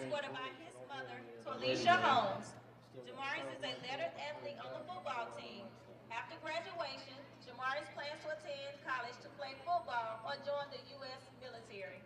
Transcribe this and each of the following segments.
escorted by his mother, Tolisha Holmes. Jamaris is a lettered athlete on the football team. After graduation, Jamaris plans to attend college to play football or join the U.S. military.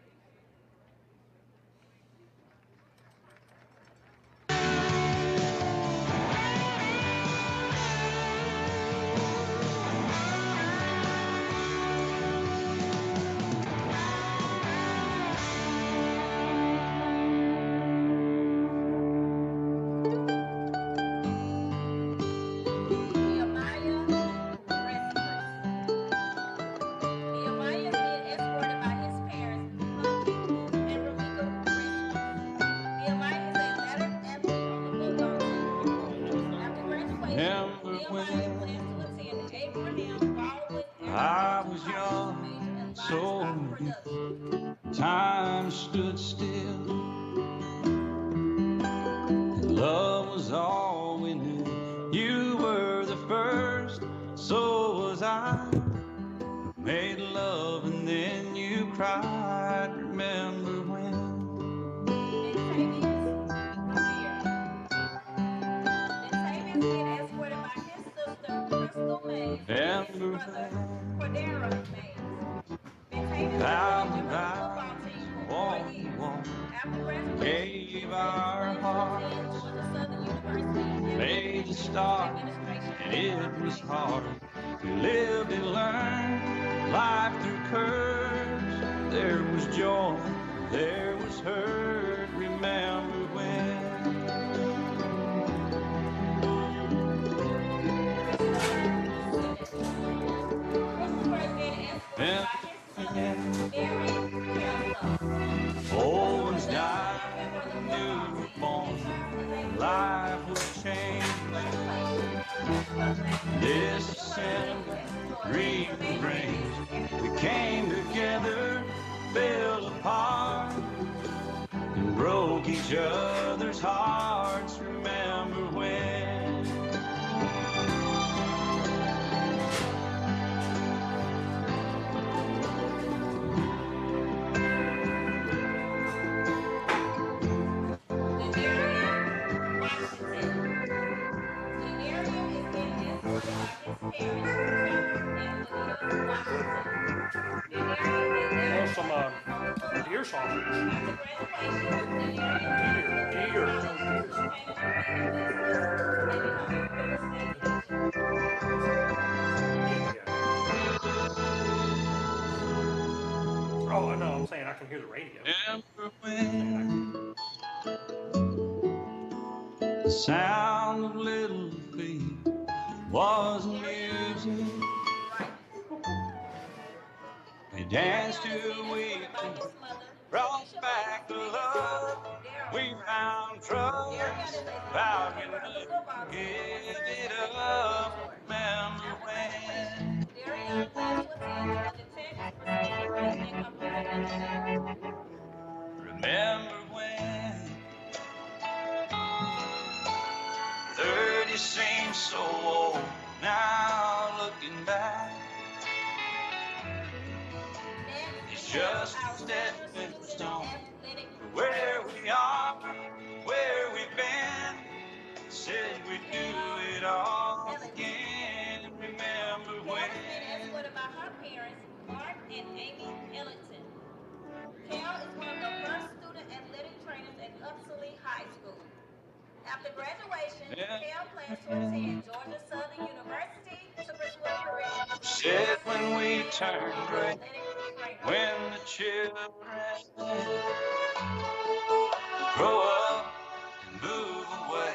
Nehemiah Restless. Nehemiah is being escorted by his parents, Humphrey and Ramika Restless. Nehemiah is a lettered athlete on the football team. After graduation, Remember Nehemiah plans to when attend Abraham Baldwin I Agricultural was College to major in young, livestock so production. time stood still, and love was all we knew. You were the first, so was I. Made love and then you cried. Remember when? Ventavious Revere. Ventavious being escorted by his sister Crystal Mays and his Remember brother when Cordero Mays. Ventavious has been a vows and member of the football vows team for 4 years. won't After graduation, gave Ventavious our plans to attend hearts, Georgia Southern University and major made in a business start, administration and and it was marketing. hard. We lived and learned life through curves. There was joy, there was hurt. Remember when? Christopher Simmons. Christopher is being escorted by his mother, Mary Kelso. Old Christopher ones is also died, a member of the new football were team and born. serves as a principal Life was after changed. graduation. Christopher plans to attend the This University of December, West Georgia to major in rearranged. business We administration came and together, marketing. fell apart, and broke each other's hearts. Remember when? Denaria Washington. Denaria is being escorted by his parents, Trevor and Lenita Washington. Denaria is a Oh, lettered some athlete on the football deer team. sausage. After graduation, Denaria plans to Deer, attend deer. college to obtain a degree in business and become a real estate agent. Yeah. Oh, I know. I'm saying I can hear the radio. Remember when? The sound of little feet was Darian music. Bright. We danced Darian is till being we escorted by his mother, brought Talisha back Banks, the and his father, love. Daryl We Bright. found Darian trust, is a former vowed member we'd of the never football team and give serves it as a peer up. mentor. Remember After graduation, when? Darian plans to attend Georgia Tech to pursue a degree in computer engineering. Remember when? 30 seems so old now looking back. Next, It's we have just our a senior stepping student stone athletic for where trainer. we are, where we've been. Said we'd do Cal it all Ellington. again. Remember Cal is being when? escorted by her parents, Mark and Amy Ellington. Cal is one of the first student athletic trainers at Upson Lee High School. After graduation, Cal plans to attend Georgia Southern University to pursue a career in Said business when we and turn become an gray, athletic trainer. when the children grow up and move away,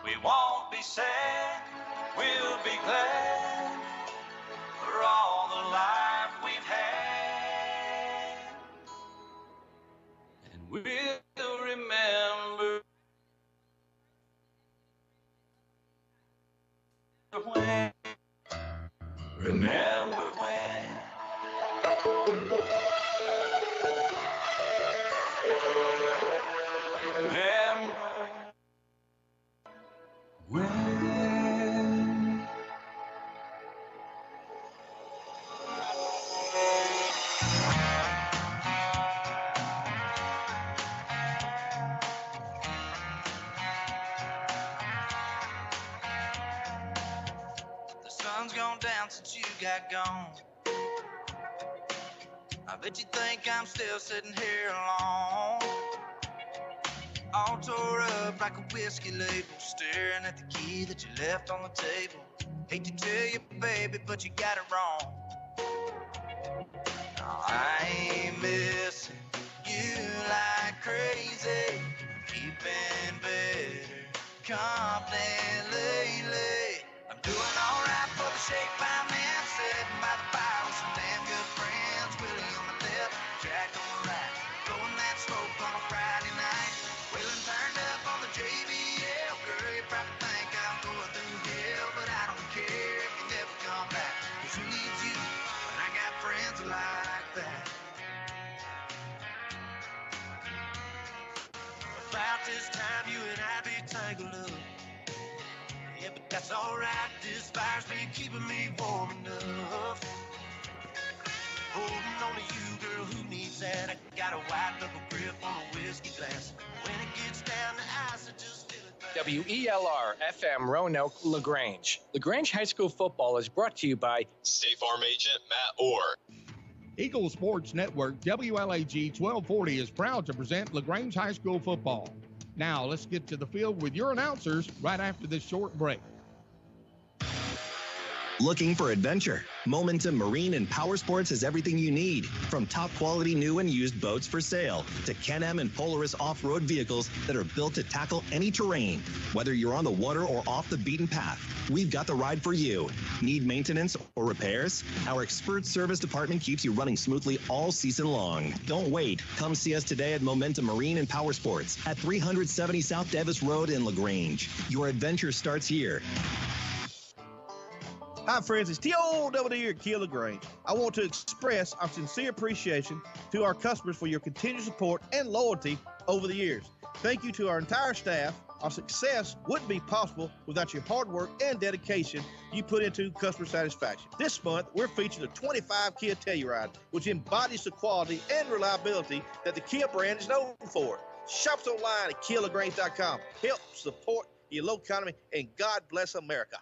we won't be sad, we'll be glad for all the life we've had, and we'll remember when, remember when. Remember when. gone down since you got gone. I bet you think I'm still sitting here alone, all tore up like a whiskey label, staring at the key that you left on the table. Hate to tell you, baby, but you got it wrong. I ain't missing you like crazy, keeping better company lately. I'm doing alright for the shape I'm in, sitting by the fire with some damn good friends. Willie on the left, Jack on the right, blowing that smoke on a Friday night. Wheeling turned up on the JBL. Girl, you probably think I'm going through hell, but I don't care if you never come back. 'Cause who needs you when I got friends like that? About this time you and I be tangled up. Yeah, but that's alright. This fire's been keeping me warm enough. Holding on to you, girl, who needs that? I got a white knuckle grip on a whiskey glass. When it gets down to ice, I just feel it back. WELR FM Roanoke, LaGrange. LaGrange High School football is brought to you by State Farm Agent Matt Orr. Eagle Sports Network, WLAG 1240, is proud to present LaGrange High School football. Now, let's get to the field with your announcers right after this short break. Looking for adventure? Momentum Marine and Power Sports has everything you need, from top quality new and used boats for sale to Can-Am and Polaris off-road vehicles that are built to tackle any terrain. Whether you're on the water or off the beaten path, we've got the ride for you. Need maintenance or repairs? Our expert service department keeps you running smoothly all season long. Don't wait. Come see us today at Momentum Marine and Power Sports at 370 South Davis Road in LaGrange. Your adventure starts here. Hi, friends. It's T.O. Double D here at Kia LaGrange. I want to express our sincere appreciation to our customers for your continued support and loyalty over the years. Thank you to our entire staff. Our success wouldn't be possible without your hard work and dedication you put into customer satisfaction. This month, we're featuring the 25 Kia Telluride, which embodies the quality and reliability that the Kia brand is known for. Shop us online at KiaLaGrange.com. Help support your local economy, and God bless America.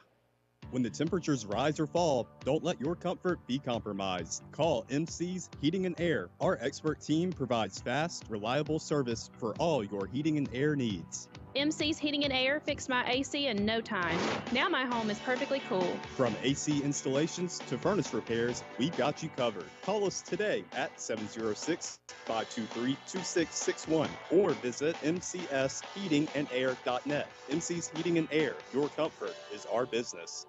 When the temperatures rise or fall, don't let your comfort be compromised. Call MC's Heating and Air. Our expert team provides fast, reliable service for all your heating and air needs. MC's Heating and Air fixed my AC in no time. Now my home is perfectly cool. From AC installations to furnace repairs, we've got you covered. Call us today at 706-523-2661 or visit mcsheatingandair.net. MC's Heating and Air, your comfort is our business.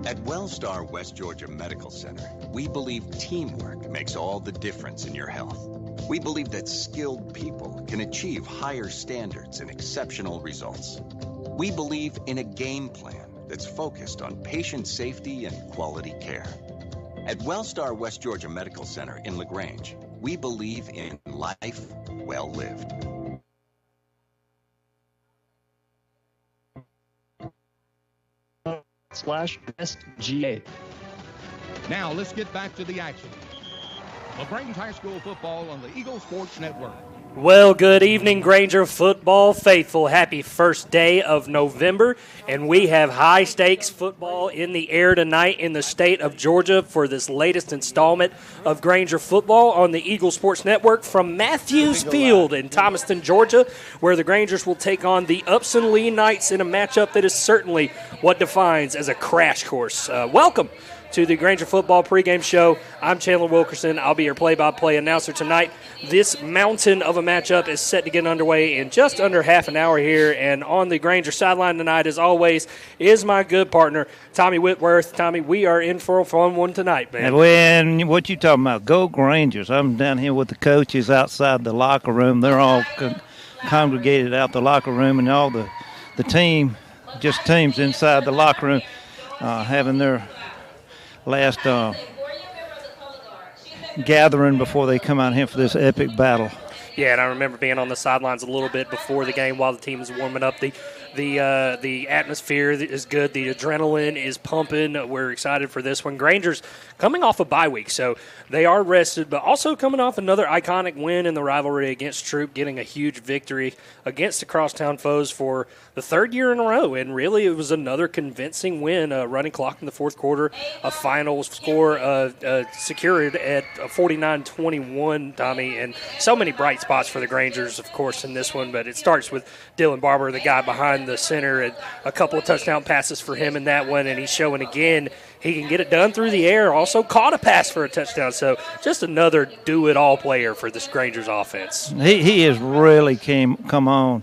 At Wellstar West Georgia Medical Center, we believe teamwork makes all the difference in your health. We believe that skilled people can achieve higher standards and exceptional results. We believe in a game plan that's focused on patient safety and quality care. At Wellstar West Georgia Medical Center in LaGrange, we believe in life well lived. /SGA. Now, let's get back to the action. LaGrange High School football on the Eagle Sports Network. Well, good evening, Granger football faithful. Happy first day of November, and we have high-stakes football in the air tonight in the state of Georgia for this latest installment of Granger football on the Eagle Sports Network from Matthews Field in Thomaston, Georgia, where the Grangers will take on the Upson Lee Knights in a matchup that is certainly what defines as a crash course. Welcome to the Granger Football pregame show. I'm Chandler Wilkerson. I'll be your play-by-play announcer tonight. This mountain of a matchup is set to get underway in just under half an hour here, and on the Granger sideline tonight, as always, is my good partner, Tommy Whitworth. Tommy, we are in for a fun one tonight, man. And what you talking about? Go Grangers. I'm down here with the coaches outside the locker room. They're all congregated out the locker room, and all the teams inside the locker room having their last gathering before they come out here for this epic battle. Yeah, and I remember being on the sidelines a little bit before the game while the team was warming up. The The atmosphere is good. The adrenaline is pumping. We're excited for this one. Granger's coming off a bye week, so they are rested, but also coming off another iconic win in the rivalry against Troop, getting a huge victory against the crosstown foes for the third year in a row. And really, it was another convincing win, running clock in the fourth quarter, a final score secured at 49-21, Tommy, and so many bright spots for the Grangers, of course, in this one. But it starts with Dylan Barber, the guy behind the center, and a couple of touchdown passes for him in that one, and he's showing again he can get it done through the air. Also caught a pass for a touchdown. So just another do-it-all player for this Grangers offense. He has really come on.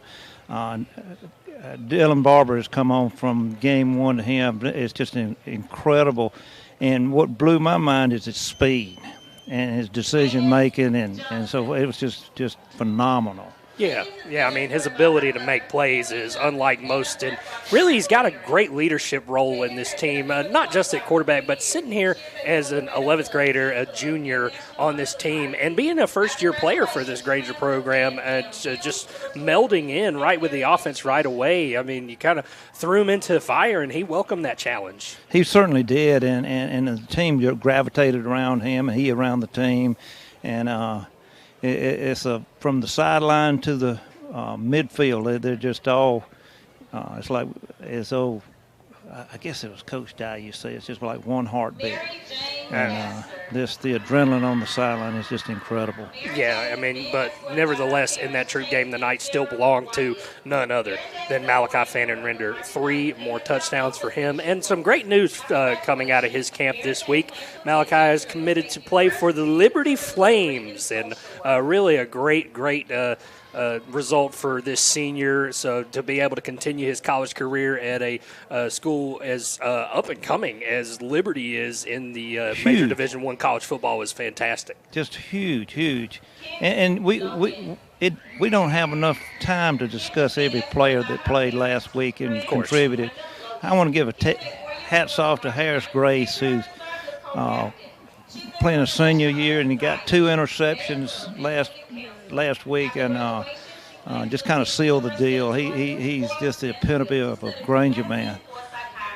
Dylan Barber has come on from game one to him. It's just incredible. And what blew my mind is his speed and his decision-making. And so it was just phenomenal. Yeah. I mean, his ability to make plays is unlike most, and really he's got a great leadership role in this team, not just at quarterback, but sitting here as an 11th grader, a junior on this team, and being a first-year player for this Granger program, just melding in right with the offense right away. I mean, you kind of threw him into the fire, and he welcomed that challenge. He certainly did, and the team gravitated around him, and he around the team, and it's from the sideline to the midfield. They're just all. I guess it was Coach Dye. You say it's just like one heartbeat, and the adrenaline on the sideline is just incredible. Yeah, I mean, but nevertheless, in that Troop game, the night still belonged to none other than Malachi Fannin Render. 3 more touchdowns for him, and some great news coming out of his camp this week. Malachi is committed to play for the Liberty Flames, and really a great result for this senior. So to be able to continue his college career at a school as up and coming as Liberty is in the major Division I college football is fantastic. Just huge. And we don't have enough time to discuss every player that played last week and contributed. I want to give hats off to Harris Grace, who's playing a senior year, and he got 2 interceptions last week, and just kind of sealed the deal. He's just the epitome of a Granger man.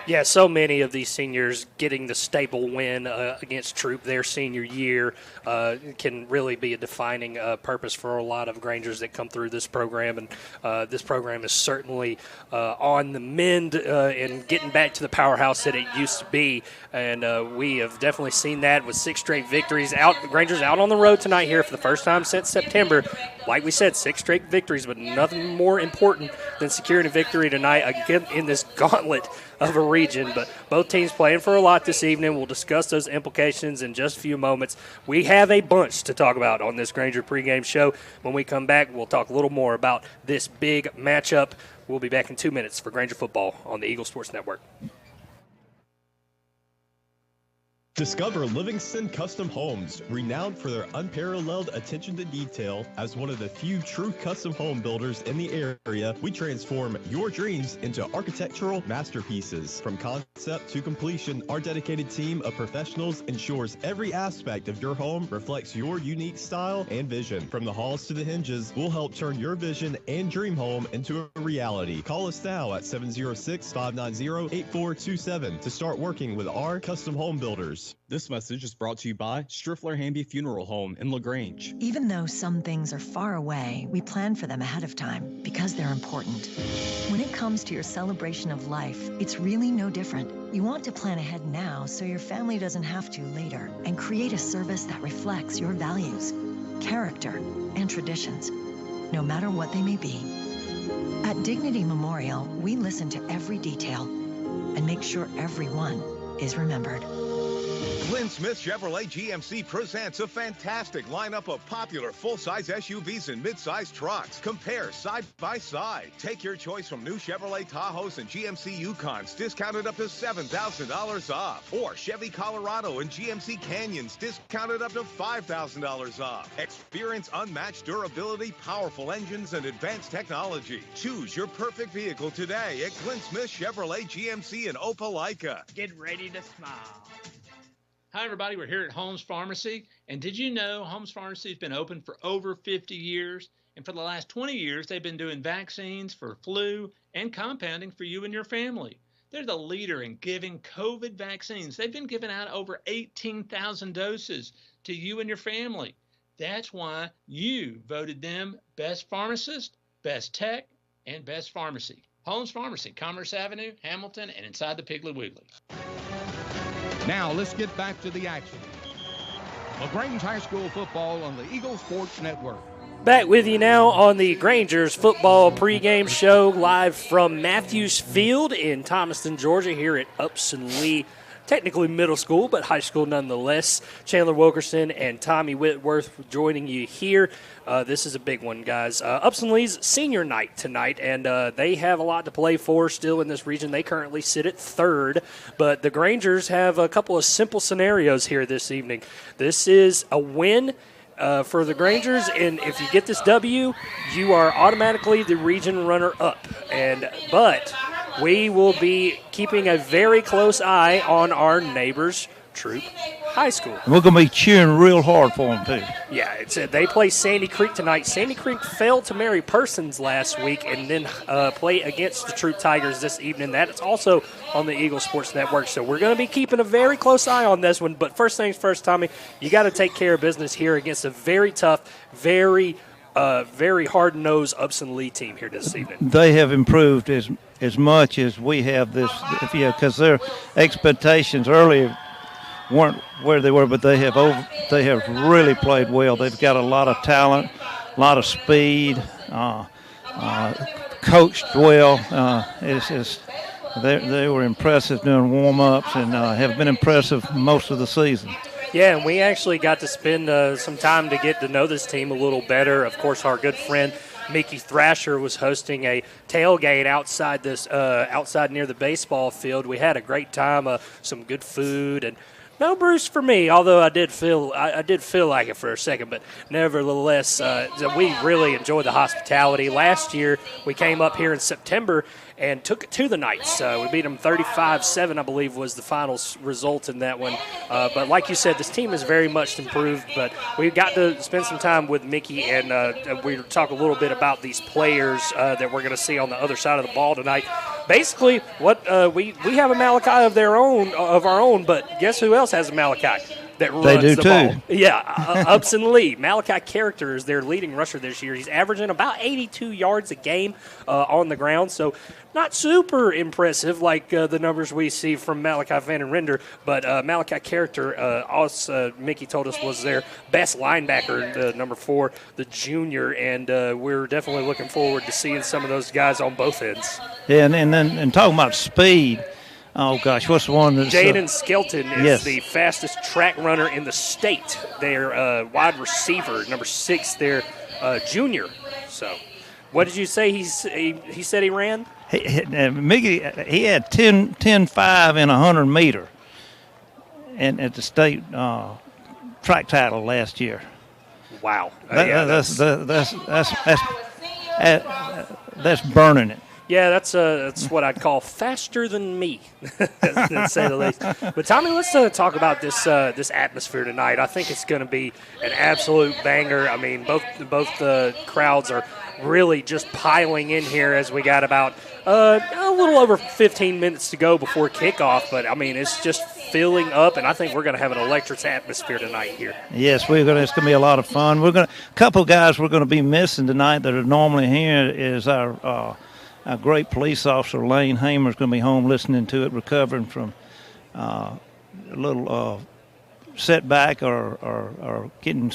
Yeah, so many of these seniors getting the staple win against Troop their senior year can really be a defining purpose for a lot of Grangers that come through this program. And this program is certainly on the mend and getting back to the powerhouse that it used to be. And we have definitely seen that with 6 straight victories. Grangers out on the road tonight here for the first time since September. Like we said, 6 straight victories, but nothing more important than securing a victory tonight again in this gauntlet of a region. But both teams playing for a lot this evening. We'll discuss those implications in just a few moments. We have a bunch to talk about on this Granger pregame show. When we come back, we'll talk a little more about this big matchup. We'll be back in 2 minutes for Granger football on the Eagle Sports Network. Discover Livingston Custom Homes, renowned for their unparalleled attention to detail. As one of the few true custom home builders in the area, we transform your dreams into architectural masterpieces. From concept to completion, our dedicated team of professionals ensures every aspect of your home reflects your unique style and vision. From the halls to the hinges, we'll help turn your vision and dream home into a reality. Call us now at 706-590-8427 to start working with our custom home builders. This message is brought to you by Striffler Hamby Funeral Home in LaGrange. Even though some things are far away, we plan for them ahead of time because they're important. When it comes to your celebration of life, it's really no different. You want to plan ahead now so your family doesn't have to later, and create a service that reflects your values, character, and traditions, no matter what they may be. At Dignity Memorial, we listen to every detail and make sure everyone is remembered. Glenn Smith Chevrolet GMC presents a fantastic lineup of popular full-size SUVs and mid-size trucks. Compare side by side. Take your choice from new Chevrolet Tahoes and GMC Yukons, discounted up to $7,000 off. Or Chevy Colorado and GMC Canyons, discounted up to $5,000 off. Experience unmatched durability, powerful engines, and advanced technology. Choose your perfect vehicle today at Glenn Smith Chevrolet GMC in Opelika. Get ready to smile. Hi, everybody. We're here at Holmes Pharmacy. And did you know Holmes Pharmacy has been open for over 50 years? And for the last 20 years, they've been doing vaccines for flu and compounding for you and your family. They're the leader in giving COVID vaccines. They've been giving out over 18,000 doses to you and your family. That's why you voted them best pharmacist, best tech, and best pharmacy. Holmes Pharmacy, Commerce Avenue, Hamilton, and inside the Piggly Wiggly. Now let's get back to the action. LaGrange High School football on the Eagle Sports Network. Back with you now on the Grangers football pregame show live from Matthews Field in Thomaston, Georgia, here at Upson Lee. Technically middle school, but high school nonetheless. Chandler Wilkerson and Tommy Whitworth joining you here. This is a big one, guys. Upson Lee's senior night tonight, and they have a lot to play for still in this region. They currently sit at third, but the Grangers have a couple of simple scenarios here this evening. This is a win for the Grangers, and if you get this W, you are automatically the region runner-up. But we will be keeping a very close eye on our neighbors, Troop High School. We're going to be cheering real hard for them, too. Yeah, they play Sandy Creek tonight. Sandy Creek failed to Mary Persons last week and then play against the Troop Tigers this evening. That is also on the Eagle Sports Network. So we're going to be keeping a very close eye on this one. But first things first, Tommy, you got to take care of business here against a very tough, very hard-nosed Upson Lee team here this evening. They have improved as much as we have this, because their expectations earlier weren't where they were, but they have really played well. They've got a lot of talent, a lot of speed, coached well. They were impressive doing warm-ups and have been impressive most of the season. Yeah, and we actually got to spend some time to get to know this team a little better. Of course, our good friend Mickey Thrasher was hosting a tailgate outside near the baseball field. We had a great time, some good food, and no Bruce for me, although I did feel like it for a second. But nevertheless, we really enjoyed the hospitality. Last year, we came up here in September and took it to the Knights. We beat them 35-7, I believe, was the final result in that one. But like you said, this team is very much improved. But we got to spend some time with Mickey, and we talk a little bit about these players that we're going to see on the other side of the ball tonight. Basically, what we have a Malachi of our own, but guess who else has a Malachi that runs the ball? Yeah, Upson Lee. Malachi Character is their leading rusher this year. He's averaging about 82 yards a game on the ground, so not super impressive like the numbers we see from Malachi Van Render, but Malachi Character, Mickey told us, was their best linebacker, number 4, the junior, and we're definitely looking forward to seeing some of those guys on both ends. Yeah, and talking about speed, oh gosh, what's the one that's Jaden Skelton is the fastest track runner in the state. Their wide receiver, number 6, their junior. So, what did you say he said he ran? Mickey, he had 10.5 in 100 meter, and at the state track title last year. Wow, that's burning it. Yeah, that's what I'd call faster than me, to say the least. But Tommy, let's talk about this atmosphere tonight. I think it's going to be an absolute banger. I mean, both the crowds are really just piling in here as we got about a little over 15 minutes to go before kickoff. But I mean, it's just filling up, and I think we're going to have an electric atmosphere tonight here. Yes, it's going to be a lot of fun. A couple guys we're going to be missing tonight that are normally here is our great police officer, Lane Hamer, is going to be home listening to it, recovering from a little setback or getting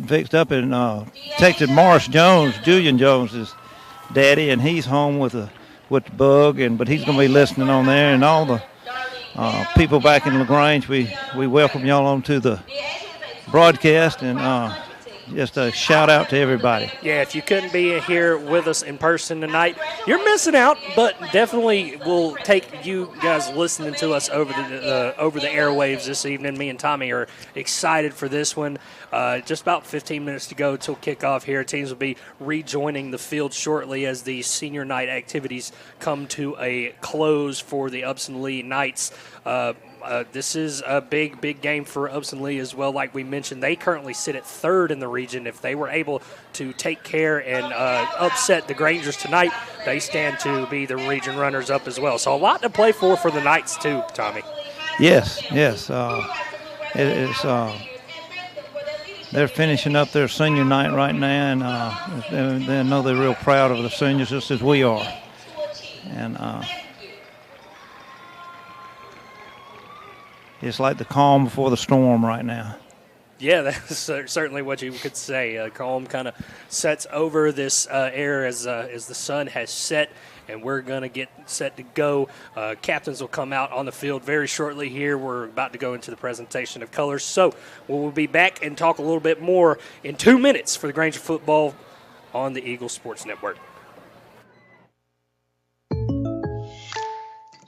fixed up. And texted Morris Jones, Julian Jones' daddy, and he's home with the bug, but he's going to be listening on there. And all the people back in LaGrange, we welcome y'all onto the broadcast, and just a shout out to everybody. Yeah, if you couldn't be here with us in person tonight, you're missing out, but definitely we'll take you guys listening to us over the airwaves this evening. Me and Tommy are excited for this one. Just about 15 minutes to go till kickoff here. Teams will be rejoining the field shortly as the senior night activities come to a close for the Upson Lee Knights. this is a big game for Upson Lee as well. Like we mentioned, they currently sit at third in the region. If they were able to take care and upset the Grangers tonight, they stand to be the region runners-up as well. So a lot to play for the Knights too, Tommy. Yes. They're finishing up their senior night right now, and they know they're real proud of the seniors just as we are. And it's like the calm before the storm right now. Yeah, that's certainly what you could say. Calm kind of sets over this air as the sun has set, and we're going to get set to go. Captains will come out on the field very shortly here. We're about to go into the presentation of colors. So we'll be back and talk a little bit more in 2 minutes for the Granger football on the Eagle Sports Network.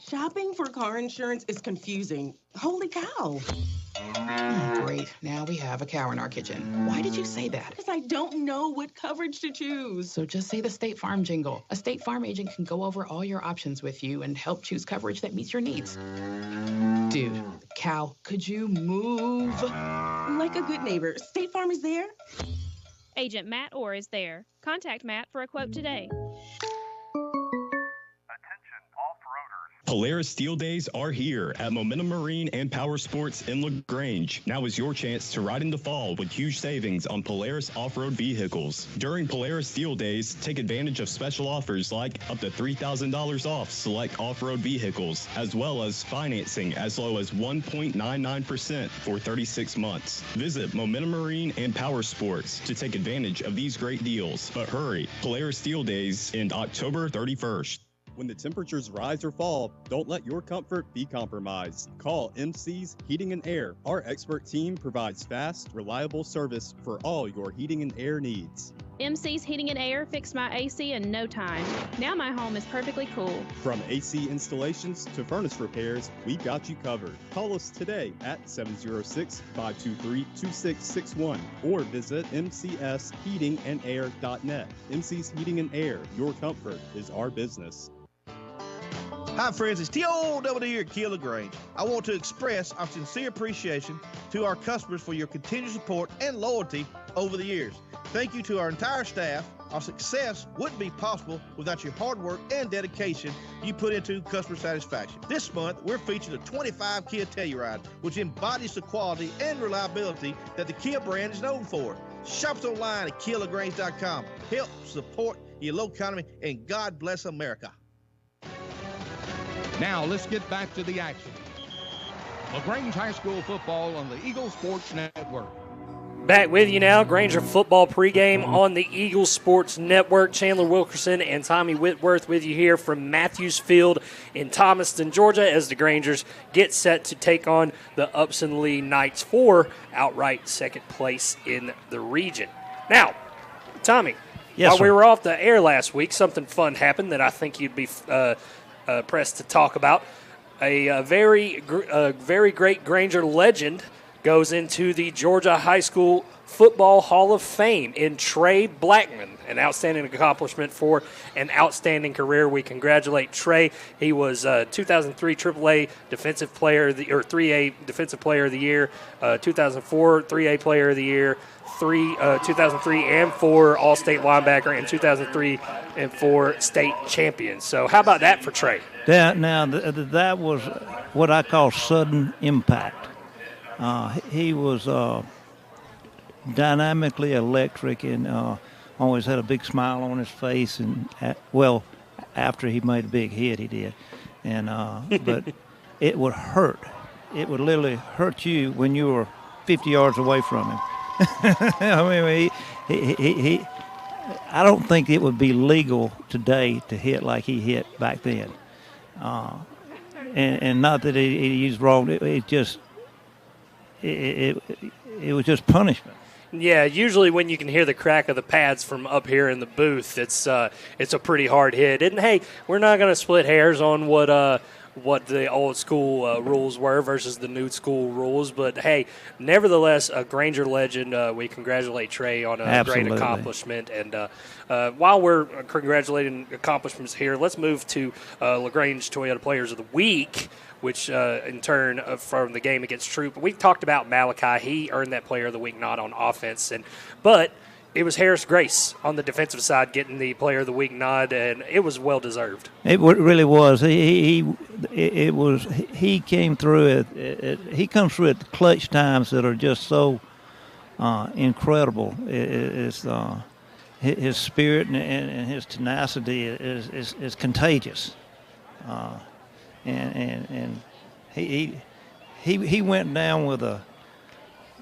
Shopping for car insurance is confusing. Holy cow. Great. Now we have a cow in our kitchen. Why did you say that? Because I don't know what coverage to choose. So just say the State Farm jingle. A State Farm agent can go over all your options with you and help choose coverage that meets your needs. Dude, cow, could you move? Like a good neighbor, State Farm is there. Agent Matt Orr is there. Contact Matt for a quote today. Polaris Steel Days are here at Momentum Marine and Power Sports in LaGrange. Now is your chance to ride in the fall with huge savings on Polaris off-road vehicles. During Polaris Steel Days, take advantage of special offers like up to $3,000 off select off-road vehicles, as well as financing as low as 1.99% for 36 months. Visit Momentum Marine and Power Sports to take advantage of these great deals. But hurry, Polaris Steel Days end October 31st. When the temperatures rise or fall, don't let your comfort be compromised. Call MC's Heating and Air. Our expert team provides fast, reliable service for all your heating and air needs. MC's Heating and Air fixed my AC in no time. Now my home is perfectly cool. From AC installations to furnace repairs, we've got you covered. Call us today at 706-523-2661 or visit mcsheatingandair.net. MC's Heating and Air, your comfort is our business. Hi, friends. It's T.O.W. here at Kia LaGrange. I want to express our sincere appreciation to our customers for your continued support and loyalty over the years. Thank you to our entire staff. Our success wouldn't be possible without your hard work and dedication you put into customer satisfaction. This month, we're featuring a 25 Kia Telluride, which embodies the quality and reliability that the Kia brand is known for. Shop us online at KiaLaGrange.com. Help support your local economy, and God bless America. Now let's get back to the action. LaGrange High School football on the Eagle Sports Network. Back with you now, Granger football pregame on the Eagle Sports Network. Chandler Wilkerson and Tommy Whitworth with you here from Matthews Field in Thomaston, Georgia, as the Grangers get set to take on the Upson Lee Knights for outright second place in the region. Now, Tommy, while we were off the air last week, something fun happened that I think you'd be pressed to talk about. A very great Granger legend goes into the Georgia High School Football Hall of Fame in Trey Blackman, an outstanding accomplishment for an outstanding career. We congratulate Trey. He was 2003 AAA Defensive Player of the, or 3A Defensive Player of the Year, 2004 3A Player of the Year, 2003 and 4 All-State linebacker, and 2003 and 4 state champions. So how about that for Trey? That was what I call sudden impact. He was dynamically electric and always had a big smile on his face. And after he made a big hit, he did. And but it would hurt. It would literally hurt you when you were 50 yards away from him. I mean, I don't think it would be legal today to hit like he hit back then. And not that he used wrong. It was just punishment. Yeah, usually when you can hear the crack of the pads from up here in the booth, it's a pretty hard hit. And hey, we're not going to split hairs on what what the old school rules were versus the new school rules. But, hey, nevertheless, a Granger legend. We congratulate Trey on a Absolutely. great accomplishment. And while we're congratulating accomplishments here, let's move to LaGrange Toyota Players of the Week, which in turn from the game against Troop. We talked about Malachi. He earned that Player of the Week nod on offense. But it was Harris Grace on the defensive side getting the Player of the Week nod, and it was well deserved. It really was. He came through it. He comes through at clutch times that are just so incredible. His spirit and his tenacity is contagious. And he went down with a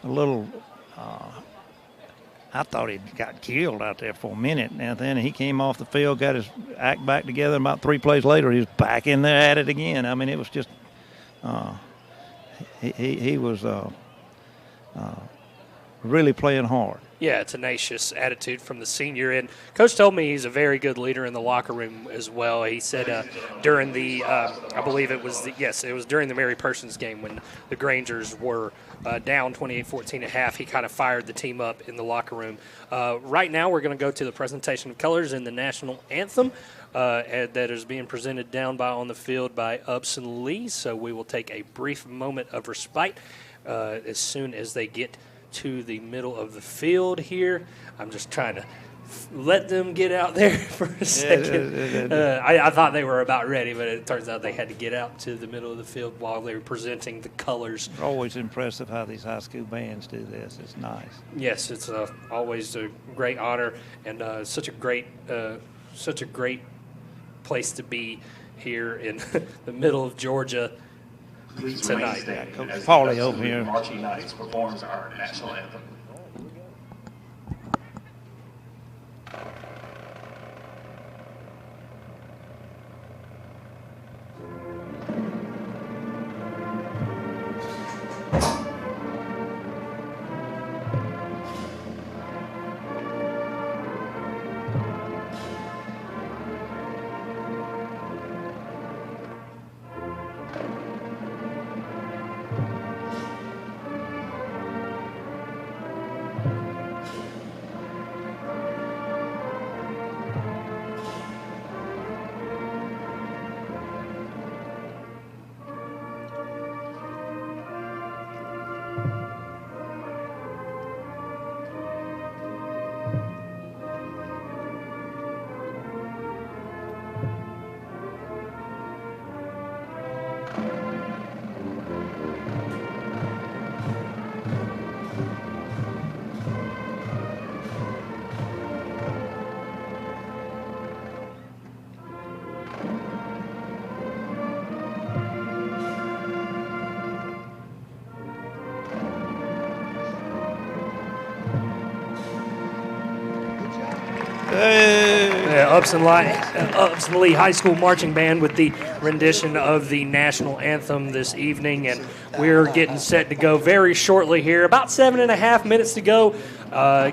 little. I thought he got killed out there for a minute, and then he came off the field, got his act back together, and about 3 plays later, he was back in there at it again. I mean, it was just he was really playing hard. Yeah, tenacious attitude from the senior. And Coach told me he's a very good leader in the locker room as well. He said during the, I believe it was, it was during the Mary Persons game when the Grangers were down 28-14 at half. He kind of fired the team up in the locker room. Right now we're going to go to the presentation of colors in the national anthem that is being presented down on the field by Upson Lee. So we will take a brief moment of respite as soon as they get to the middle of the field here. I'm just trying to let them get out there for a second. I thought they were about ready, but it turns out they had to get out to the middle of the field while they were presenting the colors. It's always impressive how these high school bands do this. It's nice. Yes, it's always a great honor and such a great place to be here in the middle of Georgia tonight. Coach Paulie over here. Marching Knights performs our national anthem. Upson Lee High School Marching Band with the rendition of the national anthem this evening, and we're getting set to go very shortly here. About 7.5 minutes to go.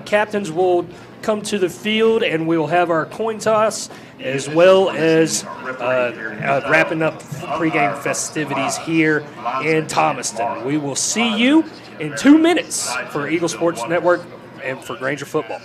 Captains will come to the field, and we'll have our coin toss as well as wrapping up pregame festivities here in Thomaston. We will see you in 2 minutes for Eagle Sports Network and for Granger Football.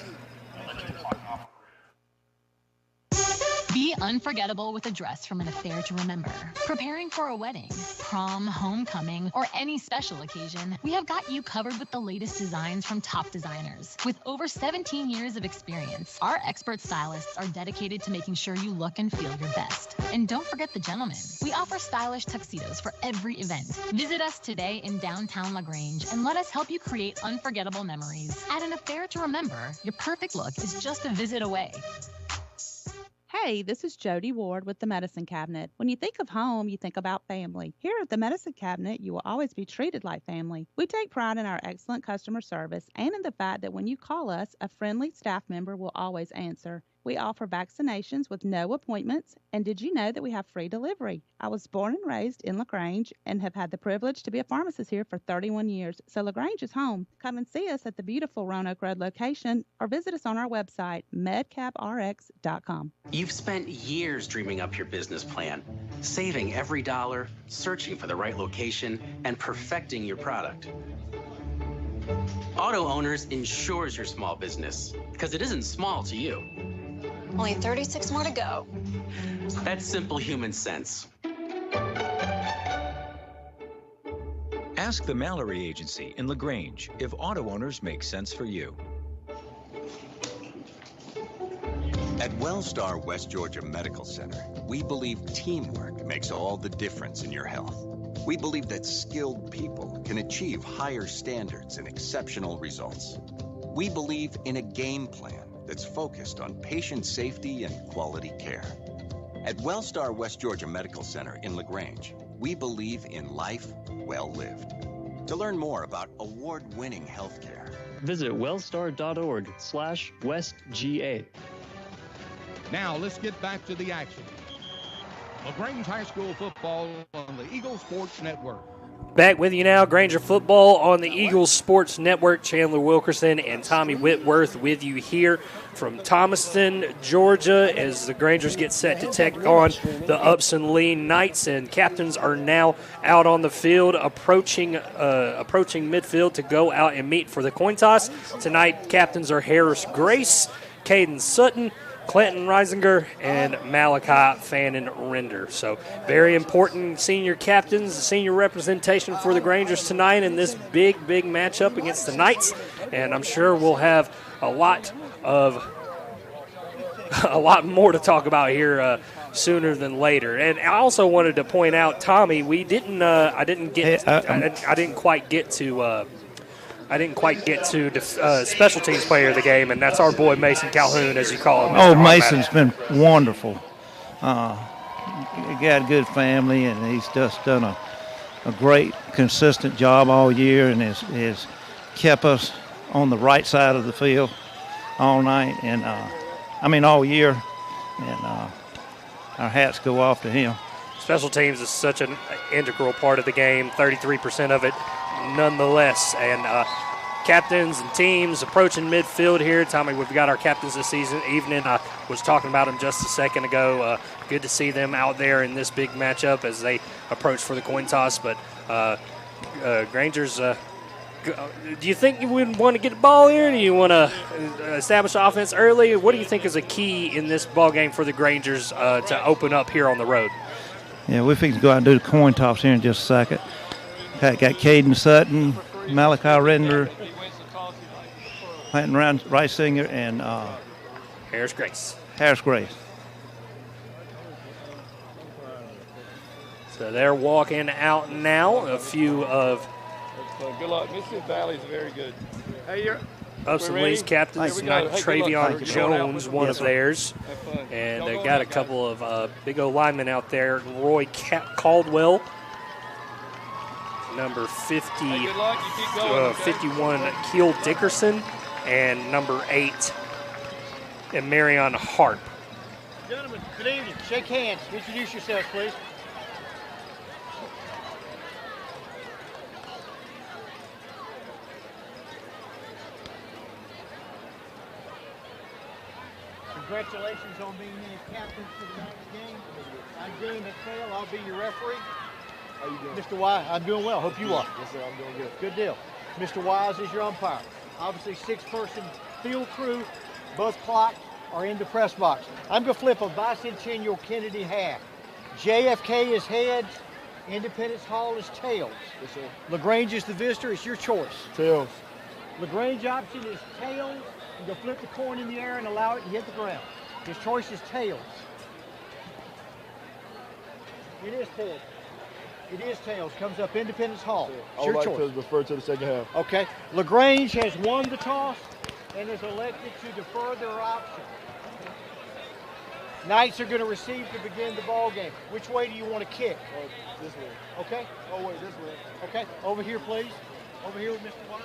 Be unforgettable with a dress from an affair to remember. Preparing for a wedding, prom, homecoming, or any special occasion, we have got you covered with the latest designs from top designers. With over 17 years of experience, our expert stylists are dedicated to making sure you look and feel your best. And don't forget the gentlemen. We offer stylish tuxedos for every event. Visit us today in downtown LaGrange and let us help you create unforgettable memories. At an affair to remember, your perfect look is just a visit away. Hey, this is Jody Ward with the Medicine Cabinet. When you think of home, you think about family. Here at the Medicine Cabinet, you will always be treated like family. We take pride in our excellent customer service and in the fact that when you call us, a friendly staff member will always answer. We offer vaccinations with no appointments, and did you know that we have free delivery? I was born and raised in LaGrange and have had the privilege to be a pharmacist here for 31 years, so LaGrange is home. Come and see us at the beautiful Roanoke Road location or visit us on our website, medcaprx.com. You've spent years dreaming up your business plan. saving every dollar, searching for the right location, and perfecting your product. Auto Owners insures your small business because it isn't small to you. Only 36 more to go. That's simple human sense. Ask the Mallory Agency in LaGrange if auto owners make sense for you. At Wellstar West Georgia Medical Center, we believe teamwork makes all the difference in your health. We believe that skilled people can achieve higher standards and exceptional results. We believe in a game plan that's focused on patient safety and quality care. At Wellstar West Georgia Medical Center in LaGrange, we believe in life well lived. To learn more about award-winning healthcare, visit wellstar.org/WestGA. Now let's get back to the action. LaGrange High School football on the Eagle Sports Network. Back with you now, Granger football on the Eagles Sports Network. Chandler Wilkerson and Tommy Whitworth with you here from Thomaston, Georgia, as the Grangers get set to take on the Upson Lee Knights, and captains are now out on the field, approaching midfield to go out and meet for the coin toss. Tonight, captains are Harris Grace, Caden Sutton, Clinton Reisinger, and Malachi Fannin Render. So very important senior captains, senior representation for the Grangers tonight in this big matchup against the Knights. And I'm sure we'll have a lot more to talk about here sooner than later. And I also wanted to point out, Tommy, I didn't quite get to the special teams player of the game, and that's our boy Mason Calhoun, as you call him. Oh, Mason's been wonderful. He got a good family, and he's just done a great, consistent job all year, and has kept us on the right side of the field all night, and all year, and our hats go off to him. Special teams is such an integral part of the game, 33% of it nonetheless. And captains and teams approaching midfield here. Tommy, we've got our captains this evening. I was talking about them just a second ago. Good to see them out there in this big matchup as they approach for the coin toss. But Grangers, do you think you would want to get the ball here? Do you want to establish offense early? What do you think is a key in this ball game for the Grangers to open up here on the road? Yeah, we think to go out and do the coin toss here in just a second. Got Caden Sutton, Malachi Render, Clinton Reisinger, and Harris Grace. So they're walking out now. A few of good luck. Mississippi Valley is very good. Hey, Upson Lee's captains tonight, Travion Jones, one of theirs. And they got a couple of big O linemen out there. Roy Caldwell, number 51, Keel Dickerson, and number 8, and Marion Harp. Gentlemen, good evening. Shake hands. Introduce yourselves, please. Congratulations on being named captain for tonight's game. I'm Dean McPhail. I'll be your referee. How you doing? Mr. Wise, I'm doing well. Hope you are. Yes, sir. I'm doing good. Good deal. Mr. Wise is your umpire. Obviously, 6-person field crew. Both clocks are in the press box. I'm going to flip a bicentennial Kennedy hat. JFK is heads. Independence Hall is tails. Yes, sir. LaGrange is the visitor. It's your choice. Tails. LaGrange option is tails. You go flip the coin in the air and allow it to hit the ground. His choice is tails. It is tails. It is tails. Comes up Independence Hall. I would like to defer to the second half. Okay. LaGrange has won the toss and is elected to defer their option. Knights are going to receive to begin the ball game. Which way do you want to kick? This way. Okay. Oh, wait, this way. Okay. Over here, please. Over here with Mr. Wise.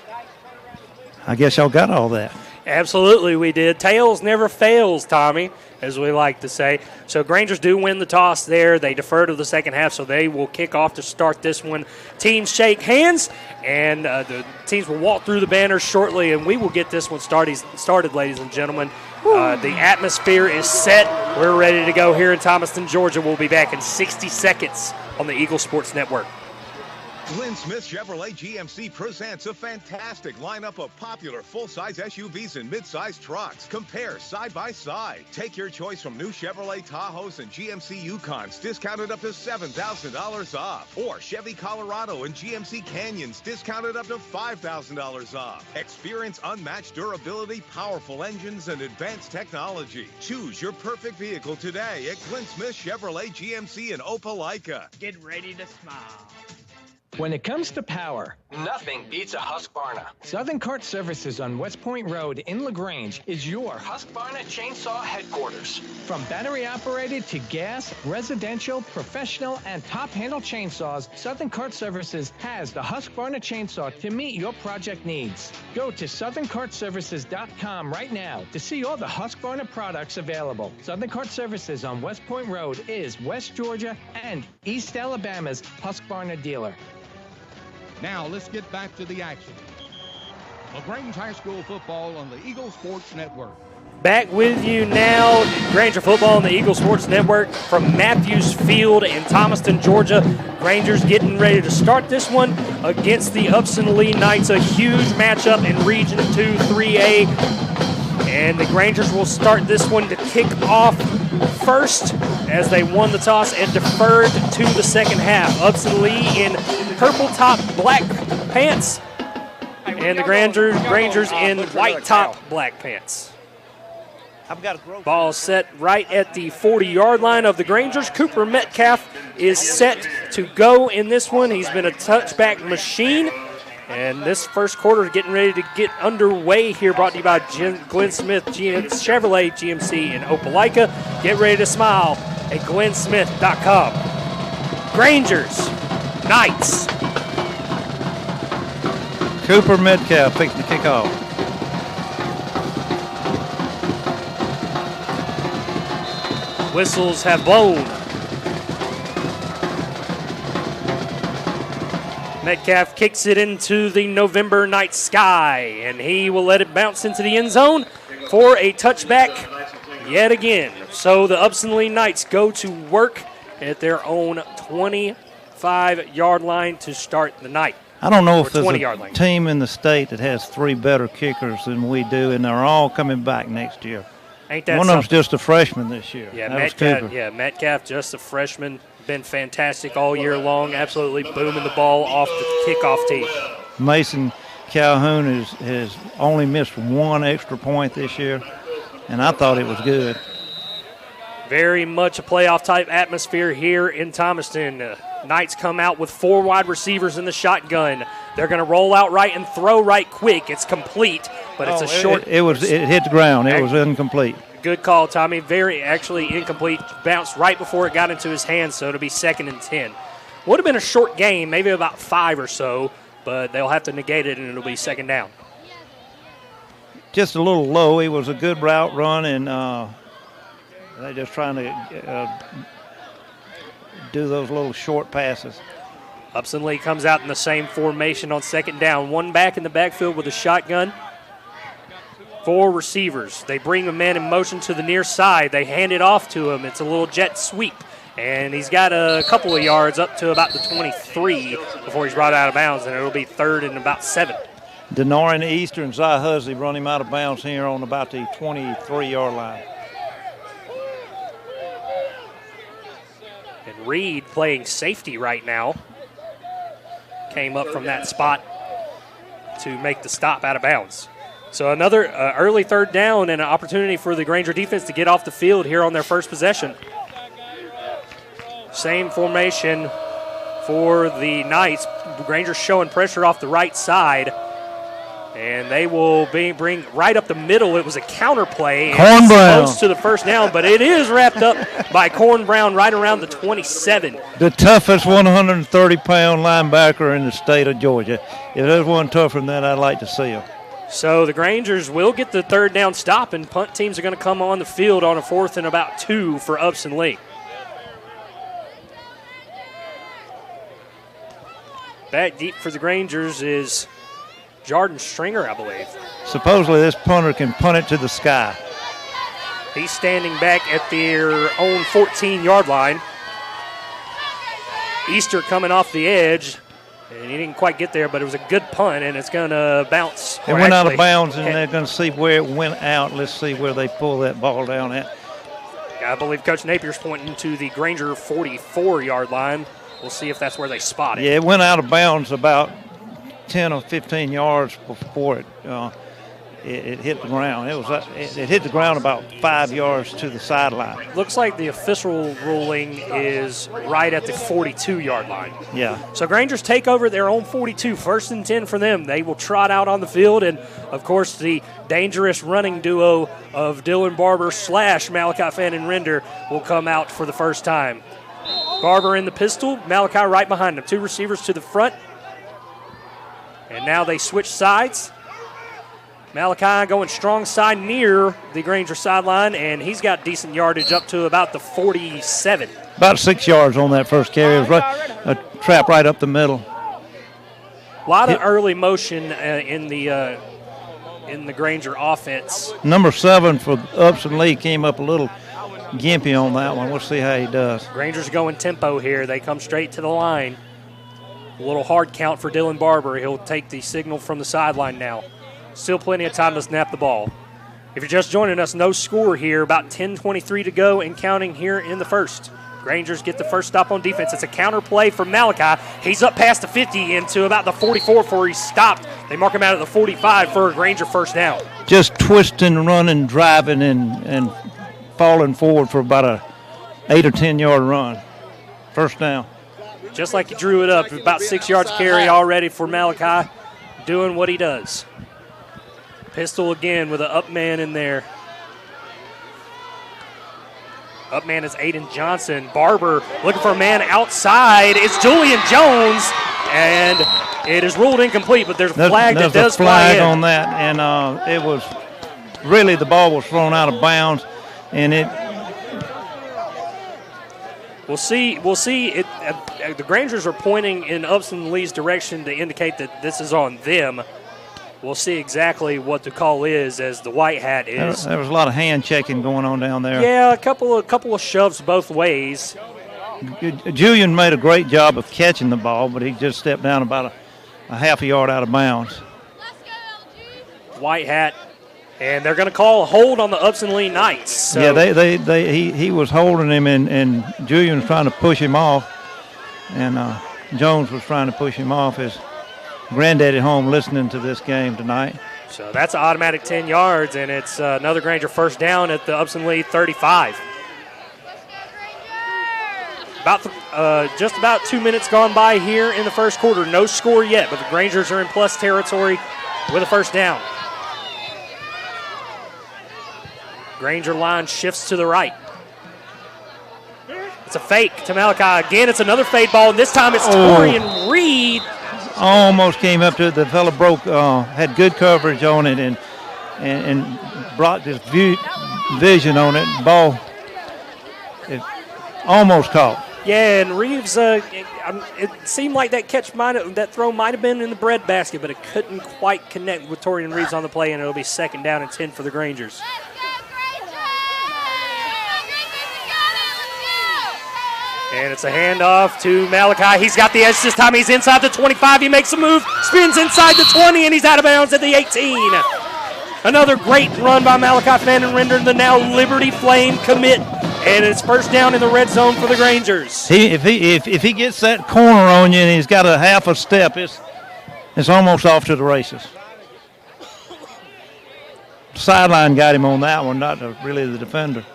Knights, turn around and please. I guess y'all got all that. Absolutely, we did. Tails never fails, Tommy, as we like to say. So Grangers do win the toss there. They defer to the second half, so they will kick off to start this one. Teams shake hands, and the teams will walk through the banners shortly, and we will get this one started, ladies and gentlemen. The atmosphere is set. We're ready to go here in Thomaston, Georgia. We'll be back in 60 seconds on the Eagle Sports Network. Glenn Smith Chevrolet GMC presents a fantastic lineup of popular full-size SUVs and mid-size trucks. Compare side by side. Take your choice from new Chevrolet Tahoes and GMC Yukons, discounted up to $7,000 off. Or Chevy Colorado and GMC Canyons, discounted up to $5,000 off. Experience unmatched durability, powerful engines, and advanced technology. Choose your perfect vehicle today at Glenn Smith Chevrolet GMC in Opelika. Get ready to smile. When it comes to power, Nothing beats a Husqvarna. Southern Kart Services on West Point Road in LaGrange is your Husqvarna chainsaw headquarters. From battery-operated to gas, residential, professional, and top-handle chainsaws, Southern Kart Services has the Husqvarna chainsaw to meet your project needs. Go to southernkartservices.com right now to see all the Husqvarna products available. Southern Kart Services on West Point Road is West Georgia and East Alabama's Husqvarna dealer. Now let's get back to the action. LaGrange High School football on the Eagle Sports Network. Back with you now, Granger football on the Eagle Sports Network from Matthews Field in Thomaston, Georgia. Grangers getting ready to start this one against the Upson Lee Knights, a huge matchup in Region 2 3A. And the Grangers will start this one to kick off first as they won the toss and deferred to the second half. Upson Lee in purple top, black pants, and the Grangers in white top, black pants. Ball set right at the 40-yard line of the Grangers. Cooper Metcalf is set to go in this one. He's been a touchback machine. And this first quarter is getting ready to get underway here, brought to you by Glenn Smith Chevrolet GMC in Opelika. Get ready to smile at glennsmith.com. Grangers, Knights. Cooper Metcalf fixing to kick off. Whistles have blown. Metcalf kicks it into the November night sky, and he will let it bounce into the end zone for a touchback yet again. So the Upson Lee Knights go to work at their own 25-yard line to start the night. I don't know if there's a team in the state that has three better kickers than we do, and they're all coming back next year. Ain't that One of them's just a freshman this year. Yeah, Metcalf, Metcalf, just a freshman. Been fantastic all year long, absolutely booming the ball off the kickoff tee. Mason Calhoun has only missed one extra point this year, and I thought it was good. Very much a playoff type atmosphere here in Thomaston. Knights come out with four wide receivers in the shotgun. They're going to roll out right and throw right quick. It's complete, but it's a short. It hit the ground. It was incomplete. Good call, Tommy. Very actually incomplete. Bounced right before it got into his hands, so it'll be 2nd and 10. Would have been a short game, maybe about 5 or so, but they'll have to negate it, and it'll be 2nd down. Just a little low. It was a good route run, and they're just trying to do those little short passes. Upson Lee comes out in the same formation on 2nd down. One back in the backfield with a shotgun. 4 receivers. They bring a man in motion to the near side. They hand it off to him. It's a little jet sweep. And he's got a couple of yards up to about the 23 before he's brought out of bounds, and it'll be 3rd and about 7. Denarian Easter and Zy Husley run him out of bounds here on about the 23-yard line. And Reed playing safety right now. Came up from that spot to make the stop out of bounds. So another early 3rd down and an opportunity for the Granger defense to get off the field here on their first possession. Same formation for the Knights. Granger showing pressure off the right side. And they will bring right up the middle. It was a counter play. Corn Brown. Close to the first down, but it is wrapped up by Corn Brown right around the 27. The toughest 130-pound linebacker in the state of Georgia. If there's one tougher than that, I'd like to see him. So the Grangers will get the third down stop, and punt teams are going to come on the field on a 4th and about 2 for Upson Lee. Back deep for the Grangers is Jordan Stringer, I believe. Supposedly this punter can punt it to the sky. He's standing back at their own 14-yard line. Easter coming off the edge, and he didn't quite get there, but it was a good punt, and it's going to bounce. It went out of bounds, and they're going to see where it went out. Let's see where they pull that ball down at. I believe Coach Napier's pointing to the Granger 44-yard line. We'll see if that's where they spot it. Yeah, it went out of bounds about 10 or 15 yards before it hit the ground. It hit the ground about 5 yards to the sideline. Looks like the official ruling is right at the 42-yard line. Yeah. So Grangers take over their own 42, 1st and 10 for them. They will trot out on the field, and, of course, the dangerous running duo of Dylan Barber / Malachi Fannin Render will come out for the first time. Barber in the pistol, Malachi right behind him. 2 receivers to the front. And now they switch sides. Malachi going strong side near the Granger sideline, and he's got decent yardage up to about the 47. About 6 yards on that first carry. It was a trap right up the middle. A lot of early motion in the Granger offense. Number 7 for Upson Lee came up a little gimpy on that one. We'll see how he does. Granger's going tempo here. They come straight to the line. A little hard count for Dylan Barber. He'll take the signal from the sideline now. Still plenty of time to snap the ball. If you're just joining us, no score here. About 10:23 to go and counting here in the first. Grangers get the first stop on defense. It's a counter play from Malachi. He's up past the 50 into about the 44 before he's stopped. They mark him out at the 45 for a Granger first down. Just twisting, running, driving, and falling forward for about a 8 or 10 yard run. First down. Just like he drew it up, about 6 yards carry already for Malachi, doing what he does. Pistol again with an up man in there. Up man is Aiden Johnson. Barber looking for a man outside. It's Julian Jones, and it is ruled incomplete, but there's a flag that does fly in. There's a flag on that, and it was really the ball was thrown out of bounds, and it. We'll see. It, the Grangers are pointing in Upson Lee's direction to indicate that this is on them. We'll see exactly what the call is as the white hat is. There was a lot of hand checking going on down there. Yeah, a couple of shoves both ways. Julian made a great job of catching the ball, but he just stepped down about a half a yard out of bounds. White hat, and they're going to call a hold on the Upson Lee Knights. So. Yeah, he was holding him, and Julian was trying to push him off, and Jones was trying to push him off. His granddaddy home listening to this game tonight. So that's an automatic 10 yards, and it's another Granger first down at the Upson Lee 35. Just about 2 minutes gone by here in the first quarter. No score yet, but the Grangers are in plus territory with a first down. Granger line shifts to the right. It's a fake to Malachi. Again, it's another fade ball, and this time it's Torian Reed. Almost came up to it. The fella had good coverage on it and brought this vision on it. Ball, it almost caught. Yeah, and Reeves, it seemed like that throw might have been in the breadbasket, but it couldn't quite connect with Torian Reeves on the play, and it'll be 2nd down and 10 for the Grangers. And it's a handoff to Malachi. He's got the edge this time. He's inside the 25. He makes a move, spins inside the 20, and he's out of bounds at the 18. Another great run by Malachi Fannin Render, the now Liberty Flame commit. And it's first down in the red zone for the Grangers. If he gets that corner on you and he's got a half a step, it's almost off to the races. Sideline got him on that one, not really the defender.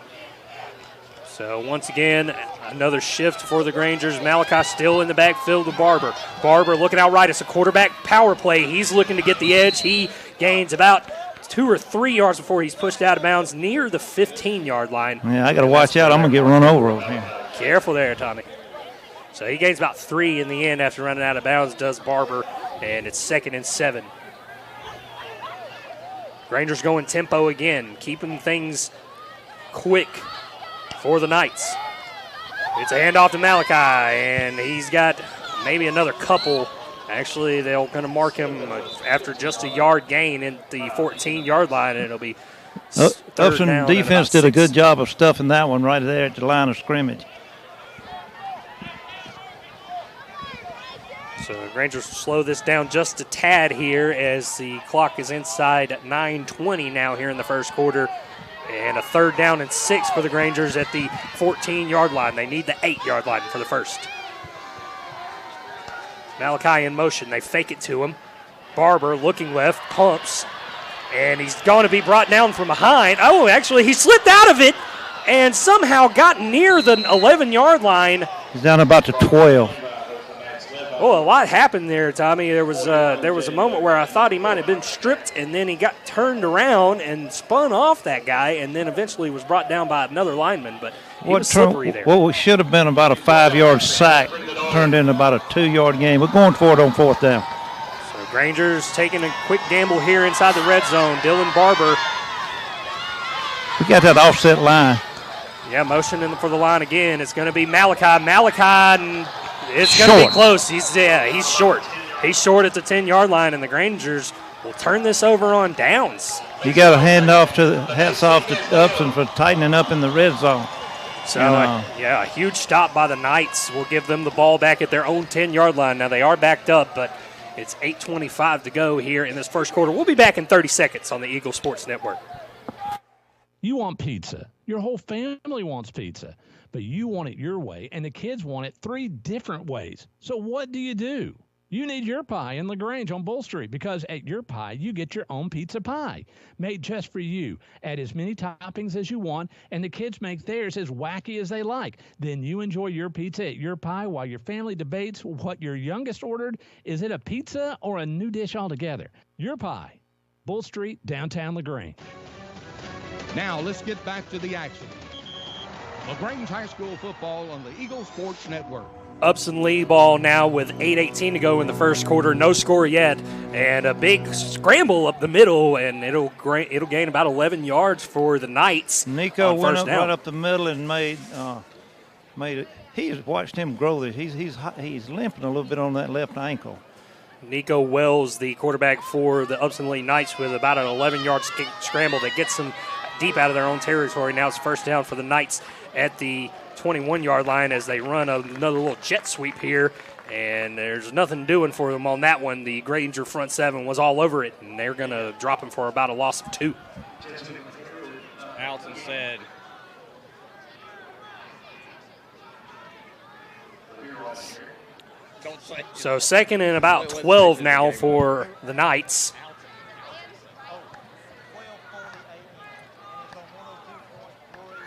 So once again, another shift for the Grangers. Malachi still in the backfield with Barber. Barber looking out right. It's a quarterback power play. He's looking to get the edge. He gains about 2 or 3 yards before he's pushed out of bounds near the 15-yard line. Yeah, I got to watch out. I'm going to get run over here. Careful there, Tommy. So he gains about 3 in the end after running out of bounds, does Barber, and it's 2nd and 7. Rangers going tempo again, keeping things quick for the Knights. It's a handoff to Malachi, and he's got maybe another couple. Actually, they're going to mark him after just a yard gain at the 14-yard line, and it'll be Upson defense did a good job of stuffing that one right there at the line of scrimmage. So Rangers will slow this down just a tad here as the clock is inside 9:20 now here in the first quarter. And a 3rd down and 6 for the Rangers at the 14-yard line. They need the 8-yard line for the first. Malachi in motion. They fake it to him. Barber looking left, pumps, and he's going to be brought down from behind. Oh, actually, he slipped out of it and somehow got near the 11-yard line. He's down about to 12. Oh, a lot happened there, Tommy. There was a moment where I thought he might have been stripped, and then he got turned around and spun off that guy, and then eventually was brought down by another lineman, but he was slippery there. What should have been about a 5-yard sack turned into about a 2-yard gain. We're going for it on 4th down. So Rangers taking a quick gamble here inside the red zone. Dylan Barber. We got that offset line. Yeah, motioning for the line again. It's going to be Malachi. And it's going to be close. He's short. He's short at the 10-yard line, and the Rangers will turn this over on downs. You got to hats off to Upson for tightening up in the red zone. So, a huge stop by the Knights will give them the ball back at their own 10-yard line. Now, they are backed up, but it's 8:25 to go here in this first quarter. We'll be back in 30 seconds on the Eagle Sports Network. You want pizza. Your whole family wants pizza. But you want it your way, and the kids want it 3 different ways. So what do? You need Your Pie in LaGrange on Bull Street, because at Your Pie, you get your own pizza pie, made just for you. Add as many toppings as you want, and the kids make theirs as wacky as they like. Then you enjoy your pizza at Your Pie while your family debates what your youngest ordered. Is it a pizza or a new dish altogether? Your Pie, Bull Street, downtown LaGrange. Now let's get back to the action. LaGrange High School football on the Eagle Sports Network. Upson Lee ball now with 8:18 to go in the first quarter. No score yet, and a big scramble up the middle, and it'll gain about 11 yards for the Knights. Nico went up right up the middle and made it. He's watched him grow this. He's limping a little bit on that left ankle. Nico Wells, the quarterback for the Upson Lee Knights, with about an 11-yard scramble that gets them deep out of their own territory. Now it's first down for the Knights at the 21-yard line as they run another little jet sweep here, and there's nothing doing for them on that one. The Granger front seven was all over it, and they're going to drop him for about a loss of 2. Alton said. So 2nd and about 12 now for the Knights.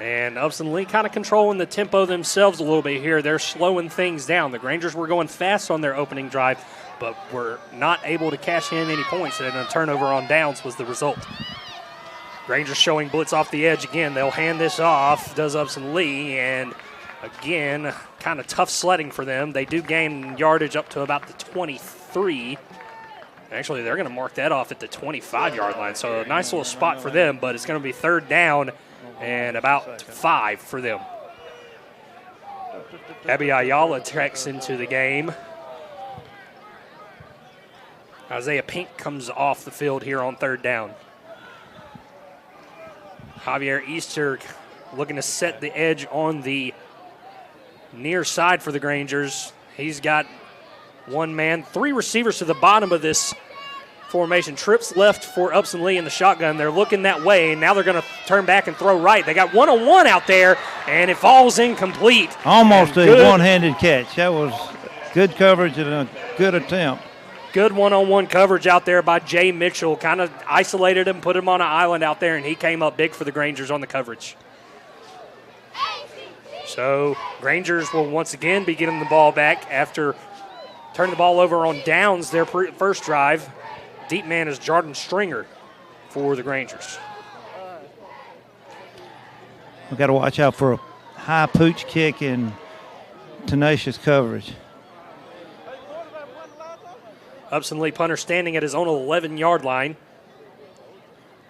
And Upson Lee kind of controlling the tempo themselves a little bit here. They're slowing things down. The Grangers were going fast on their opening drive, but were not able to cash in any points, and a turnover on downs was the result. Grangers showing blitz off the edge again. They'll hand this off, does Upson Lee, and again, kind of tough sledding for them. They do gain yardage up to about the 23. Actually, they're going to mark that off at the 25-yard line, so a nice little spot for them, but it's going to be 3rd down and about 5 for them. Abby Ayala treks into the game. Isaiah Pink comes off the field here on 3rd down. Javier Easter looking to set the edge on the near side for the Grangers. He's got 1 man, 3 receivers to the bottom of this formation. Trips left for Upson Lee in the shotgun. They're looking that way, and now they're going to turn back and throw right. They got 1-on-1 out there, and it falls incomplete. Almost a one-handed catch. That was good coverage and a good attempt. Good one-on-one coverage out there by Jay Mitchell. Kind of isolated him, put him on an island out there, and he came up big for the Grangers on the coverage. So Grangers will once again be getting the ball back after turning the ball over on downs their first drive. Deep man is Jordan Stringer for the Grangers. We've got to watch out for a high pooch kick and tenacious coverage. Upson Lee punter standing at his own 11-yard line.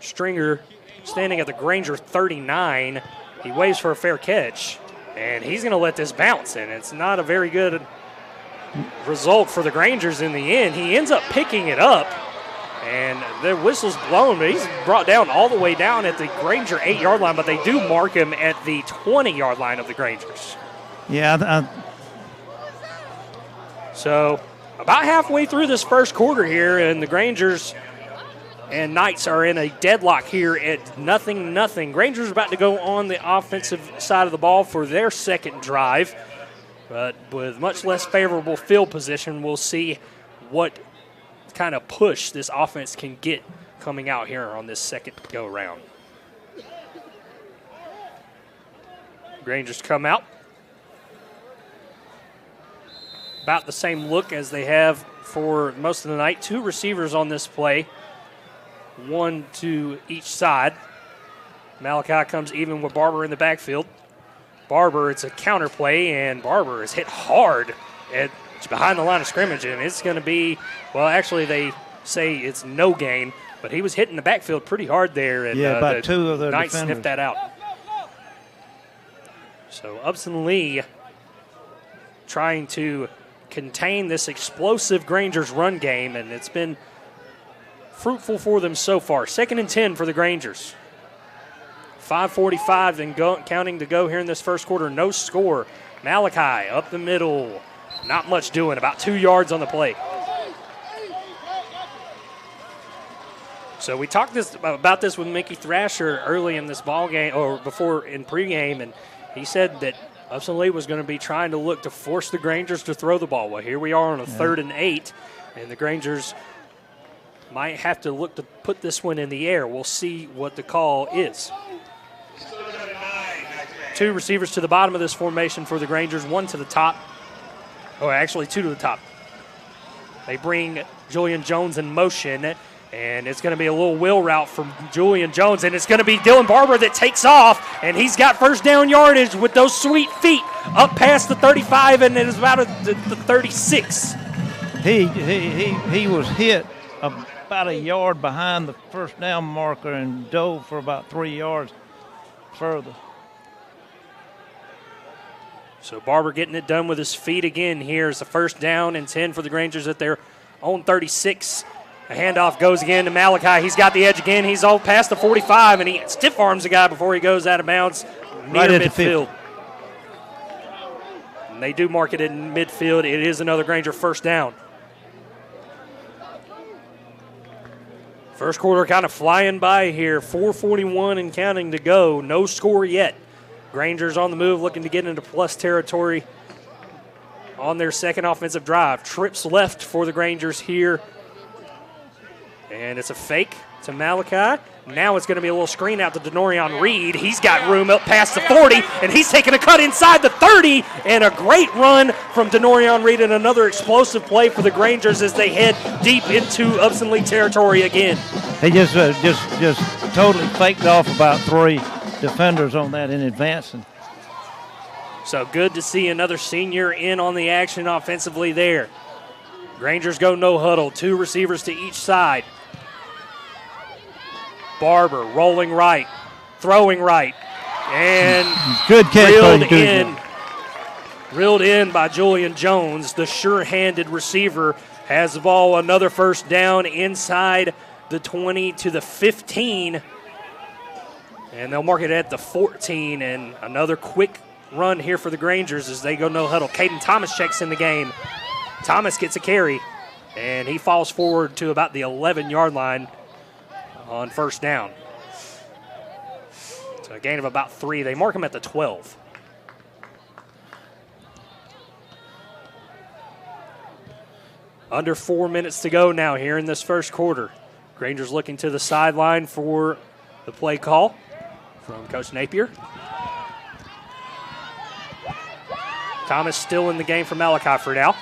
Stringer standing at the Granger 39. He waves for a fair catch, and he's going to let this bounce, and it's not a very good result for the Grangers in the end. He ends up picking it up, and the whistle's blown, but he's brought down all the way down at the Granger 8-yard line, but they do mark him at the 20-yard line of the Grangers. Yeah. So about halfway through this first quarter here, and the Grangers and Knights are in a deadlock here at 0-0. Grangers about to go on the offensive side of the ball for their second drive, but with much less favorable field position, we'll see what kind of push this offense can get coming out here on this second go-round. Grangers come out. About the same look as they have for most of the night. 2 receivers on this play, 1 to each side. Malachi comes even with Barber in the backfield. Barber, it's a counter play, and Barber is hit hard at behind the line of scrimmage, and it's going to be, well, actually they say it's no gain, but he was hitting the backfield pretty hard there, and about 2 of the Knights defenders sniffed that out. So Upson Lee trying to contain this explosive Grangers run game, and it's been fruitful for them so far. 2nd and 10 for the Grangers. 5:45 and counting to go here in this first quarter. No score. Malachi up the middle. Not much doing. About 2 yards on the play. So we talked about this with Mickey Thrasher early in this ball game, or before in pregame, and he said that Upson Lee was going to be trying to look to force the Grangers to throw the ball. Well, here we are on a 3rd and 8, and the Grangers might have to look to put this one in the air. We'll see what the call is. 2 receivers to the bottom of this formation for the Grangers, 1 to the top. Oh, actually 2 to the top. They bring Julian Jones in motion, and it's going to be a little wheel route from Julian Jones, and it's going to be Dylan Barber that takes off, and he's got first down yardage with those sweet feet up past the 35, and it is about the 36. He was hit about a yard behind the first down marker and dove for about 3 yards further. So Barber getting it done with his feet again. Here's the 1st down and 10 for the Grangers at their own 36. A handoff goes again to Malachi. He's got the edge again. He's all past the 45, and he stiff arms the guy before he goes out of bounds near midfield. And they do mark it in midfield. It is another Granger 1st down. First quarter kind of flying by here. 4:41 and counting to go. No score yet. Grangers on the move, looking to get into plus territory on their second offensive drive. Trips left for the Grangers here. And it's a fake to Malachi. Now it's going to be a little screen out to Denorian Reed. He's got room up past the 40, and he's taking a cut inside the 30. And a great run from Denorian Reed, and another explosive play for the Grangers as they head deep into Upson Lee territory again. He just totally faked off about 3 defenders on that in advance. So good to see another senior in on the action offensively there. Grangers go no huddle. 2 receivers to each side. Barber rolling right, throwing right, and good catch, reeled in by Julian Jones. The sure-handed receiver has the ball. Another 1st down inside the 20 to the 15. And they'll mark it at the 14, and another quick run here for the Grangers as they go no huddle. Caden Thomas checks in the game. Thomas gets a carry, and he falls forward to about the 11-yard line on 1st down. So a gain of about 3. They mark him at the 12. Under 4 minutes to go now here in this first quarter. Grangers looking to the sideline for the play call from Coach Napier. Thomas still in the game for Malachi for now.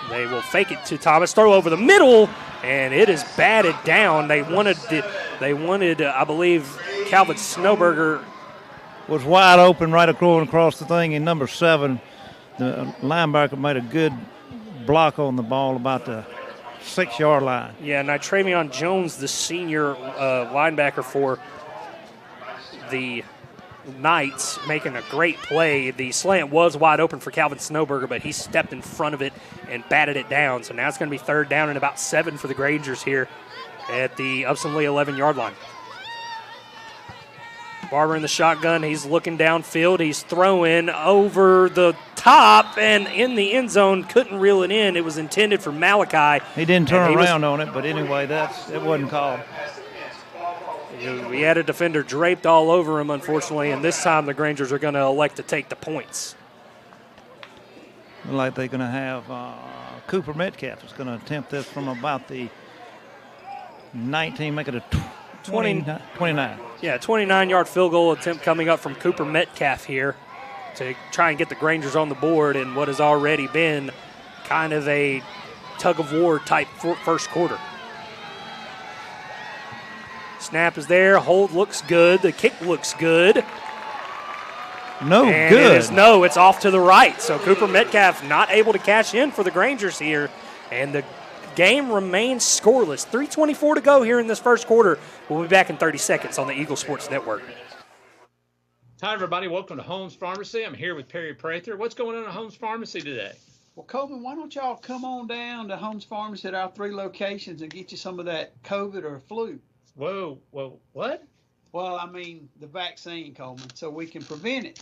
They will fake it to Thomas, throw over the middle, and it is batted down. They wanted, I believe, Calvin Snowberger was wide open right across the thing. And number 7, the linebacker made a good block on the ball about the 6-yard line. Yeah, now Travion Jones, the senior linebacker for the Knights, making a great play. The slant was wide open for Calvin Snowberger, but he stepped in front of it and batted it down. So now it's going to be 3rd down and about 7 for the Grangers here at the Upson Lee 11-yard line. Barber in the shotgun. He's looking downfield. He's throwing over the top and in the end zone. Couldn't reel it in. It was intended for Malachi. He didn't turn around on it, but anyway, it wasn't called. We had a defender draped all over him, unfortunately, and this time the Grangers are going to elect to take the points. Look like they're going to have Cooper Metcalf is going to attempt this from about the 19, make it a 29. Yeah, 29-yard field goal attempt coming up from Cooper Metcalf here to try and get the Grangers on the board in what has already been kind of a tug-of-war type first quarter. Snap is there. Hold looks good. The kick looks good. No and good. It's off to the right. So Cooper Metcalf not able to cash in for the Grangers here. And the game remains scoreless. 3:24 to go here in this first quarter. We'll be back in 30 seconds on the Eagle Sports Network. Hi, everybody. Welcome to Holmes Pharmacy. I'm here with Perry Prather. What's going on at Holmes Pharmacy today? Well, Coleman, why don't y'all come on down to Holmes Pharmacy at our 3 locations and get you some of that COVID or flu? Whoa, what? Well, I mean the vaccine, Coleman, so we can prevent it.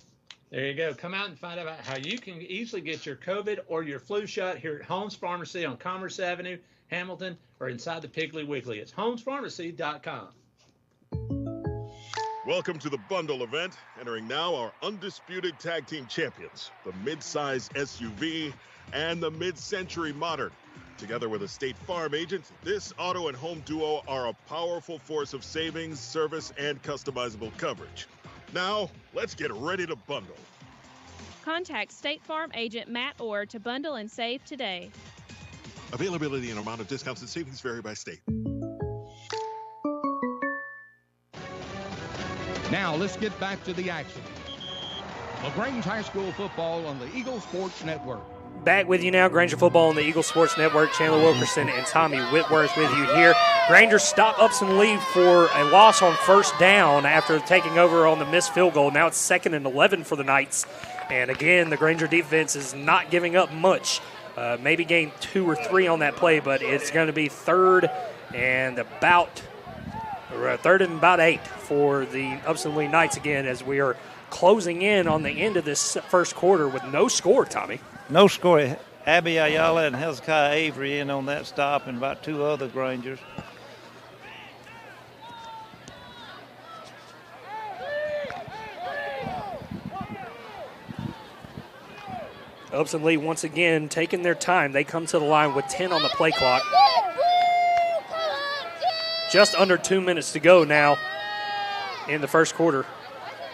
There you go. Come out and find out how you can easily get your COVID or your flu shot here at Holmes Pharmacy on Commerce Avenue, Hamilton, or inside the Piggly Wiggly. It's homespharmacy.com. Welcome to the bundle event. Entering now our undisputed tag team champions, the mid-size SUV and the mid-century modern. Together with a State Farm agent, this auto and home duo are a powerful force of savings, service, and customizable coverage. Now, let's get ready to bundle. Contact State Farm agent Matt Orr to bundle and save today. Availability and amount of discounts and savings vary by state. Now, let's get back to the action. LaGrange High School football on the Eagle Sports Network. Back with you now, Granger football on the Eagle Sports Network. Chandler Wilkerson and Tommy Whitworth with you here. Grangers stop Upson Lee for a loss on first down after taking over on the missed field goal. Now it's 2nd and 11 for the Knights. And again, the Granger defense is not giving up much. Maybe gain 2 or 3 on that play, but it's going to be 3rd and about 8 for the Upson Lee Knights again as we are closing in on the end of this first quarter with no score, Tommy. No score. Abby Ayala and Hezekiah Avery in on that stop and about 2 other Grangers. Upson Lee once again taking their time. They come to the line with 10 on the play clock. Just under 2 minutes to go now in the first quarter.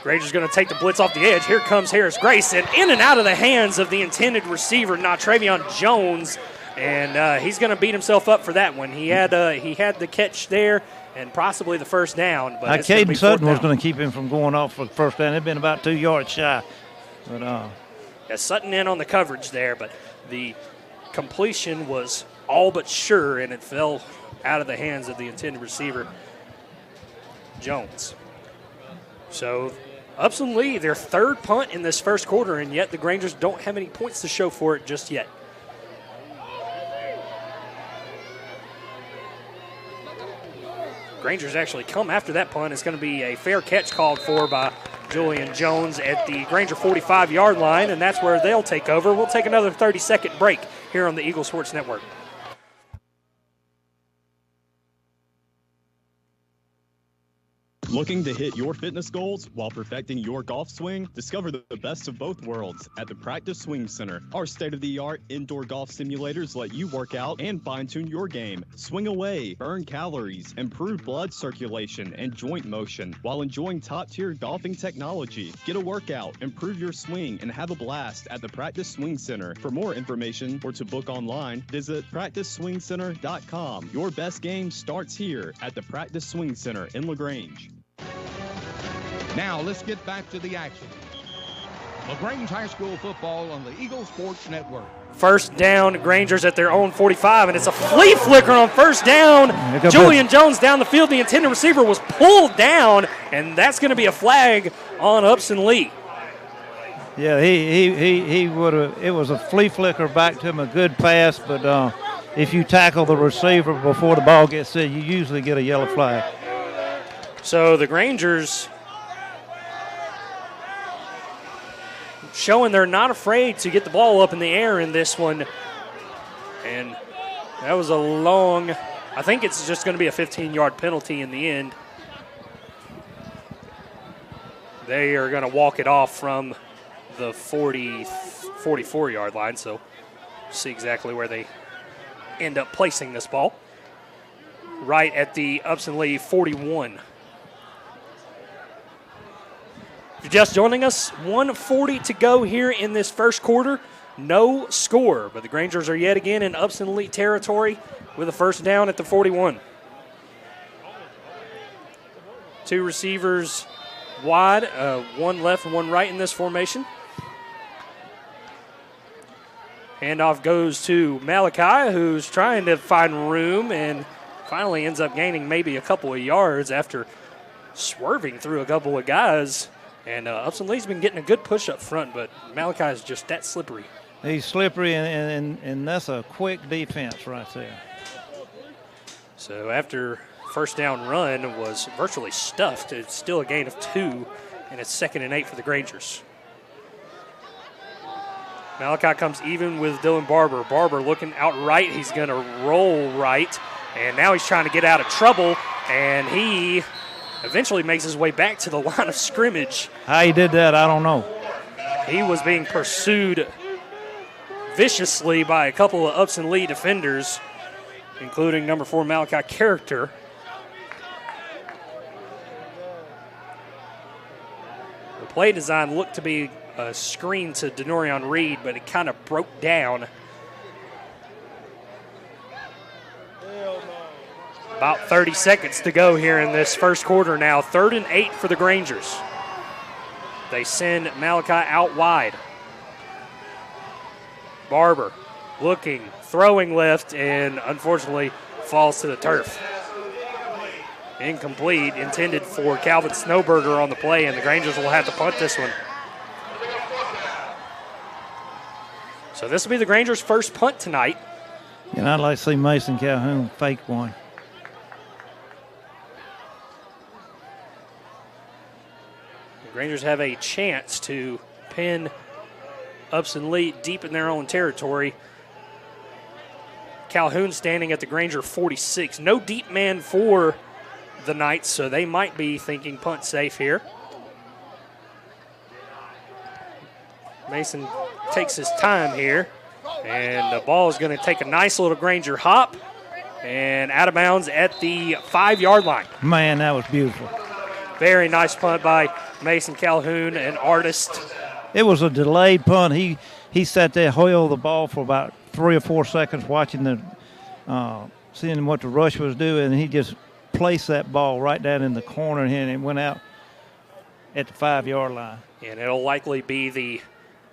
Granger's going to take the blitz off the edge. Here comes Harris Grayson in and out of the hands of the intended receiver, Travion Jones, and he's going to beat himself up for that one. He had the catch there and possibly the first down. But Caden Sutton was going to keep him from going off for the first down. It'd been about 2 yards shy. But Sutton in on the coverage there, but the completion was all but sure, and it fell out of the hands of the intended receiver, Jones. So Upson Lee, their 3rd punt in this first quarter, and yet the Grangers don't have any points to show for it just yet. Grangers actually come after that punt. It's going to be a fair catch called for by Julian Jones at the Granger 45-yard line, and that's where they'll take over. We'll take another 30-second break here on the Eagle Sports Network. Looking to hit your fitness goals while perfecting your golf swing? Discover the best of both worlds at the Practice Swing Center. Our state-of-the-art indoor golf simulators let you work out and fine-tune your game. Swing away, burn calories, improve blood circulation and joint motion while enjoying top-tier golfing technology. Get a workout, improve your swing, and have a blast at the Practice Swing Center. For more information or to book online, visit PracticeSwingCenter.com. Your best game starts here at the Practice Swing Center in LaGrange. Now, let's get back to the action. LaGrange High School football on the Eagle Sports Network. First down, Granger's at their own 45, and it's a flea flicker on first down. Julian Jones down the field. The intended receiver was pulled down, and that's going to be a flag on Upson Lee. Yeah, he would have. It was a flea flicker back to him, a good pass, but if you tackle the receiver before the ball gets there, you usually get a yellow flag. So the Grangers showing they're not afraid to get the ball up in the air in this one. And that was a long, I think it's just going to be a 15-yard penalty in the end. They are going to walk it off from the 44-yard line, so see exactly where they end up placing this ball. Right at the Upson Lee 41. If you're just joining us, 1:40 to go here in this first quarter. No score, but the Grangers are yet again in Upson Lee territory with a first down at the 41. Two receivers wide, one left and one right in this formation. Handoff goes to Malachi, who's trying to find room and finally ends up gaining maybe a couple of yards after swerving through a couple of guys. And Upson Lee's been getting a good push up front, but Malachi is just that slippery. He's slippery, and that's a quick defense right there. So after first down run was virtually stuffed, it's still a gain of 2, and it's 2nd and 8 for the Grangers. Malachi comes even with Dylan Barber. Barber looking out right. He's going to roll right, and now he's trying to get out of trouble, and he eventually makes his way back to the line of scrimmage. How he did that, I don't know. He was being pursued viciously by a couple of Upson Lee defenders, including number 4 Malachi Character. The play design looked to be a screen to Denorian Reed, but it kind of broke down. About 30 seconds to go here in this first quarter now. 3rd and 8 for the Grangers. They send Malachi out wide. Barber looking, throwing left, and unfortunately falls to the turf. Incomplete, intended for Calvin Snowberger on the play, and the Grangers will have to punt this one. So this will be the Grangers' first punt tonight. And I'd like to see Mason Calhoun fake one. The Rangers have a chance to pin Upson Lee deep in their own territory. Calhoun standing at the Granger 46. No deep man for the Knights, so they might be thinking punt safe here. Mason takes his time here, and the ball is going to take a nice little Granger hop and out of bounds at the 5-yard line. Man, that was beautiful. Very nice punt by Mason Calhoun, an artist. It was a delayed punt. He sat there, held the ball for about 3 or 4 seconds, watching seeing what the rush was doing, and he just placed that ball right down in the corner, and it went out at the 5-yard line. And it'll likely be the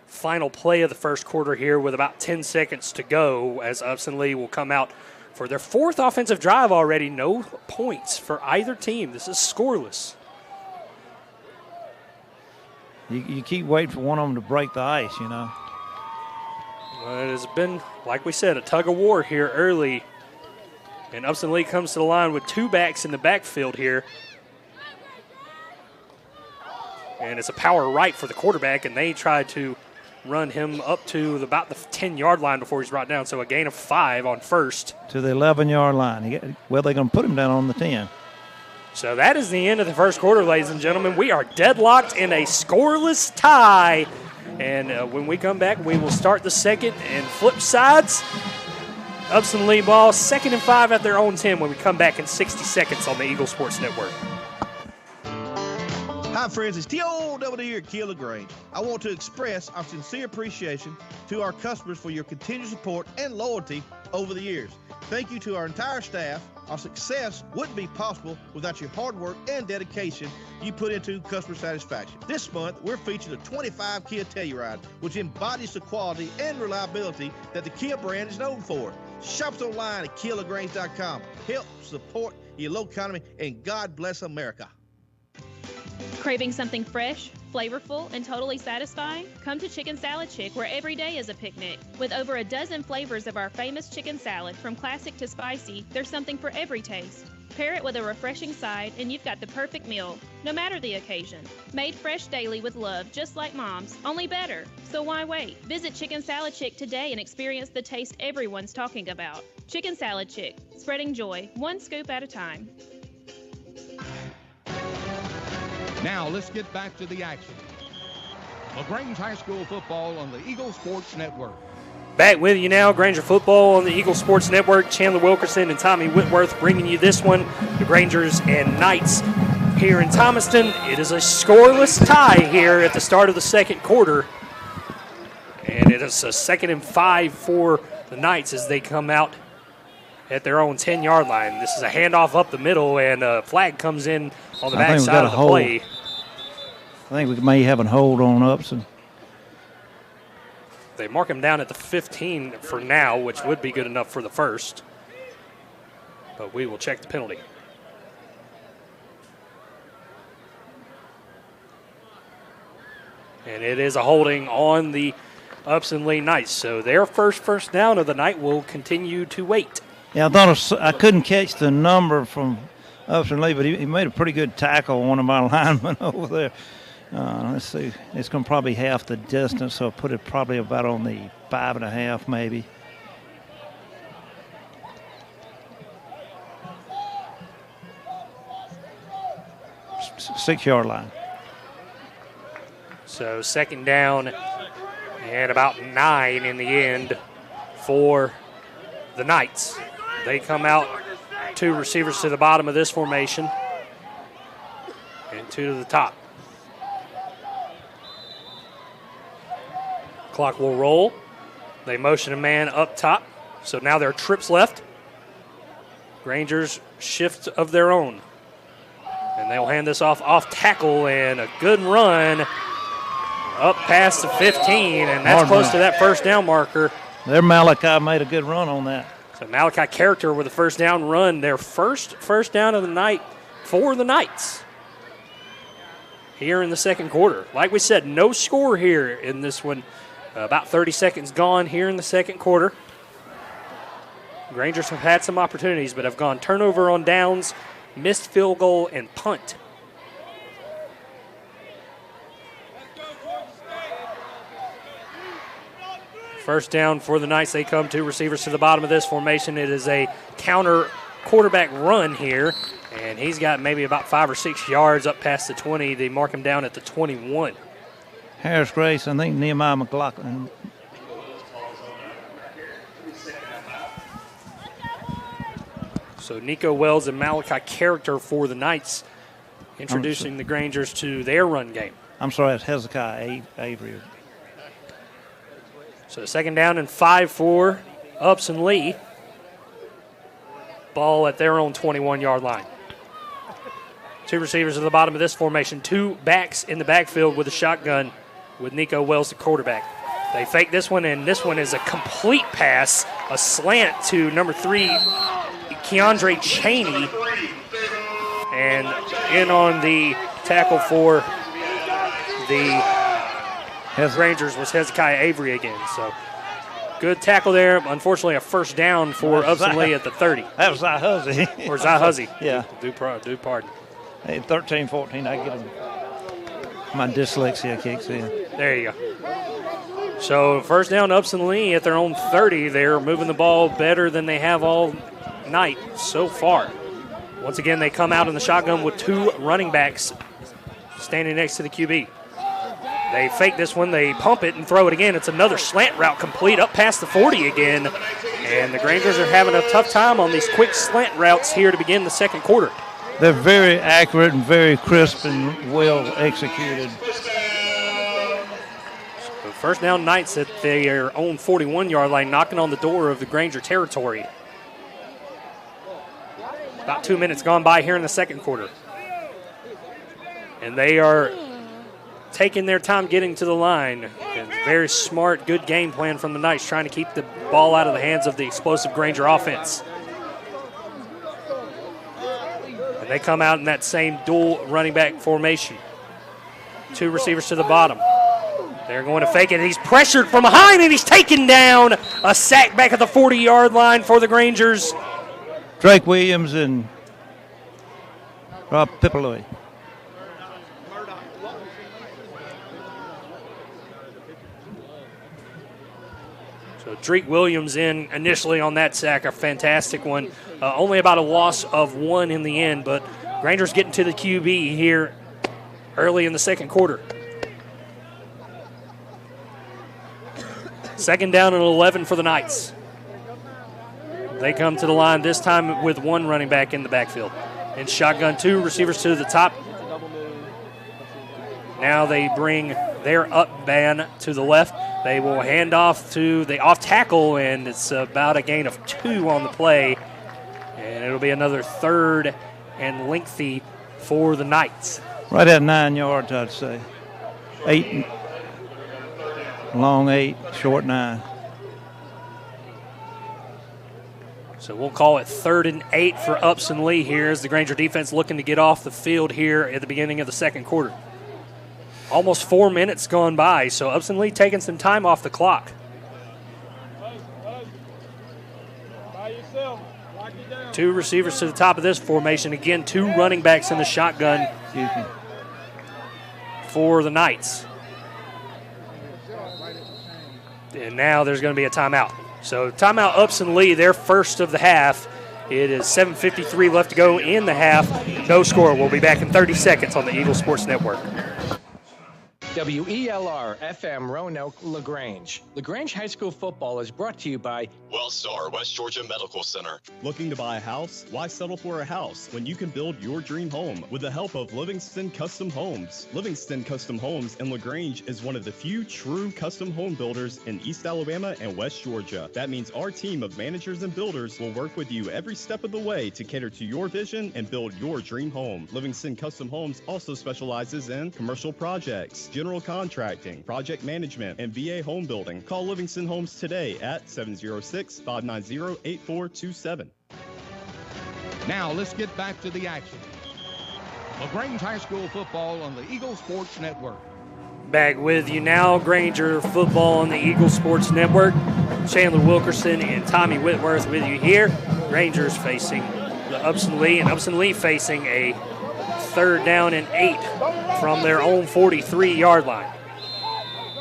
final play of the first quarter here with about 10 seconds to go, as Upson Lee will come out for their 4th offensive drive already. No points for either team. This is scoreless. You keep waiting for one of them to break the ice, you know. Well, it has been, like we said, a tug of war here early. And Upson Lee comes to the line with 2 backs in the backfield here. And it's a power right for the quarterback, and they tried to run him up to about the 10-yard line before he's brought down. So a gain of 5 on first. To the 11-yard line. Well, they're going to put him down on the 10. So that is the end of the first quarter, ladies and gentlemen. We are deadlocked in a scoreless tie. And when we come back, we will start the second and flip sides. Upson Lee ball, 2nd and 5 at their own 10 when we come back in 60 seconds on the Eagle Sports Network. Hi, friends. It's T.O.W. here at Kia LaGrange. I want to express our sincere appreciation to our customers for your continued support and loyalty over the years. Thank you to our entire staff. Our success wouldn't be possible without your hard work and dedication you put into customer satisfaction. This month, we're featuring the 25 Kia Telluride, which embodies the quality and reliability that the Kia brand is known for. Shop us online at KiaLaGrange.com. Help support your local economy, and God bless America. Craving something fresh, flavorful, and totally satisfying? Come to Chicken Salad Chick, where every day is a picnic. With over a dozen flavors of our famous chicken salad, from classic to spicy, there's something for every taste. Pair it with a refreshing side, and you've got the perfect meal, no matter the occasion. Made fresh daily with love, just like Mom's, only better. So why wait? Visit Chicken Salad Chick today and experience the taste everyone's talking about. Chicken Salad Chick, spreading joy, one scoop at a time. Now let's get back to the action. LaGrange High School football on the Eagle Sports Network. Back with you now, Granger football on the Eagle Sports Network. Chandler Wilkerson and Tommy Whitworth bringing you this one. The Grangers and Knights here in Thomaston. It is a scoreless tie here at the start of the second quarter. And it is a 2nd and 5 for the Knights as they come out at their own 10-yard line. This is a handoff up the middle, and a flag comes in on the backside of the play. I think we may have a hold on Upson. They mark him down at the 15 for now, which would be good enough for the first. But we will check the penalty. And it is a holding on the Upson Lee Knights. So their first down of the night will continue to wait. Yeah, I couldn't catch the number from Upson Lee, but he made a pretty good tackle on one of my linemen over there. Let's see. It's going to probably half the distance, so I'll put it probably about on the 5.5 maybe. Six-yard line. So 2nd down and about 9 in the end for the Knights. They come out 2 receivers to the bottom of this formation and 2 to the top. Clock will roll. They motion a man up top. So now there are trips left. Rangers shift of their own. And they'll hand this off tackle, and a good run up past the 15, and that's close to that first down marker. There, Malachi made a good run on that. So Malachi Character with a first down run, their first down of the night for the Knights here in the second quarter. Like we said, no score here in this one. About 30 seconds gone here in the second quarter. Rangers have had some opportunities, but have gone turnover on downs, missed field goal, and punt. First down for the Knights. They come 2 receivers to the bottom of this formation. It is a counter quarterback run here, and he's got maybe about 5 or 6 yards up past the 20. They mark him down at the 21. Harris Grace, I think Nehemiah McLaughlin. So Nico Wells and Malachi Character for the Knights, introducing the Grangers to their run game. I'm sorry, it's Hezekiah Avery. So 2nd down and 5 for Upson Lee. Ball at their own 21-yard line. 2 receivers at the bottom of this formation. 2 backs in the backfield with a shotgun with Nico Wells, the quarterback. They fake this one, and this one is a complete pass, a slant to number 3, Keandre Cheney. And in on the tackle for the Rangers was Hezekiah Avery again. So good tackle there. Unfortunately, a first down for Upson Lee at the 30. That was Zahuzzi. Or Zahuzzi. Yeah. Do pardon. Hey, 13-14, I get him. My dyslexia kicks in. There you go. So first down, Upson Lee at their own 30. They're moving the ball better than they have all night so far. Once again, they come out in the shotgun with 2 running backs standing next to the QB. They fake this one, they pump it and throw it again. It's another slant route complete up past the 40 again. And the Grangers are having a tough time on these quick slant routes here to begin the second quarter. They're very accurate and very crisp and well executed. So first down, Knights at their own 41-yard line, knocking on the door of the Granger territory. About 2 minutes gone by here in the second quarter. And they are taking their time getting to the line. And very smart, good game plan from the Knights, trying to keep the ball out of the hands of the explosive Granger offense. And they come out in that same dual running back formation. 2 receivers to the bottom. They're going to fake it. He's pressured from behind, and he's taken down. A sack back at the 40-yard line for the Grangers. Drake Williams and Rob Pipaloy. So Drake Williams in initially on that sack, a fantastic one. Only about a loss of 1 in the end, but Granger's getting to the QB here early in the second quarter. Second down and 11 for the Knights. They come to the line this time with 1 running back in the backfield. In shotgun, 2 receivers to the top. Now they bring their up band to the left. They will hand off to the off tackle, and it's about a gain of 2 on the play. And it'll be another 3rd and lengthy for the Knights. Right at 9 yards, I'd say. 8, long 8, short 9. So we'll call it 3rd and 8 for Upson Lee here as the Granger defense looking to get off the field here at the beginning of the second quarter. Almost 4 minutes gone by, so Upson Lee taking some time off the clock. Two receivers to the top of this formation. Again, 2 running backs in the shotgun for the Knights. And now there's going to be a timeout. So timeout Upson Lee, their first of the half. It is 7:53 left to go in the half. No score. We'll be back in 30 seconds on the Eagle Sports Network. WELR FM Roanoke LaGrange. LaGrange High School football is brought to you by Wellstar West Georgia Medical Center. Looking to buy a house? Why settle for a house when you can build your dream home with the help of Livingston Custom Homes? Livingston Custom Homes in LaGrange is one of the few true custom home builders in East Alabama and West Georgia. That means our team of managers and builders will work with you every step of the way to cater to your vision and build your dream home. Livingston Custom Homes also specializes in commercial projects, general contracting, project management, and VA home building. Call Livingston Homes today at 706-590-8427. Now let's get back to the action. LaGrange High School football on the Eagle Sports Network. Back with you now, Granger football on the Eagle Sports Network. Chandler Wilkerson and Tommy Whitworth with you here. Rangers facing the Upson Lee, and Upson Lee facing a 3rd down and 8 from their own 43-yard line.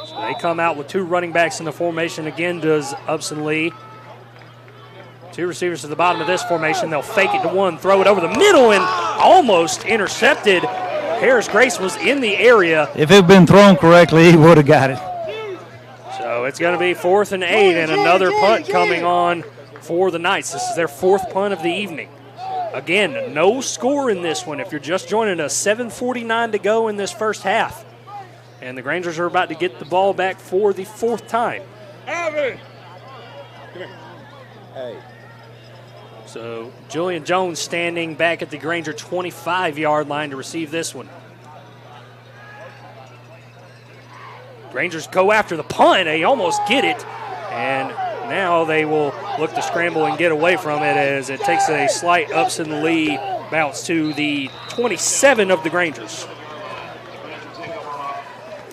So they come out with 2 running backs in the formation. Again, does Upson Lee. 2 receivers to the bottom of this formation. They'll fake it to 1, throw it over the middle, and almost intercepted. Harris Grace was in the area. If it had been thrown correctly, he would have got it. So it's going to be 4th and 8, and another punt coming on for the Knights. This is their 4th punt of the evening. Again, no score in this one. If you're just joining us, 7:49 to go in this first half. And the Grangers are about to get the ball back for the 4th time. Hey. So Julian Jones standing back at the Granger 25-yard line to receive this one. Rangers go after the punt. They almost get it. And now they will look to scramble and get away from it as it takes a slight Upson Lee bounce to the 27 of the Grangers.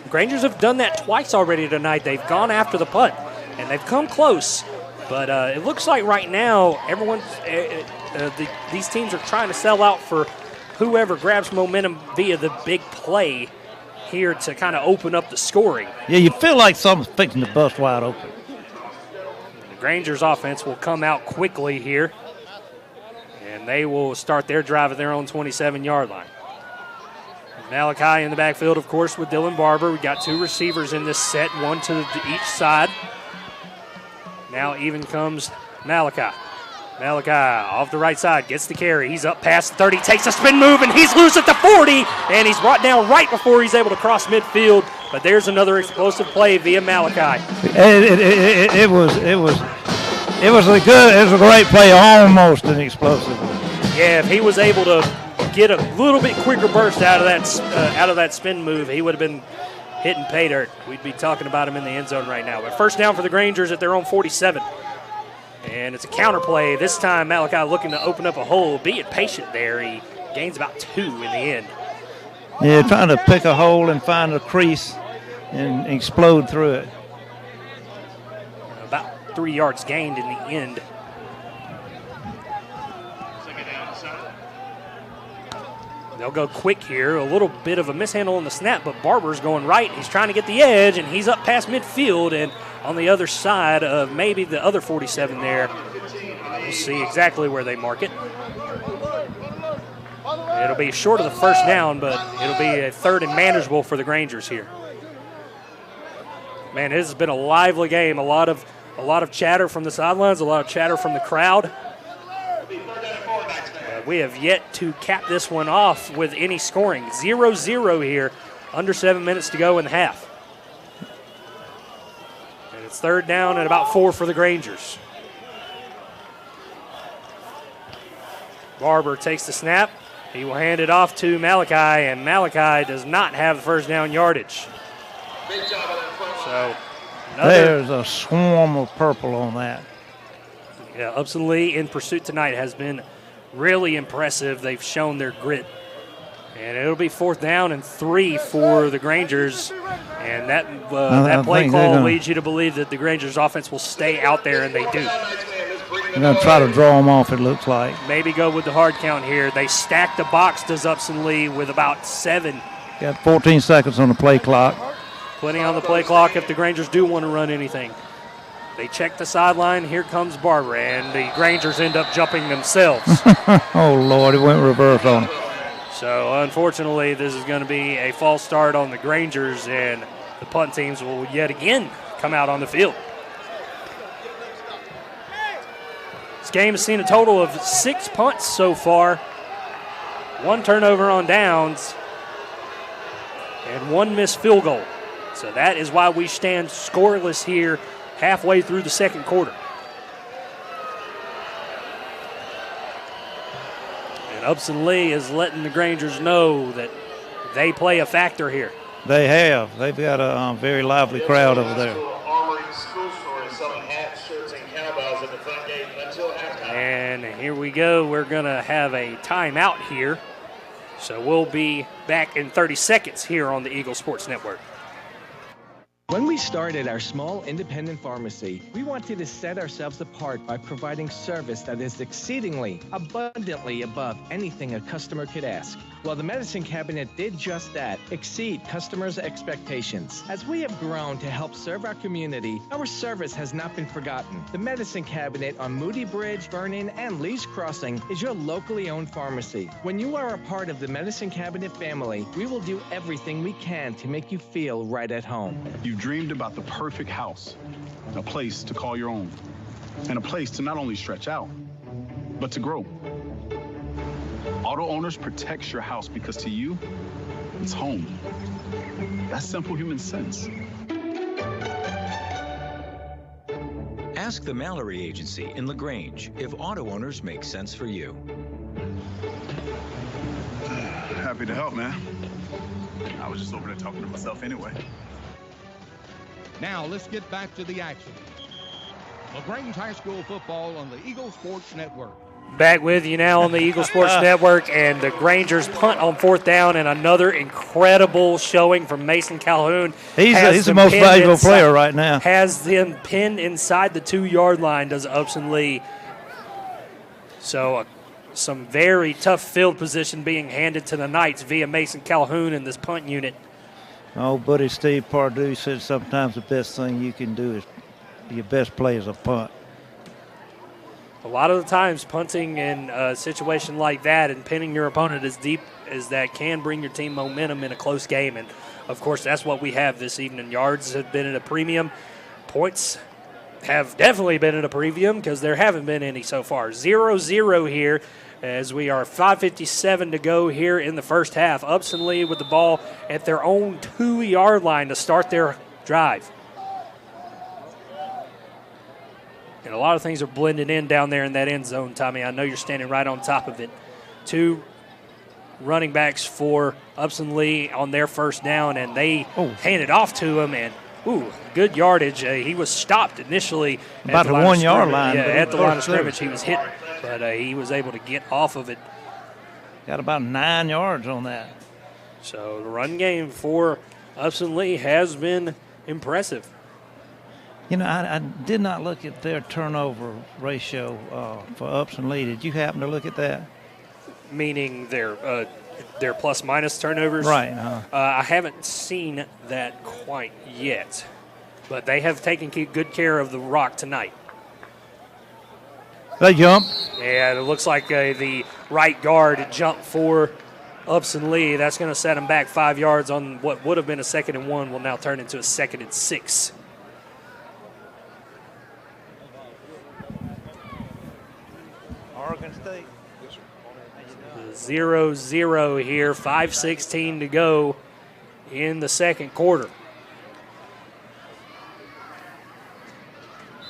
Grangers have done that twice already tonight. They've gone after the punt, and they've come close. But it looks like right now these teams are trying to sell out for whoever grabs momentum via the big play here to kind of open up the scoring. Yeah, you feel like something's fixing to bust wide open. The Granger's offense will come out quickly here, and they will start their drive at their own 27-yard line. Malachi in the backfield, of course, with Dylan Barber. We got 2 receivers in this set, 1 to each side. Now even comes Malachi. Malachi off the right side, gets the carry. He's up past the 30, takes a spin move, and he's loose at the 40, and he's brought down right before he's able to cross midfield. But there's another explosive play via Malachi. It was a great play, almost an explosive one. Yeah, if he was able to get a little bit quicker burst out of that spin move, he would have been hitting pay dirt. We'd be talking about him in the end zone right now. But first down for the Grangers at their own 47. And it's a counter play. This time Malachi looking to open up a hole. Being patient there. He gains about 2 in the end. Yeah, trying to pick a hole and find a crease and explode through it. About 3 yards gained in the end. They'll go quick here. A little bit of a mishandle on the snap, but Barber's going right. He's trying to get the edge, and he's up past midfield and on the other side of maybe the other 47 there. We'll see exactly where they mark it. It'll be short of the first down, but it'll be a third and manageable for the Grangers here. Man, this has been a lively game. A lot of chatter from the sidelines, a lot of chatter from the crowd. We have yet to cap this one off with any scoring. 0-0 here, under 7 minutes to go in the half. And it's third down and about 4 for the Grangers. Barber takes the snap. He will hand it off to Malachi, and Malachi does not have the first down yardage. So there's a swarm of purple on that. Yeah, Upson Lee in pursuit tonight has been really impressive. They've shown their grit. And it'll be fourth down and 3 for the Grangers. And that play call leads you to believe that the Grangers offense will stay out there, and they do. They're going to try to draw them off, it looks like. Maybe go with the hard count here. They stack the box, does Upson Lee, with about 7. Got 14 seconds on the play clock. Plenty on the play clock if the Grangers do want to run anything. They check the sideline. Here comes Barber, and the Grangers end up jumping themselves. Oh, Lord, it went reverse on them. So, unfortunately, this is going to be a false start on the Grangers, and the punt teams will yet again come out on the field. This game has seen a total of 6 punts so far, 1 turnover on downs, and 1 missed field goal. So that is why we stand scoreless here halfway through the second quarter. And Upson Lee is letting the Grangers know that they play a factor here. They have. They've got a very lively crowd over there. And here we go. We're going to have a timeout here. So we'll be back in 30 seconds here on the Eagle Sports Network. When we started our small independent pharmacy, we wanted to set ourselves apart by providing service that is exceedingly, abundantly above anything a customer could ask. Well, the Medicine Cabinet did just that, exceed customers' expectations. As we have grown to help serve our community, our service has not been forgotten. The Medicine Cabinet on Moody Bridge, Vernon, and Lee's Crossing is your locally owned pharmacy. When you are a part of the Medicine Cabinet family, we will do everything we can to make you feel right at home. You dreamed about the perfect house, a place to call your own, and a place to not only stretch out, but to grow. Auto Owners protects your house because to you, it's home. That's simple human sense. Ask the Mallory Agency in LaGrange if auto owners make sense for you. Happy to help, man. I was just over there talking to myself anyway. Now let's get back to the action. LaGrange High School football on the Eagle Sports Network. Back with you now on the Eagle Sports Network, and the Grangers punt on fourth down, and another incredible showing from Mason Calhoun. He's the most valuable player right now. Has them pinned inside the 2-yard line, does Upson Lee. So some very tough field position being handed to the Knights via Mason Calhoun in this punt unit. Oh, buddy Steve Pardue said sometimes the best thing you can do is your best play is a punt. A lot of the times, punting in a situation like that and pinning your opponent as deep as that can bring your team momentum in a close game. And, of course, that's what we have this evening. Yards have been at a premium. Points have definitely been at a premium because there haven't been any so far. 0-0 here as we are 5:57 to go here in the first half. Upson Lee with the ball at their own 2-yard line to start their drive. And a lot of things are blending in down there in that end zone, Tommy. I know you're standing right on top of it. two running backs for Upson Lee on their first down, and they hand it off to him, and good yardage. He was stopped initially about the 1 yard line. Yeah, at the line of scrimmage, he was hit, but he was able to get off of it. Got about 9 yards on that. So the run game for Upson Lee has been impressive. You know, I did not look at their turnover ratio for Upson Lee. Did you happen to look at that? Meaning their plus-minus turnovers? Right. I haven't seen that quite yet, but they have taken good care of the rock tonight. They jump. And it looks like the right guard jumped for Upson Lee. That's going to set him back 5 yards on what would have been a 2nd and 1 will now turn into a 2nd and 6. Oregon State. 0-0 here, 5:16 to go in the second quarter.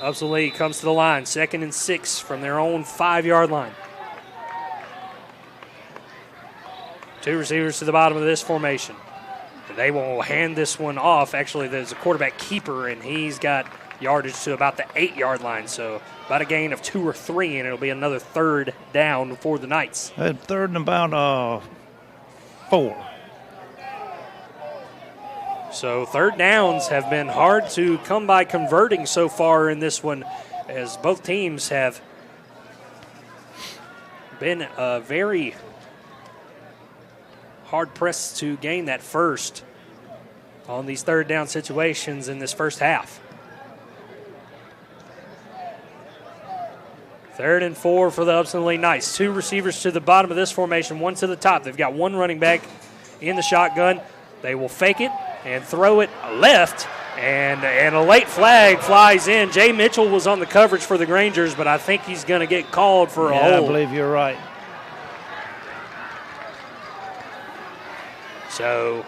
Upson Lee comes to the line, 2nd and 6 from their own 5-yard line. Two receivers to the bottom of this formation. They will hand this one off. Actually, there's a quarterback keeper, and he's got yardage to about the 8-yard line. So about a gain of 2 or 3, and it'll be another 3rd down for the Knights. 3rd and about 4. So 3rd downs have been hard to come by converting so far in this one, as both teams have been very hard-pressed to gain that first on these 3rd down situations in this first half. 3rd and 4 for the Upson Lee Knights. 2 receivers to the bottom of this formation, 1 to the top. They've got 1 running back in the shotgun. They will fake it and throw it left, and a late flag flies in. Jay Mitchell was on the coverage for the Grangers, but I think he's going to get called for a hold. I believe you're right. So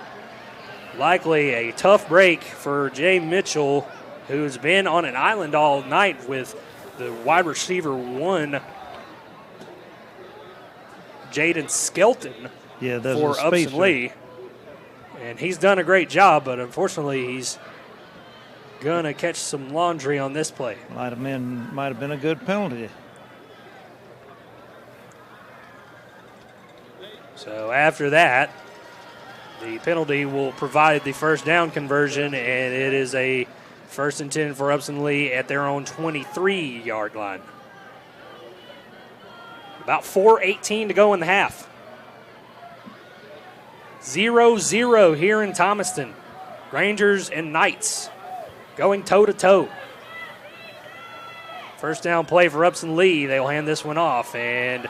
likely a tough break for Jay Mitchell, who's been on an island all night with the wide receiver 1, Jaden Skelton, for Upson Lee. And he's done a great job, but unfortunately he's going to catch some laundry on this play. Might have been a good penalty. So after that, the penalty will provide the 1st down conversion, and it is a 1st and 10 for Upson Lee at their own 23-yard line. About 4:18 to go in the half. 0-0 here in Thomaston. Rangers and Knights going toe-to-toe. 1st down play for Upson Lee. They'll hand this one off, and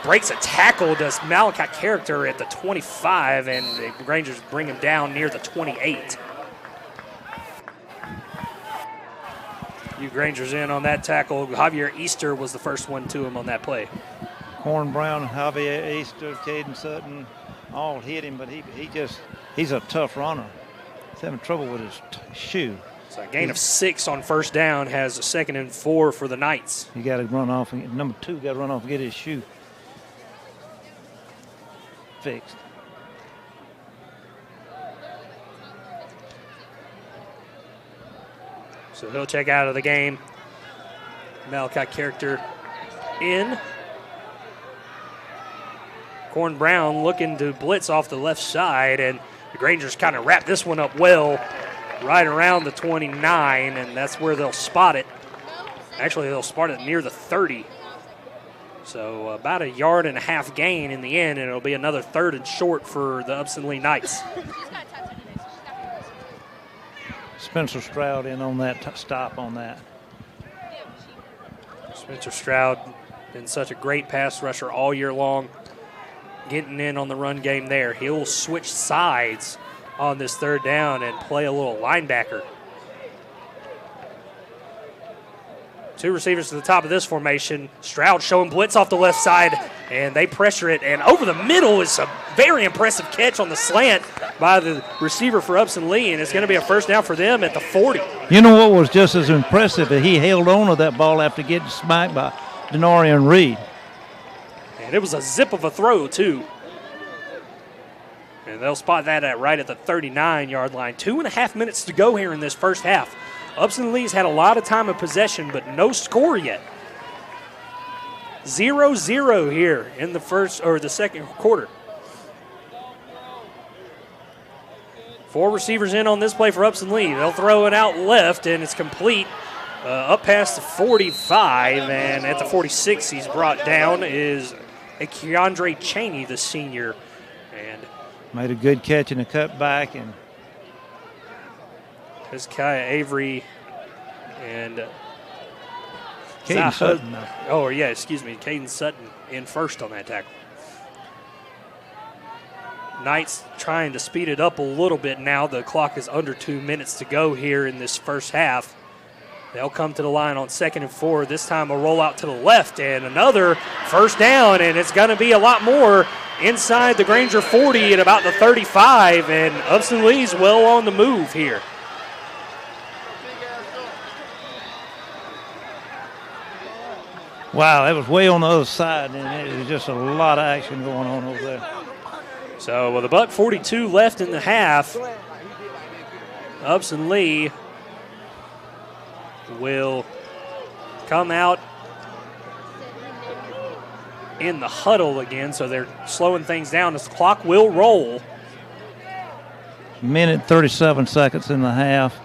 breaks a tackle, does Malachi Character at the 25, and the Rangers bring him down near the 28. You Rangers in on that tackle. Javier Easter was the first one to him on that play. Corn Brown, Javier Easter, Caden Sutton, all hit him, but he's a tough runner. He's having trouble with his shoe. So a gain of 6 on 1st down has a 2nd and 4 for the Knights. You got to run off, and number 2 got to run off and get his shoe fixed. So he'll check out of the game. Malachi Character in. Corn Brown looking to blitz off the left side, and the Grangers kind of wrap this one up well right around the 29, and that's where they'll spot it. Actually, they'll spot it near the 30. So about 1.5 yard gain in the end, and it'll be another 3rd and short for the Upson Lee Knights. Spencer Stroud in on that stop on that. Spencer Stroud been such a great pass rusher all year long, getting in on the run game there. He'll switch sides on this 3rd down and play a little linebacker. 2 receivers to the top of this formation. Stroud showing blitz off the left side, and they pressure it. And over the middle is a very impressive catch on the slant by the receiver for Upson Lee, and it's going to be a 1st down for them at the 40. You know what was just as impressive? He held on to that ball after getting smacked by Denarian Reed. And it was a zip of a throw, too. And they'll spot that right at the 39-yard line. 2.5 minutes to go here in this first half. Upson Lee's had a lot of time of possession, but no score yet. 0-0 here in the second quarter. 4 receivers in on this play for Upson Lee. They'll throw it out left, and it's complete. Up past the 45, and at the 46, he's brought down is Keandre Cheney, the senior. And made a good catch in a cutback. And Hezekiah Avery and Caden Sutton. Caden Sutton in first on that tackle. Knights trying to speed it up a little bit now. The clock is under 2 minutes to go here in this first half. They'll come to the line on 2nd and 4. This time a rollout to the left and another first down, and it's going to be a lot more inside the Granger 40 at about the 35, and Upson Lee's well on the move here. Wow, that was way on the other side, and it was just a lot of action going on over there. So with $1:42 left in the half, Upson Lee will come out in the huddle again, so they're slowing things down as the clock will roll. Minute 37 seconds in the half.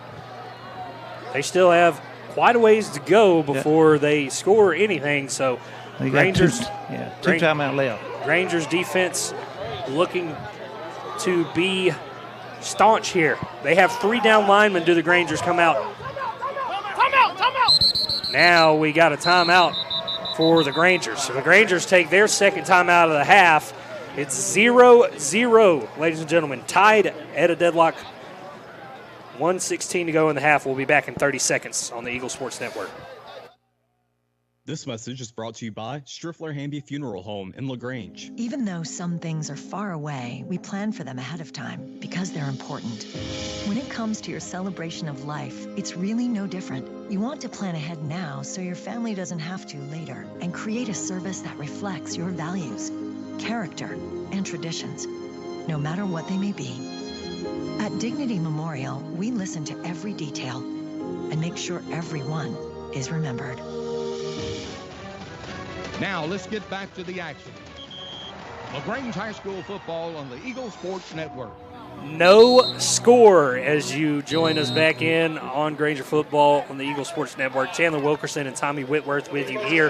They still have quite a ways to go before they score anything, so They Rangers got two timeout left. Rangers defense looking to be staunch here. They have 3 down linemen. Do the Grangers come out? Now we got a timeout for the Grangers. So the Grangers take their second timeout of the half. It's 0-0, ladies and gentlemen, tied at a deadlock. 1:16 to go in the half. We'll be back in 30 seconds on the Eagle Sports Network. This message is brought to you by Striffler Hamby Funeral Home in LaGrange. Even though some things are far away, we plan for them ahead of time because they're important. When it comes to your celebration of life, it's really no different. You want to plan ahead now so your family doesn't have to later, and create a service that reflects your values, character, and traditions, no matter what they may be. At Dignity Memorial, we listen to every detail and make sure everyone is remembered. Now let's get back to the action. LaGrange High School football on the Eagle Sports Network. No score as you join us back in on Granger football on the Eagle Sports Network. Chandler Wilkerson and Tommy Whitworth with you here.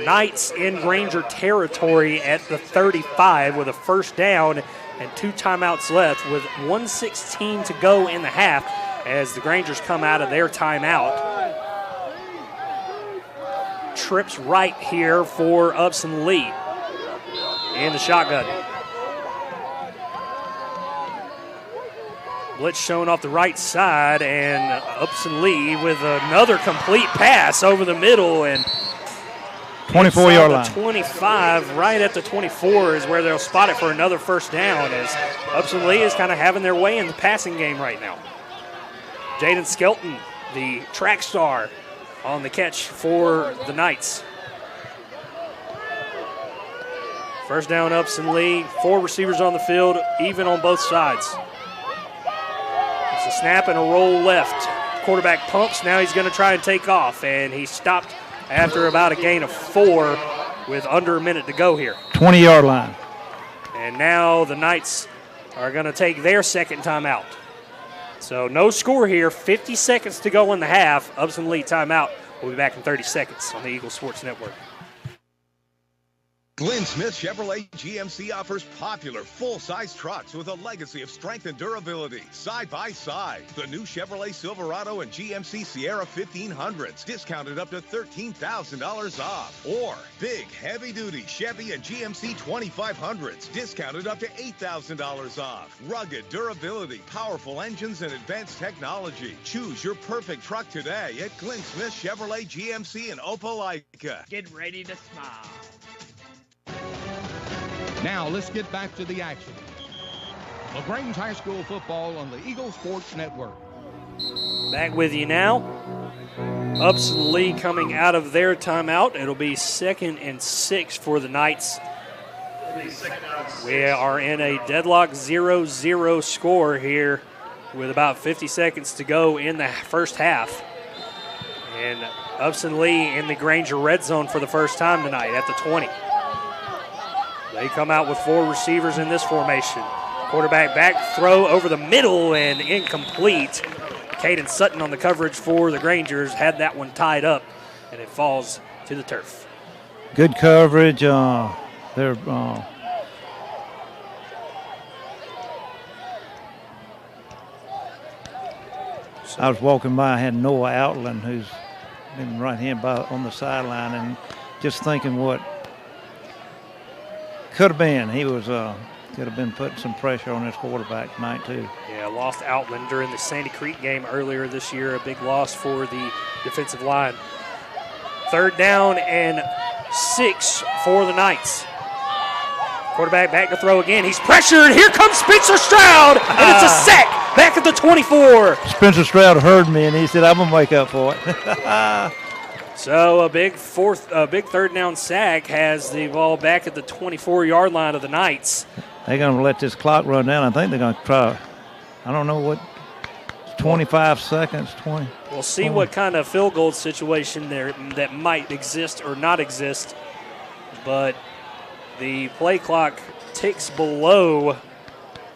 Knights in Granger territory at the 35 with a first down and 2 timeouts left with 1:16 to go in the half as the Grangers come out of their timeout. Trips right here for Upson Lee in the shotgun. Blitz shown off the right side, and Upson Lee with another complete pass over the middle, and 24-yard line. 25, right at the 24 is where they'll spot it for another first down, as Upson Lee is kind of having their way in the passing game right now. Jaden Skelton, the track star, on the catch for the Knights. First down, Upson Lee. 4 receivers on the field, even on both sides. It's a snap and a roll left. Quarterback pumps. Now he's going to try and take off, and he stopped after about a gain of 4 with under a minute to go here. 20-yard line. And now the Knights are going to take their second timeout. So no score here. 50 seconds to go in the half. Upson Lee timeout. We'll be back in 30 seconds on the Eagle Sports Network. Glenn Smith Chevrolet GMC offers popular full-size trucks with a legacy of strength and durability. Side by side, the new Chevrolet Silverado and GMC Sierra 1500s, discounted up to $13,000 off. Or big, heavy-duty Chevy and GMC 2500s, discounted up to $8,000 off. Rugged durability, powerful engines, and advanced technology. Choose your perfect truck today at Glenn Smith Chevrolet GMC in Opelika. Get ready to smile. Now let's get back to the action. LaGrange High School football on the Eagle Sports Network. Back with you now. Upson Lee coming out of their timeout. It'll be 2nd and 6 for the Knights We are in a deadlock 0-0 score here with about 50 seconds to go in the first half. And Upson Lee in the Granger red zone for the first time tonight at the 20. They come out with 4 receivers in this formation. Quarterback back throw over the middle and incomplete. Caden Sutton on the coverage for the Grangers had that one tied up, and it falls to the turf. Good coverage. I was walking by, I had Noah Outland, who's been right here on the sideline, and just thinking what could have been. He was could have been putting some pressure on his quarterback tonight too. Yeah, lost Outland during the Sandy Creek game earlier this year, a big loss for the defensive line. 3rd down and 6 for the Knights. Quarterback back to throw again. He's pressured. Here comes Spencer Stroud, and it's a sack back at the 24. Spencer Stroud heard me, and he said, "I'm gonna make up for it." So a big 3rd down sack has the ball back at the 24-yard line of the Knights. They're gonna let this clock run down. I think they're gonna try. I don't know what. 25 seconds. 20. We'll see what kind of field goal situation there that might exist or not exist, but the play clock ticks below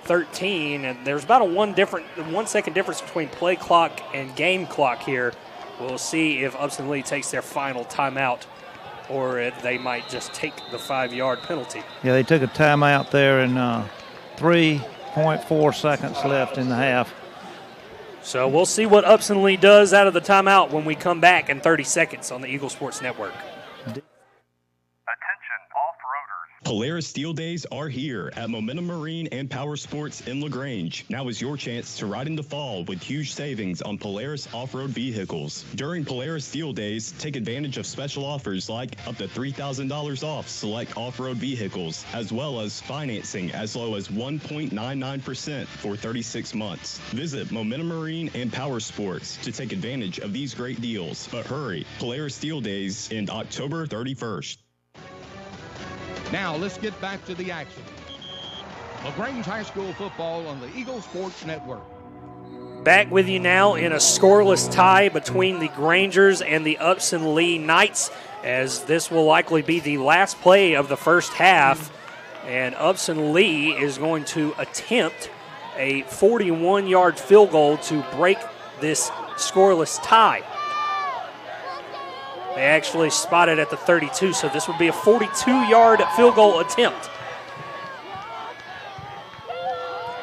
13, and there's about a 1 second difference between play clock and game clock here. We'll see if Upson Lee takes their final timeout or if they might just take the 5-yard penalty. Yeah, they took a timeout there, and 3.4 seconds left in the half. So we'll see what Upson Lee does out of the timeout when we come back in 30 seconds on the Eagle Sports Network. Polaris Steel Days are here at Momentum Marine and Power Sports in LaGrange. Now is your chance to ride into fall with huge savings on Polaris off-road vehicles. During Polaris Steel Days, take advantage of special offers like up to $3,000 off select off-road vehicles, as well as financing as low as 1.99% for 36 months. Visit Momentum Marine and Power Sports to take advantage of these great deals. But hurry, Polaris Steel Days end October 31st. Now let's get back to the action. LaGrange High School football on the Eagle Sports Network. Back with you now in a scoreless tie between the Grangers and the Upson Lee Knights, as this will likely be the last play of the first half. And Upson Lee is going to attempt a 41-yard field goal to break this scoreless tie. They actually spotted at the 32, so this would be a 42-yard field goal attempt.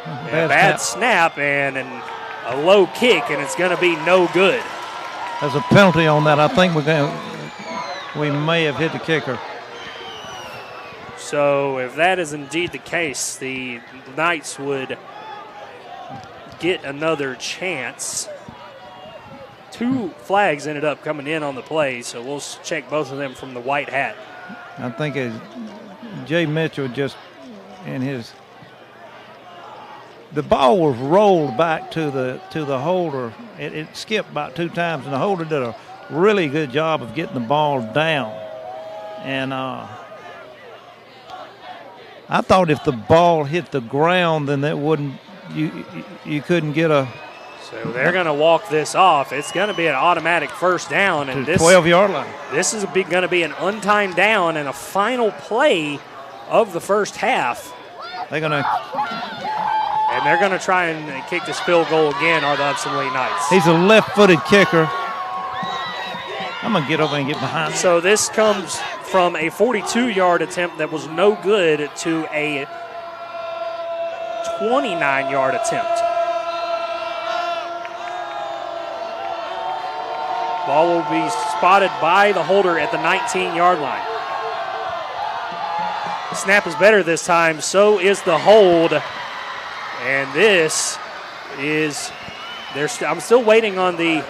Bad snap and a low kick, and it's going to be no good. There's a penalty on that. I think we may have hit the kicker. So if that is indeed the case, the Knights would get another chance. 2 flags ended up coming in on the play, so we'll check both of them from the white hat. I think Jay Mitchell just the ball was rolled back to the holder. It skipped about 2 times, and the holder did a really good job of getting the ball down. And I thought if the ball hit the ground, then that wouldn't you couldn't get a. So they're going to walk this off. It's going to be an automatic first down. And this 12-yard line. This is going to be an untimed down and a final play of the first half. They're going to try and kick this field goal again, are the Upson Lee Knights. He's a left-footed kicker. I'm going to get over and get behind him. So this comes from a 42-yard attempt that was no good to a 29-yard attempt. Ball will be spotted by the holder at the 19-yard line. The snap is better this time, so is the hold. And this is, I'm still waiting on the.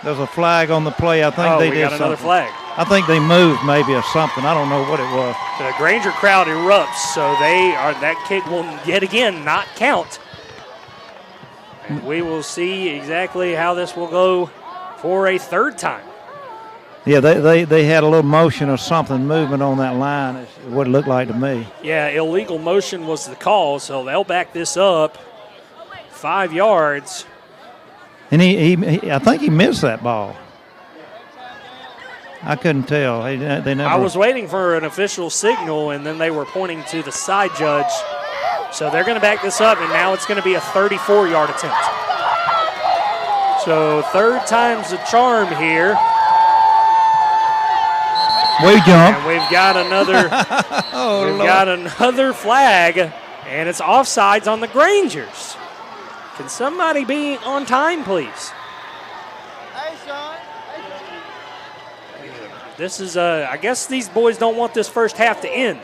There's a flag on the play. I think they did got another something. Flag. I think they moved maybe or something. I don't know what it was. The Granger crowd erupts, so that kick will yet again not count. And we will see exactly how this will go for a third time. Yeah, they had a little motion or something movement on that line, is what it looked like to me. Yeah, illegal motion was the call, so they'll back this up 5 yards. And I think he missed that ball. I couldn't tell. They never. I was waiting for an official signal, and then they were pointing to the side judge. So they're going to back this up, and now it's going to be a 34-yard attempt. So third time's the charm here. We jump. And we've got another. Got another flag, and it's offsides on the Grangers. Can somebody be on time, please? Hey, son. This is I guess these boys don't want this first half to end.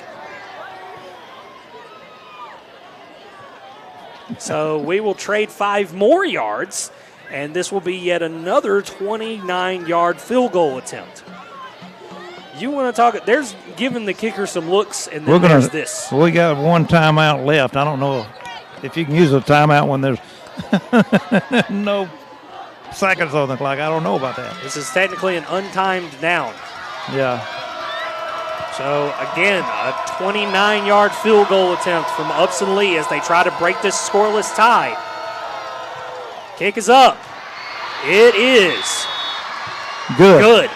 So we will trade 5 more yards, and this will be yet another 29-yard field goal attempt. You want to talk? There's giving the kicker some looks, and then there's this. We got one timeout left. I don't know if you can use a timeout when there's no seconds on the clock. I don't know about that. This is technically an untimed down. Yeah. So, again, a 29-yard field goal attempt from Upson Lee as they try to break this scoreless tie. Kick is up. It is good.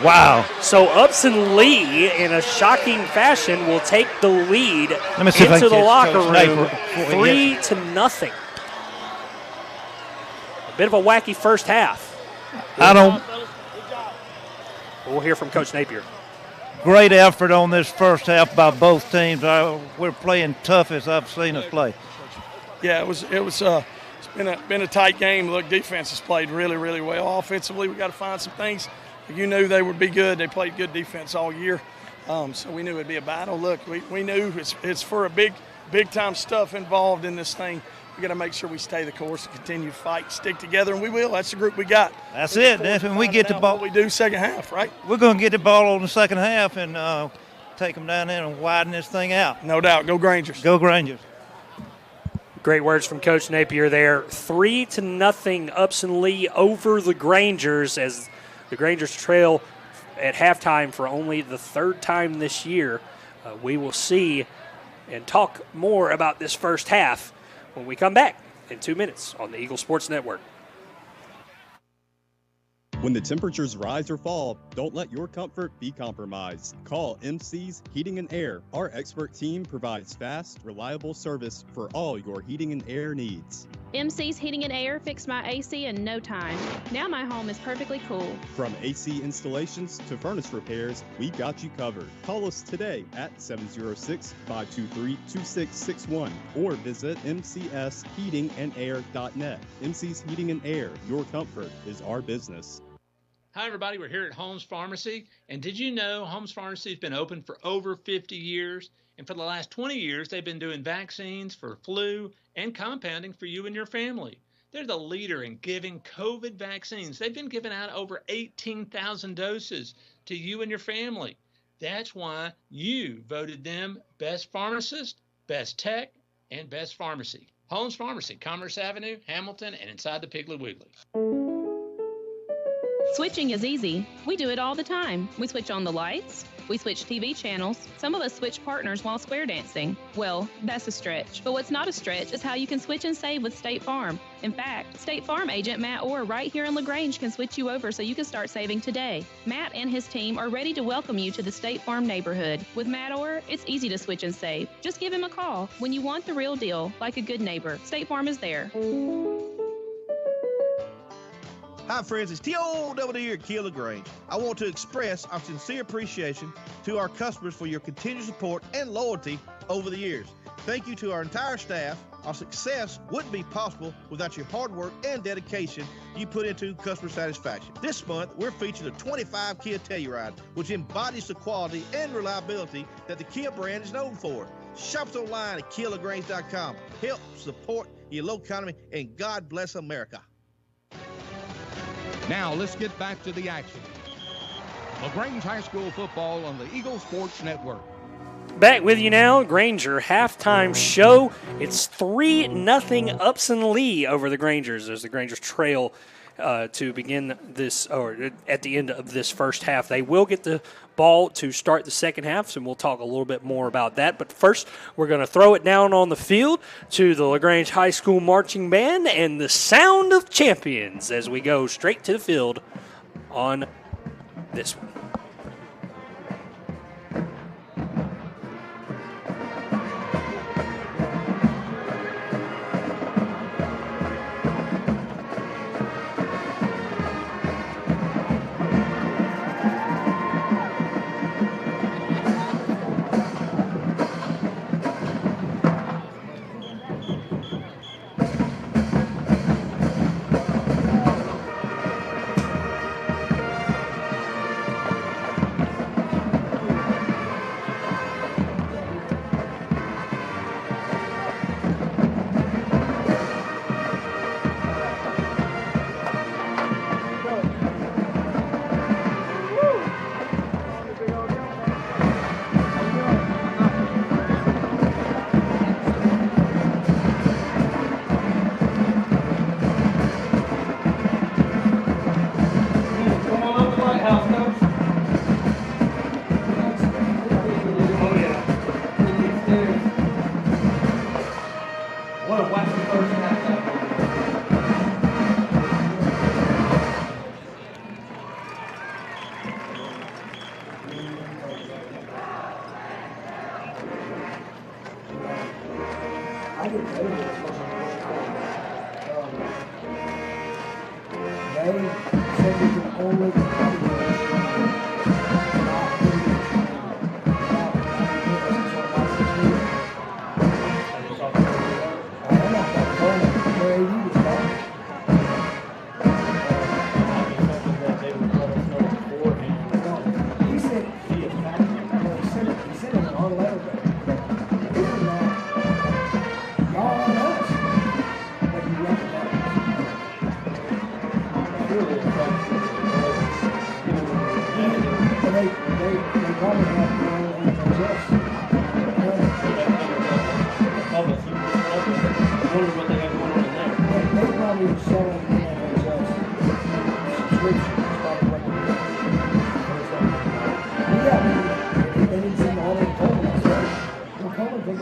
Wow. So Upson Lee, in a shocking fashion, will take the lead into the locker room 3-0. A bit of a wacky first half. We'll hear from Coach Napier. Great effort on this first half by both teams. We're playing tough as I've seen us play. Yeah, it's been a tight game. Look, defense has played really, really well. Offensively, we got to find some things. You knew they would be good. They played good defense all year, so we knew it'd be a battle. Look, we knew it's for a big time stuff involved in this thing. We got to make sure we stay the course and continue to fight, stick together, and we will. That's the group we got. That's it. When we get the ball, what we do second half, right? We're going to get the ball on the second half and take them down there and widen this thing out. No doubt. Go Grangers. Go Grangers. Great words from Coach Napier there. 3-0 Upson Lee over the Grangers as the Grangers trail at halftime for only the third time this year. We will see and talk more about this first half when we come back in 2 minutes on the Eagle Sports Network. When the temperatures rise or fall, don't let your comfort be compromised. Call MC's Heating and Air. Our expert team provides fast, reliable service for all your heating and air needs. MC's Heating and Air fixed my AC in no time. Now my home is perfectly cool. From AC installations to furnace repairs, we've got you covered. Call us today at 706-523-2661 or visit mcsheatingandair.net. MC's Heating and Air, your comfort is our business. Hi, everybody. We're here at Holmes Pharmacy. And did you know Holmes Pharmacy has been open for over 50 years? And for the last 20 years, they've been doing vaccines for flu and compounding for you and your family. They're the leader in giving COVID vaccines. They've been giving out over 18,000 doses to you and your family. That's why you voted them Best Pharmacist, Best Tech, and Best Pharmacy. Holmes Pharmacy, Commerce Avenue, Hamilton, and inside the Piggly Wiggly. Switching is easy. We do it all the time. We switch on the lights. We switch TV channels. Some of us switch partners while square dancing. Well, that's a stretch. But what's not a stretch is how you can switch and save with State Farm. In fact, State Farm agent Matt Orr right here in LaGrange can switch you over so you can start saving today. Matt and his team are ready to welcome you to the State Farm neighborhood. With Matt Orr, it's easy to switch and save. Just give him a call. When you want the real deal, like a good neighbor, State Farm is there. Hi, friends. It's T.O.W. here at Kia LaGrange. I want to express our sincere appreciation to our customers for your continued support and loyalty over the years. Thank you to our entire staff. Our success wouldn't be possible without your hard work and dedication you put into customer satisfaction. This month, we're featuring a 25 Kia Telluride, which embodies the quality and reliability that the Kia brand is known for. Shop us online at KiaLaGrange.com. Help support your local economy, and God bless America. Now let's get back to the action. LaGrange High School football on the Eagle Sports Network. Back with you now, Granger halftime show. It's 3-0 Upson Lee over the Grangers as the Grangers trail to begin this, or at the end of this first half. They will get the ball to start the second half, so we'll talk a little bit more about that. But first, we're going to throw it down on the field to the LaGrange High School Marching Band and the Sound of Champions as we go straight to the field on this one.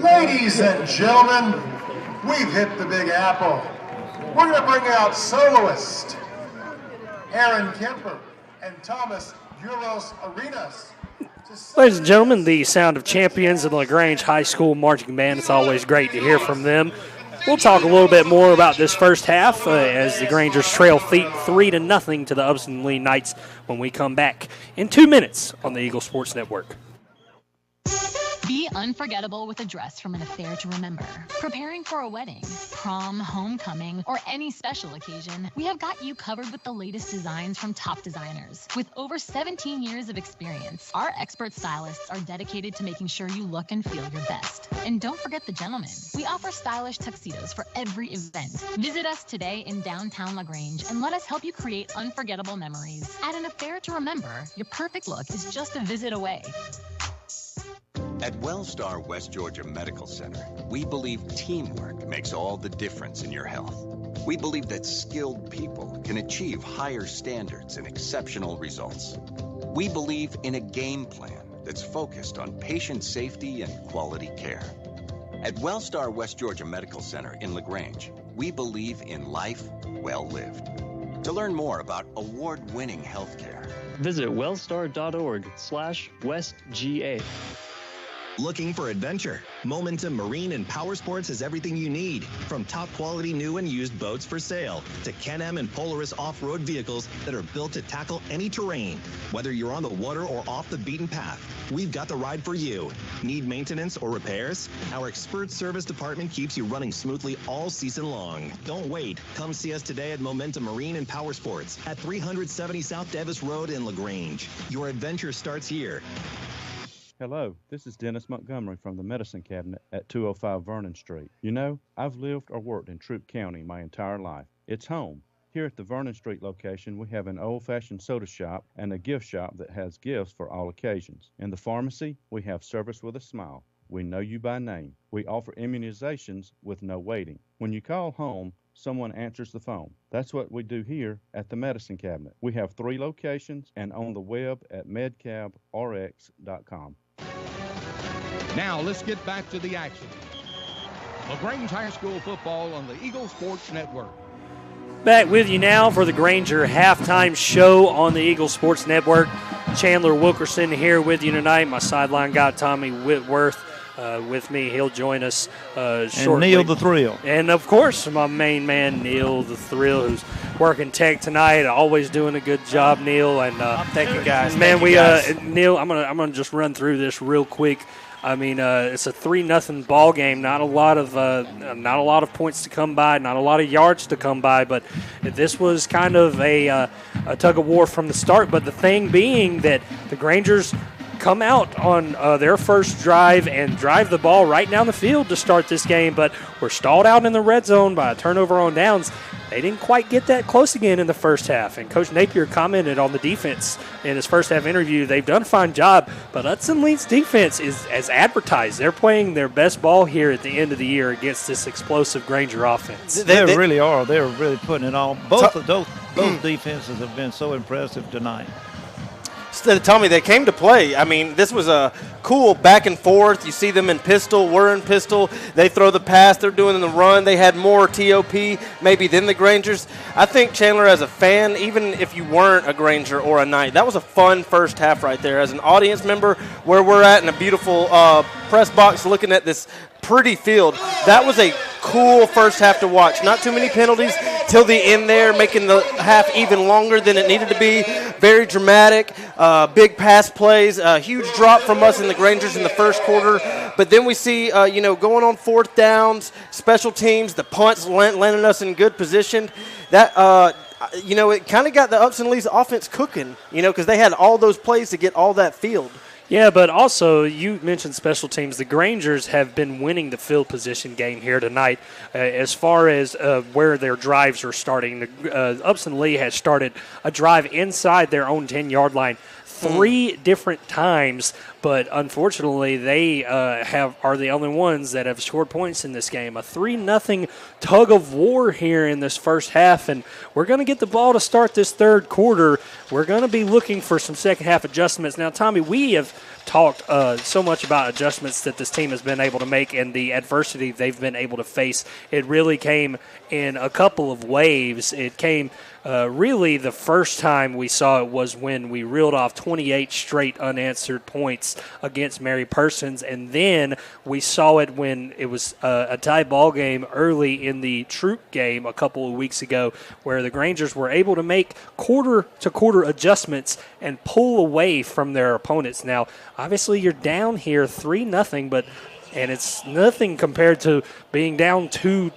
Ladies and gentlemen, we've hit the Big Apple. We're going to bring out soloist Aaron Kemper and Thomas Euros Arenas. Ladies and gentlemen, the Sound of Champions and LaGrange High School Marching Band. It's always great to hear from them. We'll talk a little bit more about this first half as the Grangers trail 3-0 to the Upson Lee Knights when we come back in 2 minutes on the Eagle Sports Network. Be unforgettable with a dress from an affair to remember. Preparing for a wedding, prom, homecoming, or any special occasion, we have got you covered with the latest designs from top designers. With over 17 years of experience, our expert stylists are dedicated to making sure you look and feel your best. And don't forget the gentlemen. We offer stylish tuxedos for every event. Visit us today in downtown LaGrange and let us help you create unforgettable memories. At an affair to remember, your perfect look is just a visit away. At Wellstar West Georgia Medical Center, we believe teamwork makes all the difference in your health. We believe that skilled people can achieve higher standards and exceptional results. We believe in a game plan that's focused on patient safety and quality care. At Wellstar West Georgia Medical Center in LaGrange, we believe in life well lived. To learn more about award-winning healthcare, visit wellstar.org/westga. Looking for adventure? Momentum Marine and Power Sports has everything you need, from top quality new and used boats for sale to Can-Am and Polaris off-road vehicles that are built to tackle any terrain. Whether you're on the water or off the beaten path, we've got the ride for you. Need maintenance or repairs? Our expert service department keeps you running smoothly all season long. Don't wait. Come see us today at Momentum Marine and Power Sports at 370 South Davis Road in LaGrange. Your adventure starts here. Hello, this is Dennis Montgomery from the Medicine Cabinet at 205 Vernon Street. You know, I've lived or worked in Troup County my entire life. It's home. Here at the Vernon Street location, we have an old-fashioned soda shop and a gift shop that has gifts for all occasions. In the pharmacy, we have service with a smile. We know you by name. We offer immunizations with no waiting. When you call home, someone answers the phone. That's what we do here at the Medicine Cabinet. We have 3 locations and on the web at medcabrx.com. Now let's get back to the action. LaGrange High School football on the Eagle Sports Network. Back with you now for the Granger halftime show on the Eagle Sports Network. Chandler Wilkerson here with you tonight. My sideline guy, Tommy Whitworth, with me. He'll join us shortly. And Neil the Thrill. And, of course, my main man, Neil the Thrill, who's working tech tonight. Always doing a good job, Neil. And thank you, guys. Man, Thank you, guys. Neil, I'm gonna just run through this real quick. I mean, it's a 3-0 ball game. Not a lot of points to come by. Not a lot of yards to come by. But this was kind of a tug of war from the start. But the thing being that the Grangers come out on their first drive and drive the ball right down the field to start this game, but were stalled out in the red zone by a turnover on downs. They didn't quite get that close again in the first half, and Coach Napier commented on the defense in his first half interview. They've done a fine job, but Upson Lee's defense is as advertised. They're playing their best ball here at the end of the year against this explosive Granger offense. They really are. They're really putting it on. Both defenses have been so impressive tonight. Tommy, they came to play. I mean, this was a cool back and forth. You see them in pistol. We're in pistol. They throw the pass. They're doing the run. They had more TOP maybe than the Grangers. I think, Chandler, as a fan, even if you weren't a Granger or a Knight, that was a fun first half right there. As an audience member, where we're at in a beautiful press box looking at this pretty field, that was a cool first half to watch. Not too many penalties till the end there, making the half even longer than it needed to be. Very dramatic, big pass plays, a huge drop from us in the Grangers in the first quarter. But then we see, going on fourth downs, special teams, the punts landing us in good position. That, it kind of got the Upson Lee's offense cooking, because they had all those plays to get all that field. Yeah, but also you mentioned special teams. The Grangers have been winning the field position game here tonight as far as where their drives are starting. Upson Lee has started a drive inside their own 10-yard line 3 different times, but unfortunately they are the only ones that have scored points in this game. A 3-0 tug of war here in this first half, and we're going to get the ball to start this third quarter. We're going to be looking for some second half adjustments. Now, Tommy, we have talked so much about adjustments that this team has been able to make and the adversity they've been able to face. It really came in a couple of waves. It came really the first time we saw it was when we reeled off 28 straight unanswered points against Mary Persons, and then we saw it when it was a tie ball game early in the Troop game a couple of weeks ago, where the Grangers were able to make quarter-to-quarter adjustments and pull away from their opponents. Now, obviously you're down here 3-0, and it's nothing compared to being down two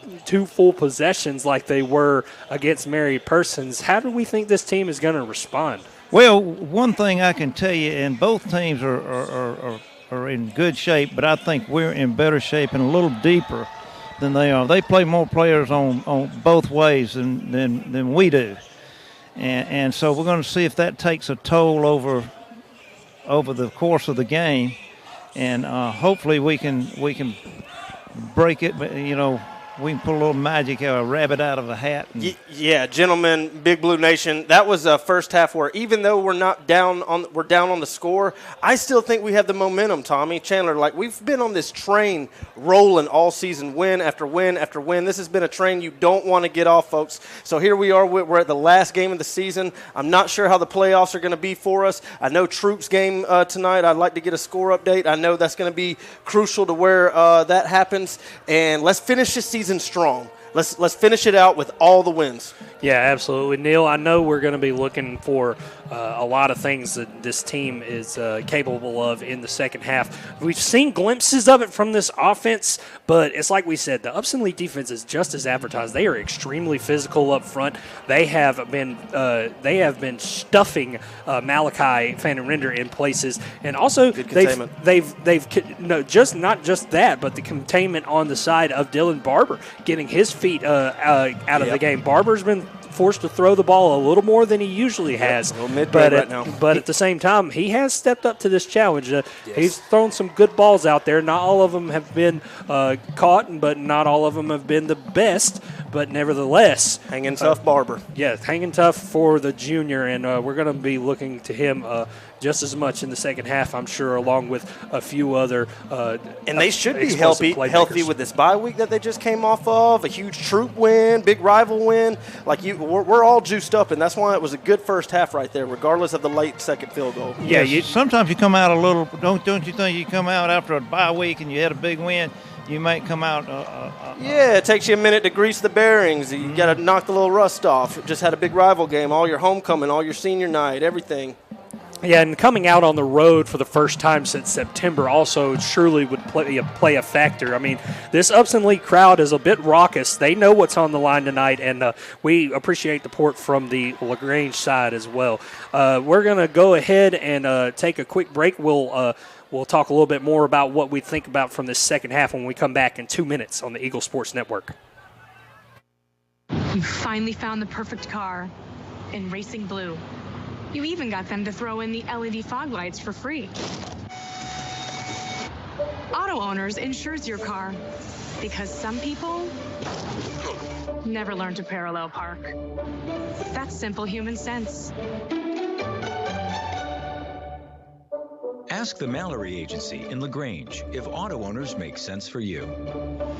full possessions like they were against Mary Persons. How do we think this team is going to respond? Well, one thing I can tell you, and both teams are in good shape, but I think we're in better shape and a little deeper than they are. They play more players on both ways than we do. And so we're going to see if that takes a toll over the course of the game. And hopefully we can break it, but we can pull a little magic, a rabbit out of a hat. Yeah, gentlemen, Big Blue Nation, that was a first half where even though we're down on the score, I still think we have the momentum, Tommy. Chandler, like we've been on this train rolling all season, win after win after win. This has been a train you don't want to get off, folks. So here we are. We're at the last game of the season. I'm not sure how the playoffs are going to be for us. I know Troops game tonight. I'd like to get a score update. I know that's going to be crucial to where that happens. And let's finish this season strong. Let's finish it out with all the wins. Yeah, absolutely. Neil, I know we're going to be looking for a lot of things that this team is capable of in the second half. We've seen glimpses of it from this offense, but it's like we said, the Upson Lee defense is just as advertised. They are extremely physical up front. They have been stuffing Malachi Fannin Render in places, and also not just that, but the containment on the side of Dylan Barber, getting his feet out of the game. Barber's been forced to throw the ball a little more than he usually has. But at the same time, he has stepped up to this challenge. He's thrown some good balls out there. Not all of them have been caught, but not all of them have been the best. but nevertheless. Hanging tough Barber. Yeah, hanging tough for the junior, and we're going to be looking to him just as much in the second half, I'm sure, along with a few other and they should be healthy with this bye week that they just came off of, a huge Troop win, big rival win. We're all juiced up, and that's why it was a good first half right there, regardless of the late second field goal. Yeah, sometimes you come out a little. Don't you think you come out after a bye week and you had a big win? You might come out. Yeah, it takes you a minute to grease the bearings. You got to knock the little rust off. Just had a big rival game, all your homecoming, all your senior night, everything. Yeah, and coming out on the road for the first time since September also surely would play a factor. I mean, this Upson Lee crowd is a bit raucous. They know what's on the line tonight, and we appreciate the support from the LaGrange side as well. We're going to go ahead and take a quick break. We'll talk a little bit more about what we think about from this second half when we come back in 2 minutes on the Eagle Sports Network. You finally found the perfect car in racing blue. You even got them to throw in the LED fog lights for free. Auto Owners insures your car because some people never learn to parallel park. That's simple human sense. Ask the Mallory Agency in LaGrange if auto owners make sense for you.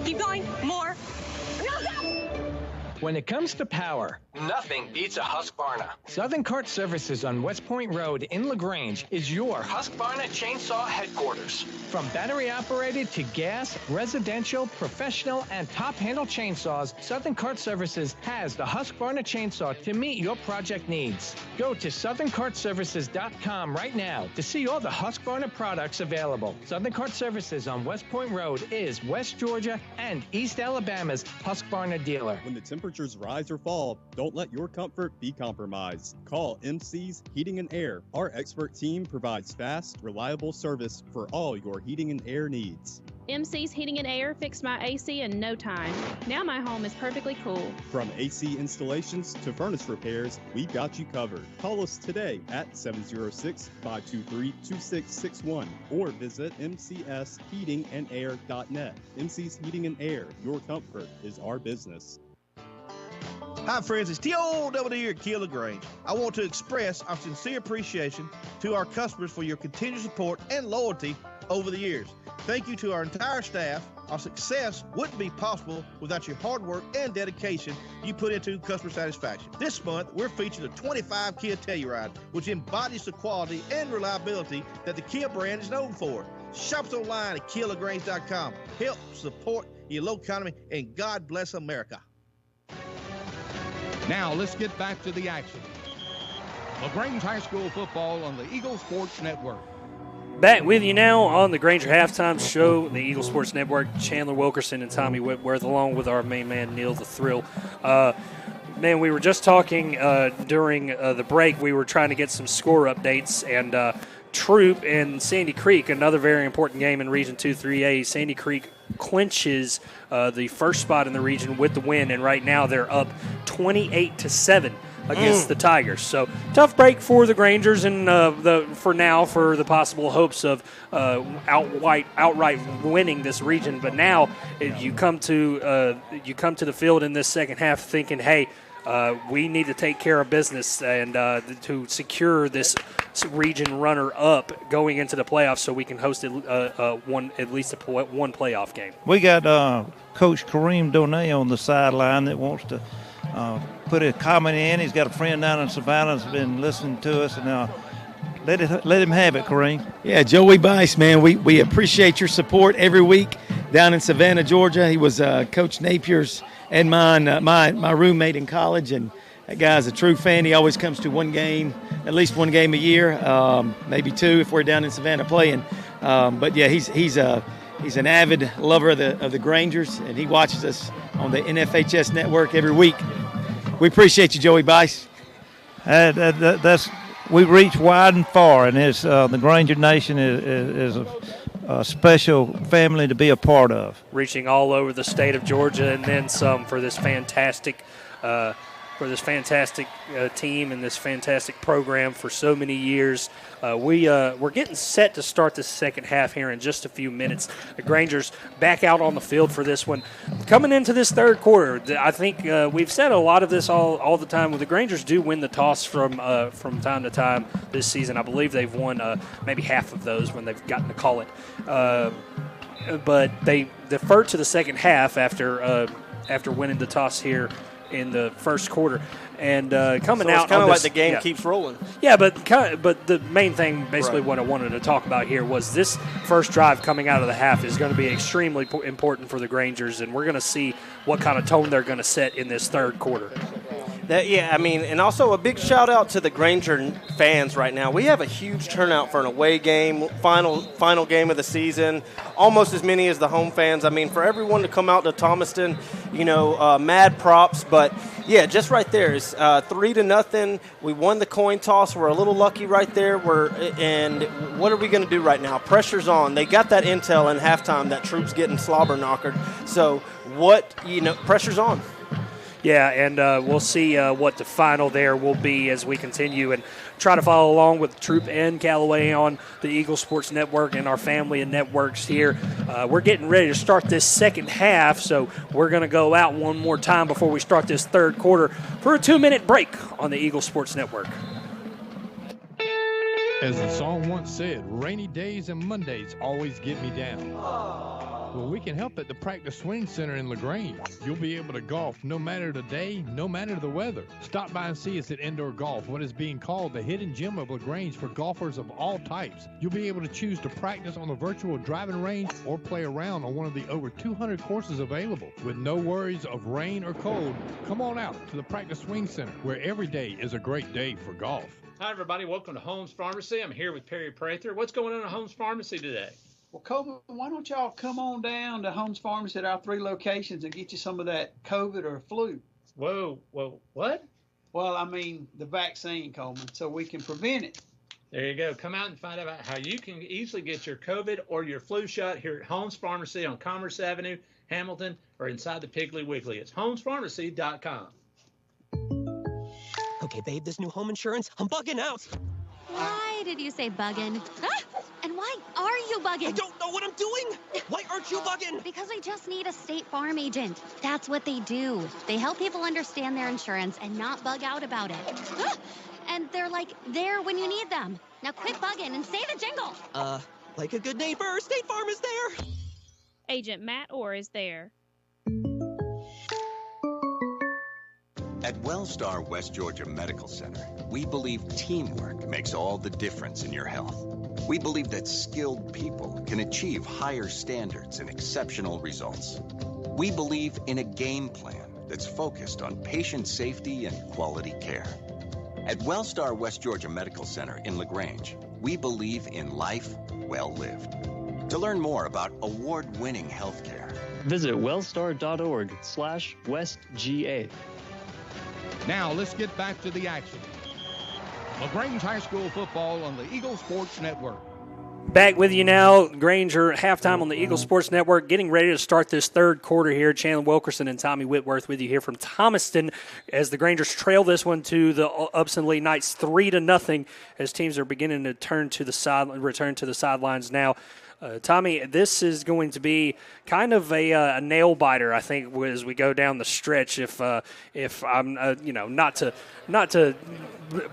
Keep going. More. When it comes to power, nothing beats a Husqvarna. Southern Cart Services on West Point Road in LaGrange is your Husqvarna chainsaw headquarters. From battery-operated to gas, residential, professional, and top-handle chainsaws, Southern Cart Services has the Husqvarna chainsaw to meet your project needs. Go to southerncartservices.com right now to see all the Husqvarna products available. Southern Cart Services on West Point Road is West Georgia and East Alabama's Husqvarna dealer. When the temperatures rise or fall, don't let your comfort be compromised. Call MC's Heating and Air. Our expert team provides fast, reliable service for all your heating and air needs. MC's Heating and Air fixed my AC in no time. Now my home is perfectly cool. From AC installations to furnace repairs, we've got you covered. Call us today at 706-523-2661 or visit mcsheatingandair.net. MC's Heating and Air, your comfort is our business. Hi, friends. It's T.O.W. here at Kia LaGrange. I want to express our sincere appreciation to our customers for your continued support and loyalty over the years. Thank you to our entire staff. Our success wouldn't be possible without your hard work and dedication you put into customer satisfaction. This month, we're featuring a 25 Kia Telluride, which embodies the quality and reliability that the Kia brand is known for. Shop us online at KiaLaGrange.com. Help support your local economy, and God bless America. Now let's get back to the action. LaGrange High School football on the Eagle Sports Network. Back with you now on the Granger Halftime Show, the Eagle Sports Network. Chandler Wilkerson and Tommy Whitworth, along with our main man, Neil the Thrill. Man, we were just talking during the break. We were trying to get some score updates, and Troop and Sandy Creek, another very important game in Region 2-3A. Sandy Creek clinches the first spot in the region with the win, and right now they're up 28-7 against the Tigers. So tough break for the Grangers, and for the possible hopes of outright winning this region. But now you come to the field in this second half thinking, hey, we need to take care of business and to secure this region runner-up going into the playoffs, so we can host at least one playoff game. We got Coach Kareem Donay on the sideline that wants to put a comment in. He's got a friend down in Savannah that's been listening to us, and let him have it, Kareem. Yeah, Joey Bice, man, we appreciate your support every week down in Savannah, Georgia. He was Coach Napier's and mine, my roommate in college, and that guy's a true fan. He always comes to at least one game a year, maybe two if we're down in Savannah playing. But yeah, he's an avid lover of the Grangers, and he watches us on the NFHS network every week. We appreciate you, Joey Bice. We reach wide and far, and it's the Granger Nation is a special family to be a part of. Reaching all over the state of Georgia and then some for this fantastic this fantastic team and this fantastic program for so many years. We're getting set to start the second half here in just a few minutes. The Grangers back out on the field for this one. Coming into this third quarter, I think we've said a lot of this all the time. Well, the Grangers do win the toss from time to time this season. I believe they've won maybe half of those when they've gotten to call it. But they defer to the second half after winning the toss here in the first quarter. And coming so out, it's kind of like the game keeps rolling. Yeah, but the main thing, basically, what I wanted to talk about here was this first drive coming out of the half is going to be extremely important for the Grangers, and we're going to see what kind of tone they're going to set in this third quarter. And also a big shout out to the Granger fans right now. We have a huge turnout for an away game, final game of the season, almost as many as the home fans. I mean, for everyone to come out to Thomaston, mad props. But yeah, just right there is 3-0. We won the coin toss. We're a little lucky right there. And what are we going to do right now? Pressure's on. They got that intel in halftime that troops getting slobber knockered. So pressure's on. Yeah, and we'll see what the final there will be as we continue and try to follow along with Troop and Callaway on the Eagle Sports Network and our family and networks here. We're getting ready to start this second half, so we're going to go out one more time before we start this third quarter for a 2-minute break on the Eagle Sports Network. As the song once said, rainy days and Mondays always get me down. Well, we can help at the Practice Swing Center in LaGrange. You'll be able to golf no matter the day, no matter the weather. Stop by and see us at Indoor Golf, what is being called the hidden gem of LaGrange for golfers of all types. You'll be able to choose to practice on the virtual driving range or play around on one of the over 200 courses available. With no worries of rain or cold, come on out to the Practice Swing Center, where every day is a great day for golf. Hi, everybody. Welcome to Holmes Pharmacy. I'm here with Perry Prather. What's going on at Holmes Pharmacy today? Well, Coleman, why don't y'all come on down to Holmes Pharmacy at our 3 locations and get you some of that COVID or flu? Whoa, what? Well, I mean the vaccine, Coleman, so we can prevent it. There you go. Come out and find out how you can easily get your COVID or your flu shot here at Holmes Pharmacy on Commerce Avenue, Hamilton, or inside the Piggly Wiggly. It's homespharmacy.com. Okay, babe, this new home insurance, I'm bugging out. Why did you say bugging? Ah! And why are you bugging? I don't know what I'm doing. Why aren't you bugging? Because we just need a State Farm agent. That's what they do. They help people understand their insurance and not bug out about it. Ah! And they're there when you need them. Now quit bugging and say the jingle. Like a good neighbor, State Farm is there. Agent Matt Orr is there. At Wellstar West Georgia Medical Center, we believe teamwork makes all the difference in your health. We believe that skilled people can achieve higher standards and exceptional results. We believe in a game plan that's focused on patient safety and quality care. At Wellstar West Georgia Medical Center in LaGrange, we believe in life well lived. To learn more about award-winning healthcare, visit wellstar.org/westga. Now let's get back to the action. LaGrange High School football on the Eagle Sports Network. Back with you now, Granger, halftime on the Eagle Sports Network, getting ready to start this third quarter here. Chandler Wilkerson and Tommy Whitworth with you here from Thomaston as the Grangers trail this one to the Upson Lee Knights 3-0 as teams are beginning to return to the sidelines now. Tommy, this is going to be kind of a nail biter, I think, as we go down the stretch. If I'm, not to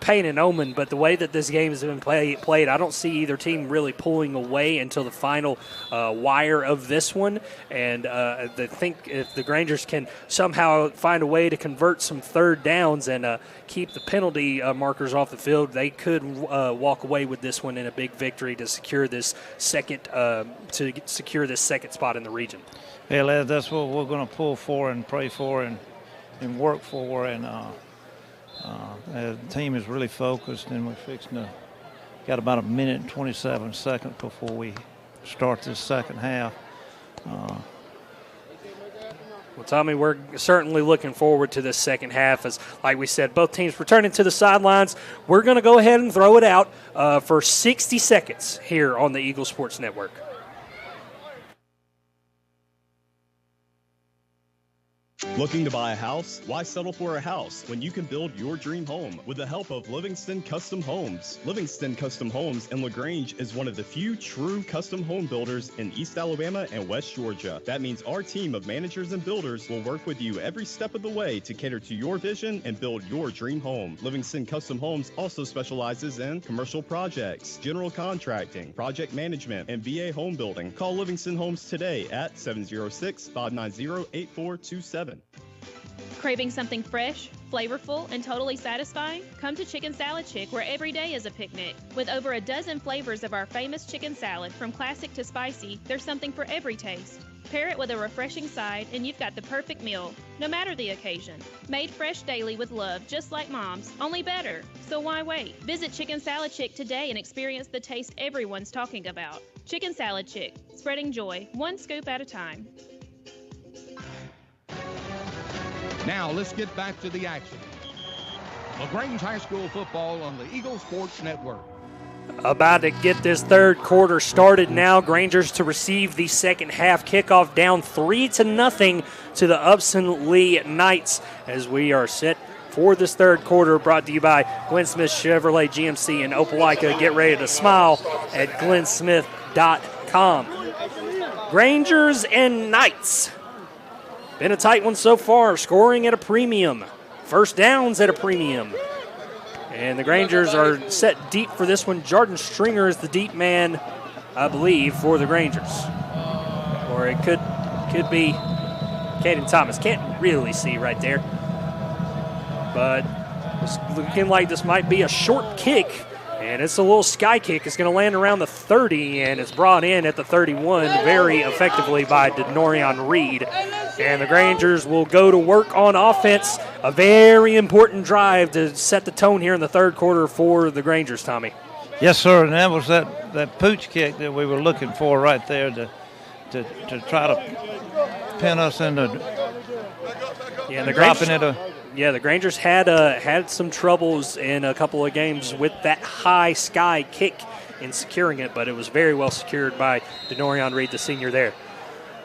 paint an omen, but the way that this game has been played, I don't see either team really pulling away until the final wire of this one. And I think if the Grangers can somehow find a way to convert some third downs and keep the penalty markers off the field, they could walk away with this one in a big victory to secure this second spot in the region. Yeah, lad, that's what we're going to pull for and pray for and work for. And the team is really focused, and we're fixing to got about 1 minute and 27 seconds before we start this second half. Well, Tommy, we're certainly looking forward to this second half. As, like we said, both teams returning to the sidelines. We're going to go ahead and throw it out for 60 seconds here on the Eagle Sports Network. Looking to buy a house? Why settle for a house when you can build your dream home with the help of Livingston Custom Homes? Livingston Custom Homes in LaGrange is one of the few true custom home builders in East Alabama and West Georgia. That means our team of managers and builders will work with you every step of the way to cater to your vision and build your dream home. Livingston Custom Homes also specializes in commercial projects, general contracting, project management, and VA home building. Call Livingston Homes today at 706-590-8427. Craving something fresh, flavorful, and totally satisfying? Come to Chicken Salad Chick, where every day is a picnic. With over a dozen flavors of our famous chicken salad, from classic to spicy, there's something for every taste. Pair it with a refreshing side, and you've got the perfect meal, no matter the occasion. Made fresh daily with love, just like Mom's, only better. So why wait? Visit Chicken Salad Chick today and experience the taste everyone's talking about. Chicken Salad Chick, spreading joy, one scoop at a time. Now let's get back to the action. LaGrange High School football on the Eagle Sports Network. About to get this third quarter started now. Grangers to receive the second half kickoff, down 3-0 to the Upson Lee Knights, as we are set for this third quarter, brought to you by Glenn Smith Chevrolet GMC in Opelika. Get ready to smile at glennsmith.com. Grangers and Knights. Been a tight one so far, scoring at a premium. First downs at a premium. And the Grangers are set deep for this one. Jordan Stringer is the deep man, I believe, for the Grangers. Or it could be Caden Thomas. Can't really see right there. But it's looking like this might be a short kick. And it's a little sky kick. It's going to land around the 30, and it's brought in at the 31 very effectively by Denorian Reed. And the Grangers will go to work on offense. A very important drive to set the tone here in the third quarter for the Grangers, Tommy. Yes, sir, and that was that pooch kick that we were looking for right there to try to pin us into dropping it. Yeah, the Grangers had some troubles in a couple of games with that high sky kick in securing it, but it was very well secured by Denorian Reed, the senior there.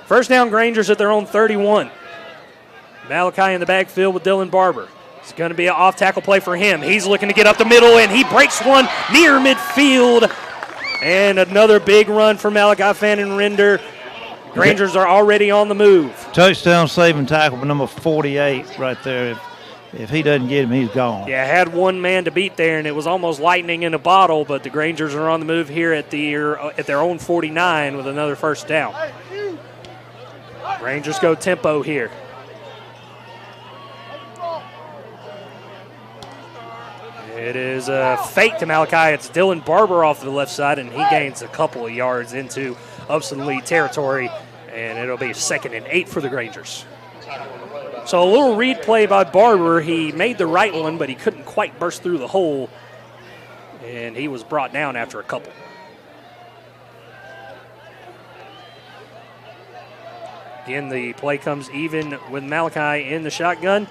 First down, Grangers at their own 31. Malachi in the backfield with Dylan Barber. It's going to be an off-tackle play for him. He's looking to get up the middle, and he breaks one near midfield. And another big run for Malachi Fannin-Render. Grangers are already on the move. Touchdown saving tackle for number 48 right there. If he doesn't get him, he's gone. Yeah, had one man to beat there, and it was almost lightning in a bottle, but the Grangers are on the move here at their own 49 with another first down. Rangers go tempo here. It is a fake to Malachi. It's Dylan Barber off the left side, and he gains a couple of yards into Upson Lee territory, and it'll be 2nd and 8 for the Grangers. So a little read play by Barber. He made the right one, but he couldn't quite burst through the hole, and he was brought down after a couple. Again, the play comes even with Malachi in the shotgun.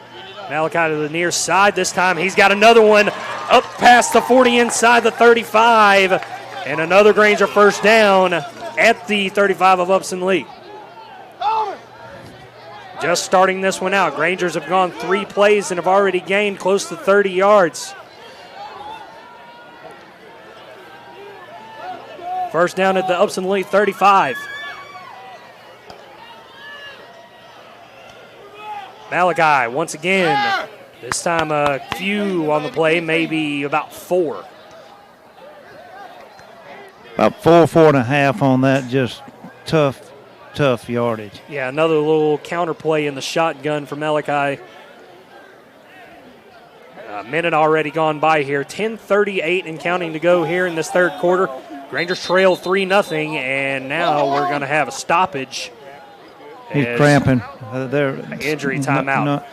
Malachi to the near side this time. He's got another one up past the 40 inside the 35. And another Granger first down at the 35 of Upson Lee. Just starting this one out. Grangers have gone 3 plays and have already gained close to 30 yards. First down at the Upson Lee 35. Malachi once again. This time a few on the play, maybe about 4. About 4.5 on that, just tough yardage. Yeah, another little counter play in the shotgun for Malachi. A minute already gone by here. 10:38 and counting to go here in this third quarter. Grangers trail 3-0, and now we're going to have a stoppage. He's cramping. Injury timeout.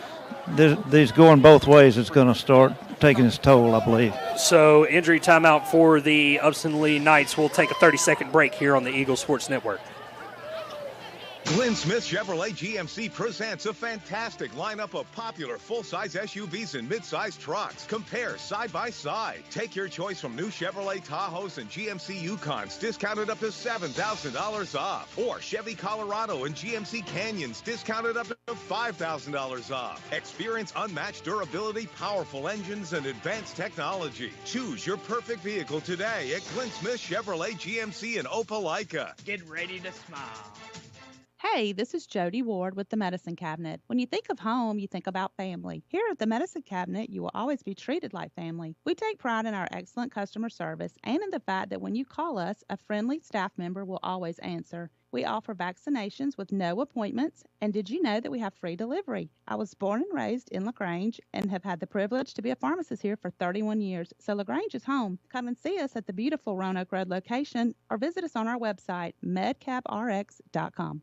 These going both ways. It's going to start taking its toll, I believe. So injury timeout for the Upson Lee Knights. We'll take a 30-second break here on the Eagle Sports Network. Glenn Smith Chevrolet GMC presents a fantastic lineup of popular full-size SUVs and mid-size trucks. Compare side by side. Take your choice from new Chevrolet Tahoes and GMC Yukons, discounted up to $7,000 off. Or Chevy Colorado and GMC Canyons, discounted up to $5,000 off. Experience unmatched durability, powerful engines, and advanced technology. Choose your perfect vehicle today at Glenn Smith Chevrolet GMC in Opelika. Get ready to smile. Hey, this is Jody Ward with the Medicine Cabinet. When you think of home, you think about family. Here at the Medicine Cabinet, you will always be treated like family. We take pride in our excellent customer service and in the fact that when you call us, a friendly staff member will always answer. We offer vaccinations with no appointments, and did you know that we have free delivery? I was born and raised in LaGrange and have had the privilege to be a pharmacist here for 31 years, so LaGrange is home. Come and see us at the beautiful Roanoke Road location or visit us on our website, medcaprx.com.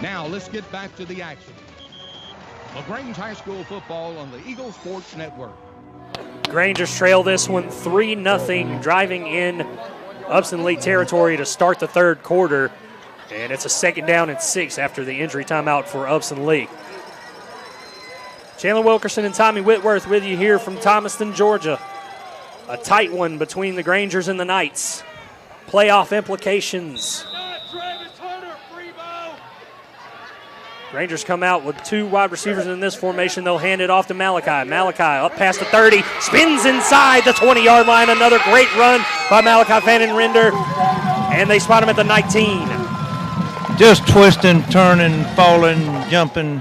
Now let's get back to the action. LaGrange High School football on the Eagle Sports Network. Grangers trail this one 3-0, driving in Upson Lee territory to start the third quarter. And it's a 2nd down and 6 after the injury timeout for Upson Lee. Chandler Wilkerson and Tommy Whitworth with you here from Thomaston, Georgia. A tight one between the Grangers and the Knights. Playoff implications. Rangers come out with 2 wide receivers in this formation. They'll hand it off to Malachi. Malachi up past the 30, spins inside the 20-yard line. Another great run by Malachi Fannin-Render, and they spot him at the 19. Just twisting, turning, falling, jumping.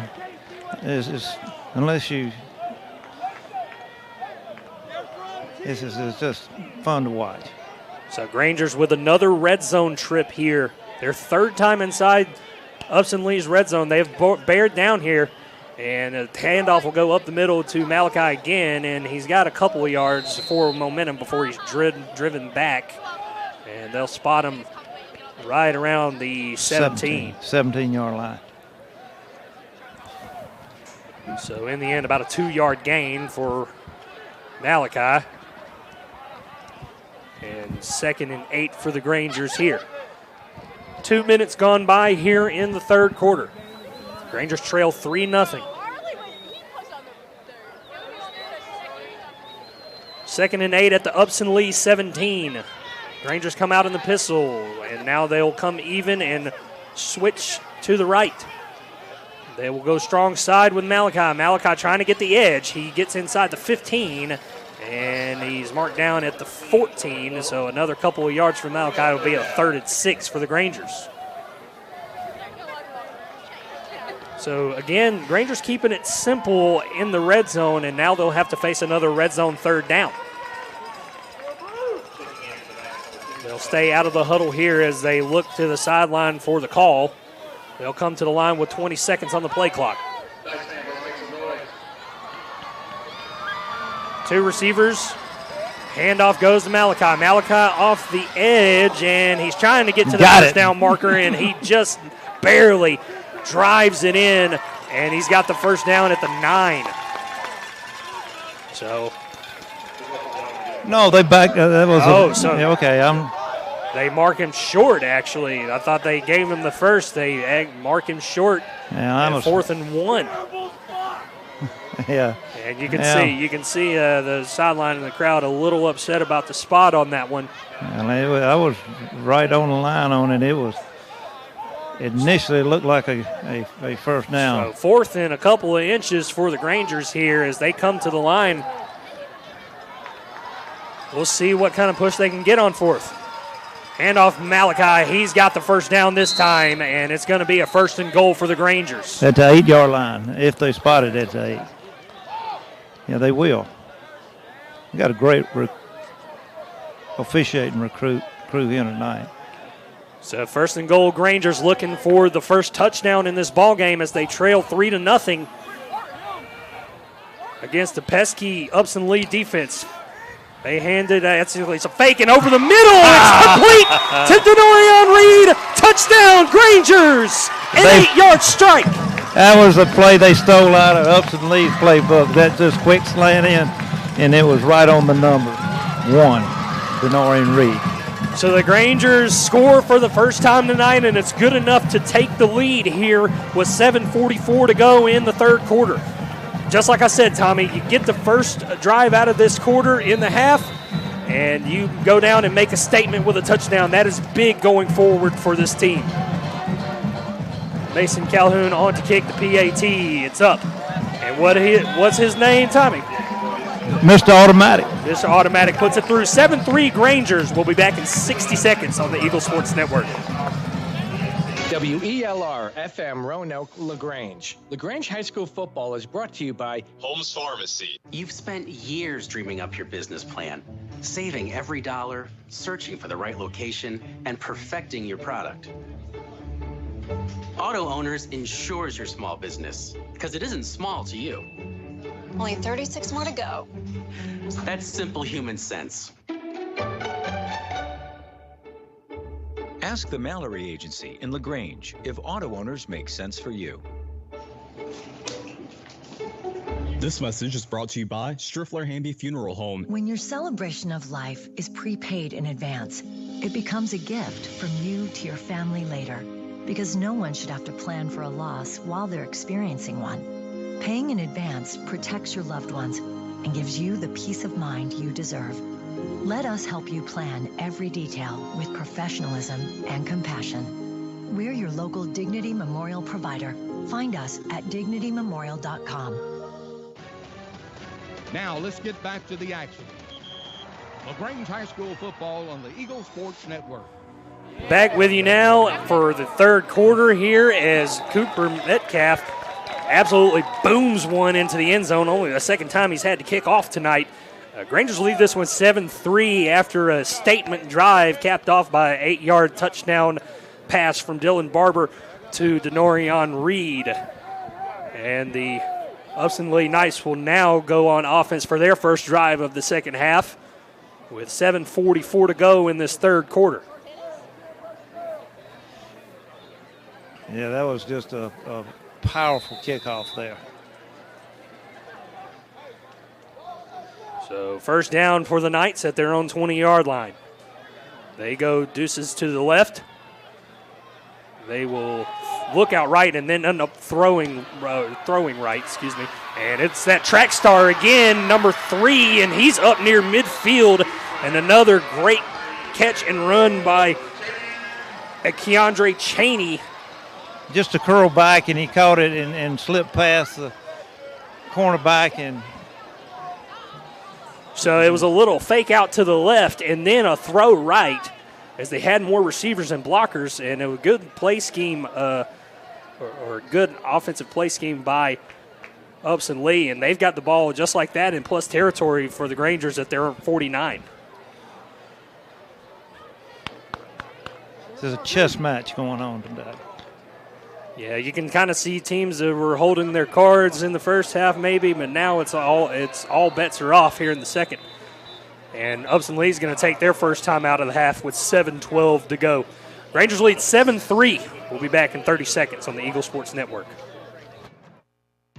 Unless you, it's just fun to watch. So Grangers with another red zone trip here. Their 3rd time inside Upson Lee's red zone. They have bared down here, and a handoff will go up the middle to Malachi again, and he's got a couple of yards for momentum before he's driven back, and they'll spot him right around the 17-yard line. So in the end, about a 2-yard gain for Malachi, and 2nd and 8 for the Grangers here. 2 minutes gone by here in the third quarter. Grangers trail 3-0. 2nd and 8 at the Upson Lee 17. Grangers come out in the pistol, and now they'll come even and switch to the right. They will go strong side with Malachi. Malachi trying to get the edge. He gets inside the 15, and he's marked down at the 14, so another couple of yards for Malachi will be a 3rd and 6 for the Grangers. So again, Grangers keeping it simple in the red zone, and now they'll have to face another red zone 3rd down. They'll stay out of the huddle here as they look to the sideline for the call. They'll come to the line with 20 seconds on the play clock. 2 receivers. Handoff goes to Malachi. Malachi off the edge, and he's trying to get to the first down marker, and he just barely drives it in, and he's got the first down at the 9. So. No, they back. That was okay. They mark him short, actually. I thought they gave him the first. They mark him short at 4th and 1. Yeah. And you can see the sideline and the crowd a little upset about the spot on that one. And I was right on the line on it. It initially looked like a first down. So 4th and a couple of inches for the Grangers here as they come to the line. We'll see what kind of push they can get on 4th. Handoff Malachi. He's got the first down this time, and it's going to be a 1st and goal for the Grangers. At the 8-yard line. If they spot it at the 8. Yeah, they will. We got a great officiating crew here tonight. So 1st and goal, Grangers looking for the first touchdown in this ball game as they trail 3-0 against the pesky Upson Lee defense. They handed it's a fake and over the middle. It's complete to Denorion Reed. Touchdown, Grangers! An 8-yard strike. That was a play they stole out of Upson Lee's playbook. That just quick slant in, and it was right on the number 1, Denorion Reed. So the Grangers score for the first time tonight, and it's good enough to take the lead here with 7:44 to go in the third quarter. Just like I said, Tommy, you get the first drive out of this quarter in the half, and you go down and make a statement with a touchdown. That is big going forward for this team. Mason Calhoun on to kick the PAT. It's up. And what's his name, Tommy? Mr. Automatic. Mr. Automatic puts it through. 7-3 Grangers. We'll be back in 60 seconds on the Eagle Sports Network. WELR FM Roanoke LaGrange. LaGrange High School football is brought to you by Holmes Pharmacy. You've spent years dreaming up your business plan, saving every dollar, searching for the right location, and perfecting your product. Auto Owners insures your small business because it isn't small to you. Only 36 more to go. That's simple human sense. Ask the Mallory Agency in LaGrange if auto owners make sense for you. This message is brought to you by Striffler Hamby Funeral Home. When your celebration of life is prepaid in advance, it becomes a gift from you to your family later, because no one should have to plan for a loss while they're experiencing one. Paying in advance protects your loved ones and gives you the peace of mind you deserve. Let us help you plan every detail with professionalism and compassion. We're your local Dignity Memorial provider. Find us at dignitymemorial.com. Now let's get back to the action. LaGrange High School football on the Eagle Sports Network. Back with you now for the third quarter here as Cooper Metcalf absolutely booms one into the end zone. Only the second time he's had to kick off tonight. Grangers lead this one 7-3 after a statement drive capped off by an 8-yard touchdown pass from Dylan Barber to Denorian Reed. And the Upson Lee Knights will now go on offense for their first drive of the second half with 7:44 to go in this third quarter. Yeah, that was just a powerful kickoff there. So first down for the Knights at their own 20-yard line. They go deuces to the left. They will look out right and then end up throwing right, And it's that track star again, number 3, and he's up near midfield. And another great catch and run by Keandre Cheney. Just a curl back, and he caught it and slipped past the cornerback. And so it was a little fake out to the left and then a throw right as they had more receivers and blockers, and a good play scheme or good offensive play scheme by Upson Lee, and they've got the ball just like that in plus territory for the Grangers at their 49. There's a chess match going on today. Yeah, you can kind of see teams that were holding their cards in the first half maybe, but now it's all bets are off here in the second. And Upson Lee's going to take their first time out of the half with 7:12 to go. Rangers lead 7-3. We'll be back in 30 seconds on the Eagle Sports Network.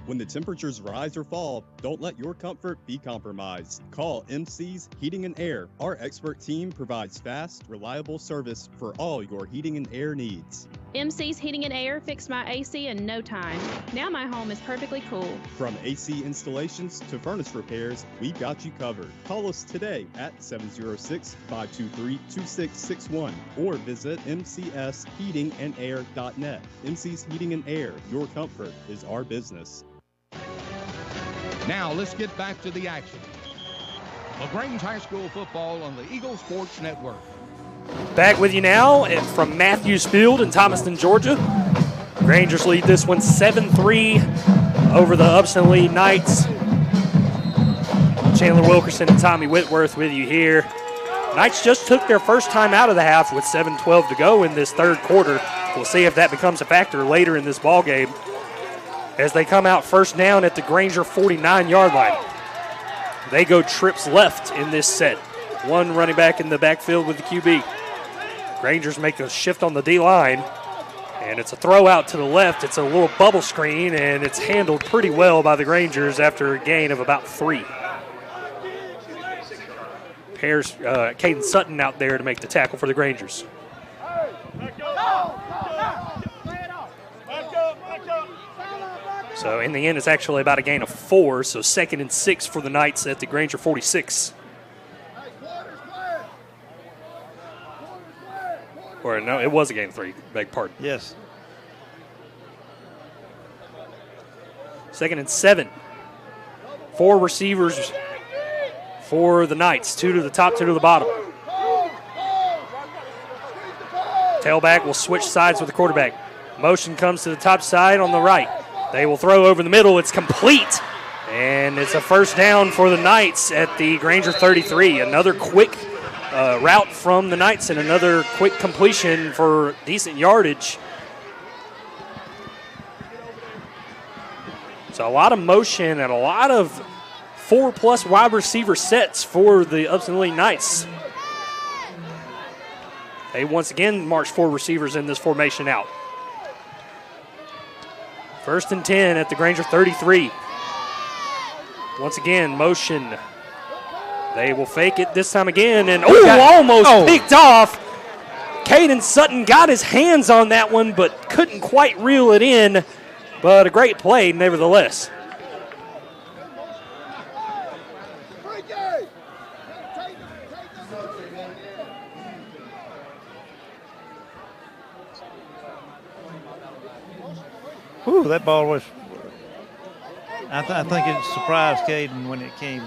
When the temperatures rise or fall, don't let your comfort be compromised. Call MC's Heating and Air. Our expert team provides fast, reliable service for all your heating and air needs. MC's Heating and Air fixed my AC in no time. Now my home is perfectly cool. From AC installations to furnace repairs, we've got you covered. Call us today at 706-523-2661 or visit mcsheatingandair.net. MC's Heating and Air, your comfort is our business. Now let's get back to the action. LaGrange High School football on the Eagle Sports Network. Back with you now from Matthews Field in Thomaston, Georgia. Grangers lead this one 7-3 over the Upson Lee Knights. Chandler Wilkerson and Tommy Whitworth with you here. Knights just took their first time out of the half with 7:12 to go in this third quarter. We'll see if that becomes a factor later in this ball game as they come out first down at the Granger 49-yard line. They go trips left in this set. One running back in the backfield with the QB. Grangers make a shift on the D-line, and it's a throw out to the left. It's a little bubble screen, and it's handled pretty well by the Grangers after a gain of about 3. Caden Sutton out there to make the tackle for the Grangers. So in the end, it's actually about a gain of 4. So 2nd and 6 for the Knights at the Granger 46. Or no, it was a gain of 3. Beg pardon. Yes. 2nd and 7. 4 receivers for the Knights. 2 to the top, 2 to the bottom. Tailback will switch sides with the quarterback. Motion comes to the top side on the right. They will throw over the middle. It's complete. And it's a first down for the Knights at the Granger 33. Another quick route from the Knights and another quick completion for decent yardage. So a lot of motion and a lot of 4+ wide receiver sets for the Upson Lee Knights. They once again march 4 receivers in this formation out. 1st and 10 at the Granger 33. Once again, motion. They will fake it this time again, and almost picked off. Caden Sutton got his hands on that one, but couldn't quite reel it in. But a great play nevertheless. Whew, that ball was, I think it surprised Caden when it came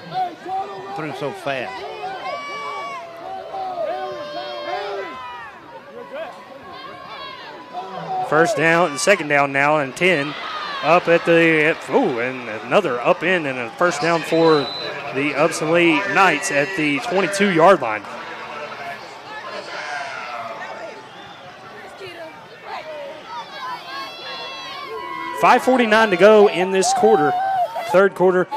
through so fast. First down, 2nd down now, and 10 up at the, and another up in and a first down for the Upson Lee Knights at the 22-yard line. .549 to go in this quarter, 3rd quarter.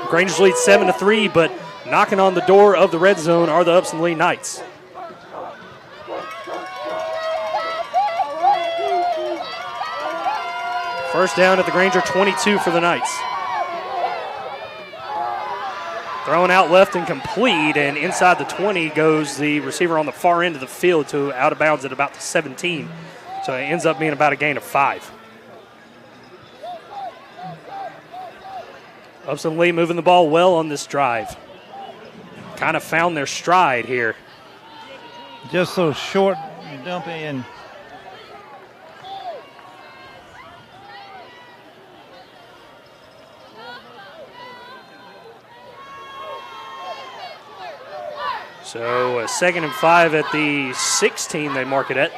Grangers lead 7-3, but knocking on the door of the red zone are the Upson Lee Knights. First down at the Granger 22 for the Knights. Thrown out left and complete, and inside the 20 goes the receiver on the far end of the field to out of bounds at about the 17. So it ends up being about a gain of 5. Upson Lee moving the ball well on this drive. Kind of found their stride here. Just so short and dump in. So a 2nd and 5 at the 16 they mark it at.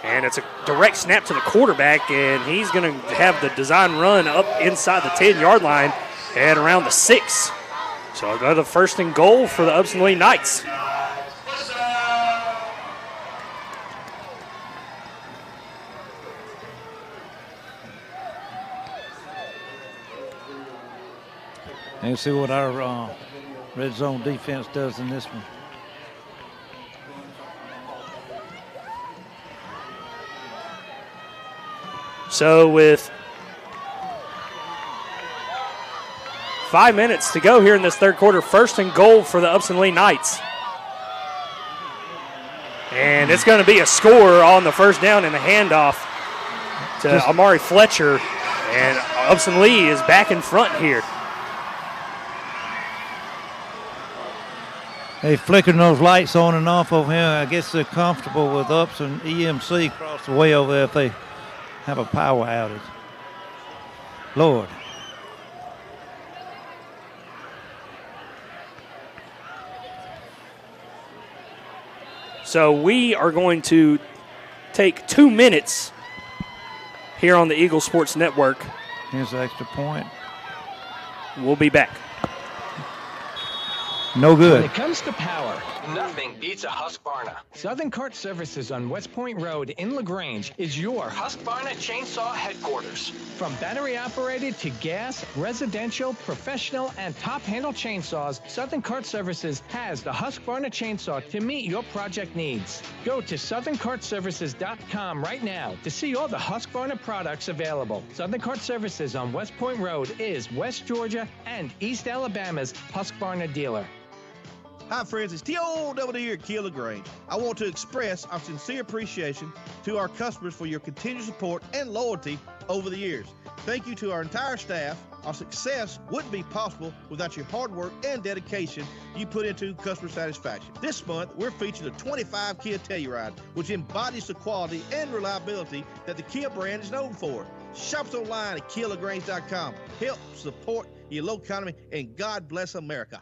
And it's a direct snap to the quarterback, and he's going to have the design run up inside the 10-yard line and around the 6. So another 1st and goal for the Upson Lee Knights. And see what our red zone defense does in this one. So with 5 minutes to go here in this 3rd quarter, 1st and goal for the Upson Lee Knights. And it's going to be a score on the first down and a handoff to Amari Fletcher. And Upson Lee is back in front here. They flickering those lights on and off over here. I guess they're comfortable with Upson EMC across the way over there if they have a power outage. Lord. So we are going to take 2 minutes here on the Eagle Sports Network. Here's the extra point. We'll be back. No good. When it comes to power, nothing beats a Husqvarna. Southern Cart Services on West Point Road in LaGrange is your Husqvarna chainsaw headquarters. From battery operated to gas, residential, professional, and top handle chainsaws, Southern Cart Services has the Husqvarna chainsaw to meet your project needs. Go to southerncartservices.com right now to see all the Husqvarna products available. Southern Cart Services on West Point Road is West Georgia and East Alabama's Husqvarna dealer. Hi, friends. It's T.O.W. here at Kia LaGrange. I want to express our sincere appreciation to our customers for your continued support and loyalty over the years. Thank you to our entire staff. Our success wouldn't be possible without your hard work and dedication you put into customer satisfaction. This month, we're featuring a 25 Kia Telluride, which embodies the quality and reliability that the Kia brand is known for. Shop us online at KiaLaGrange.com. Help support your local economy, and God bless America.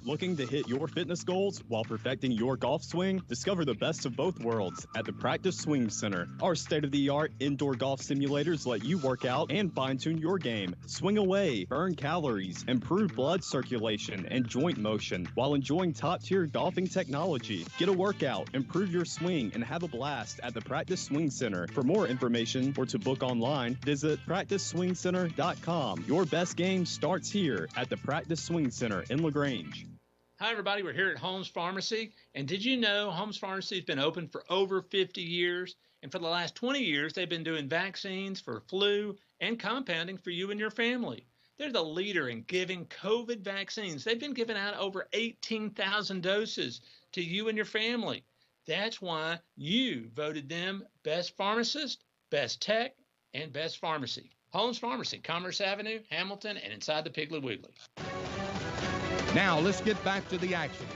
Looking to hit your fitness goals while perfecting your golf swing? Discover the best of both worlds at the Practice Swing Center. Our state-of-the-art indoor golf simulators let you work out and fine-tune your game. Swing away, burn calories, improve blood circulation and joint motion while enjoying top-tier golfing technology. Get a workout, improve your swing, and have a blast at the Practice Swing Center. For more information or to book online, visit PracticeSwingCenter.com. Your best game starts here at the Practice Swing Center in LaGrange. Hi, everybody. We're here at Holmes Pharmacy. And did you know Holmes Pharmacy has been open for over 50 years? And for the last 20 years, they've been doing vaccines for flu and compounding for you and your family. They're the leader in giving COVID vaccines. They've been giving out over 18,000 doses to you and your family. That's why you voted them Best Pharmacist, Best Tech, and Best Pharmacy. Holmes Pharmacy, Commerce Avenue, Hamilton, and inside the Piggly Wiggly. Now let's get back to the action.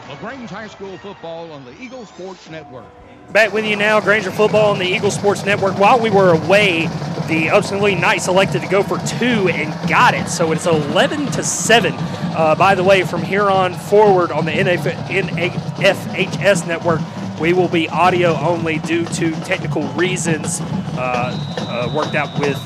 LaGrange High School football on the Eagle Sports Network. Back with you now, Granger football on the Eagle Sports Network. While we were away, the Upson Lee Knights elected to go for 2 and got it. So it's 11-7. By the way, from here on forward on the NFHS network, we will be audio only due to technical reasons worked out with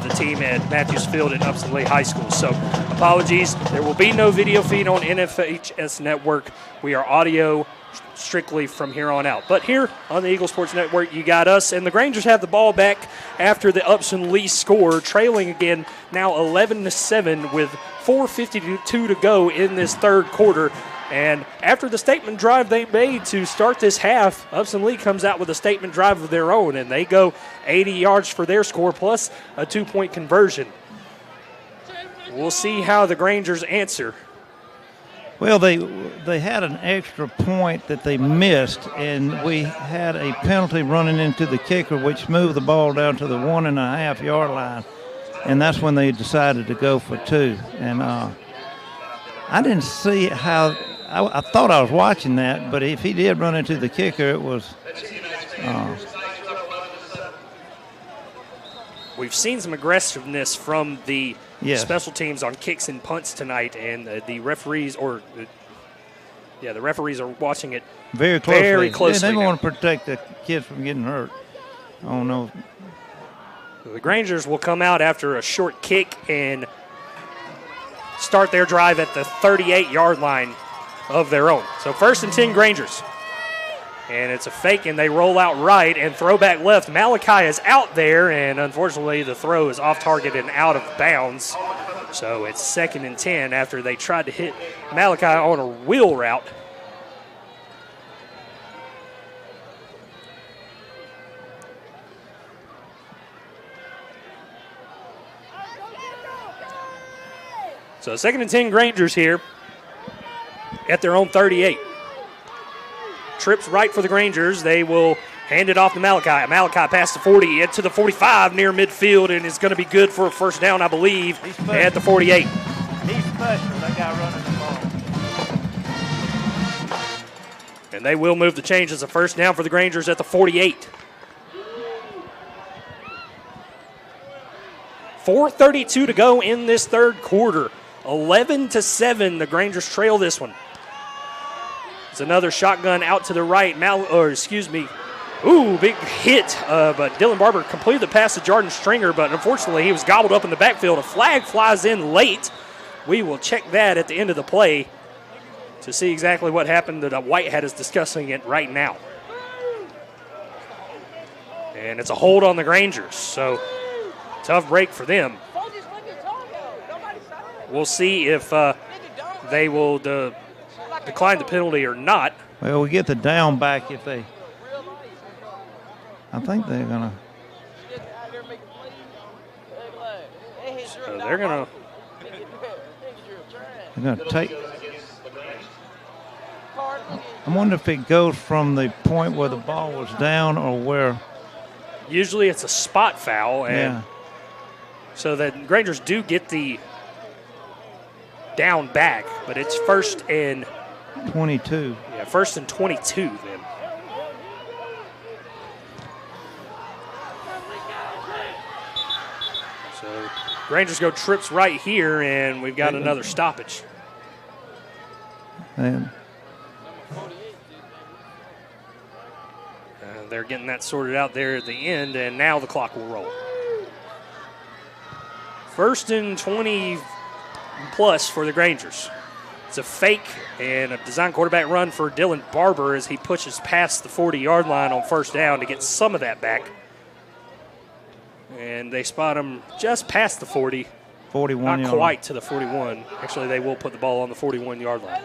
the team at Matthews Field at Upson Lee High School. So apologies. There will be no video feed on NFHS network. We are audio strictly from here on out. But here on the Eagle Sports Network, you got us, and the Grangers have the ball back after the Upson Lee score, trailing again now 11-7 with 4:52 to go in this third quarter. And after the statement drive they made to start this half, Upson Lee comes out with a statement drive of their own, and they go 80 yards for their score plus a 2-point conversion. We'll see how the Grangers answer. Well, they had an extra point that they missed, and we had a penalty running into the kicker, which moved the ball down to the 1.5 yard line, and that's when they decided to go for 2. And I didn't see how. I thought I was watching that, but if he did run into the kicker, it was. We've seen some aggressiveness from the special teams on kicks and punts tonight, and the referees, the referees are watching it very closely. They want to protect the kids from getting hurt. I don't know. The Grangers will come out after a short kick and start their drive at the 38-yard line of their own. So 1st and 10 Grangers. And it's a fake, and they roll out right and throw back left. Malachi is out there, and unfortunately the throw is off target and out of bounds. So it's 2nd and 10 after they tried to hit Malachi on a wheel route. So 2nd and 10 Grangers here at their own 38. Trips right for the Grangers. They will hand it off to Malachi. Malachi past the 40, into the 45 near midfield, and is going to be good for a first down, I believe, at the 48. He's special, that guy running the ball. And they will move the change as a first down for the Grangers at the 48. 4:32 to go in this third quarter. 11-7, the Grangers trail this one. It's another shotgun out to the right. Big hit. But Dylan Barber completed the pass to Jordan Stringer, but unfortunately he was gobbled up in the backfield. A flag flies in late. We will check that at the end of the play to see exactly what happened. That Whitehead is discussing it right now. And it's a hold on the Grangers, so tough break for them. We'll see if they will decline the penalty or not. Well, we get the down back if they. I think they're going to. So they're going to take. I wonder if it goes from the point where the ball was down or where. Usually it's a spot foul, and Yeah. so that Grangers do get the down back, but it's first and 22. Yeah, first and 22 then. So Rangers go trips right here, and we've got another stoppage. And They're getting that sorted out there at the end, and now the clock will roll. First and 20 plus for the Grangers. It's a fake and a design quarterback run for Dylan Barber as he pushes past the 40-yard line on first down to get some of that back. And they spot him just past the 40. 41 Not quite to the 41. Actually, they will put the ball on the 41-yard line.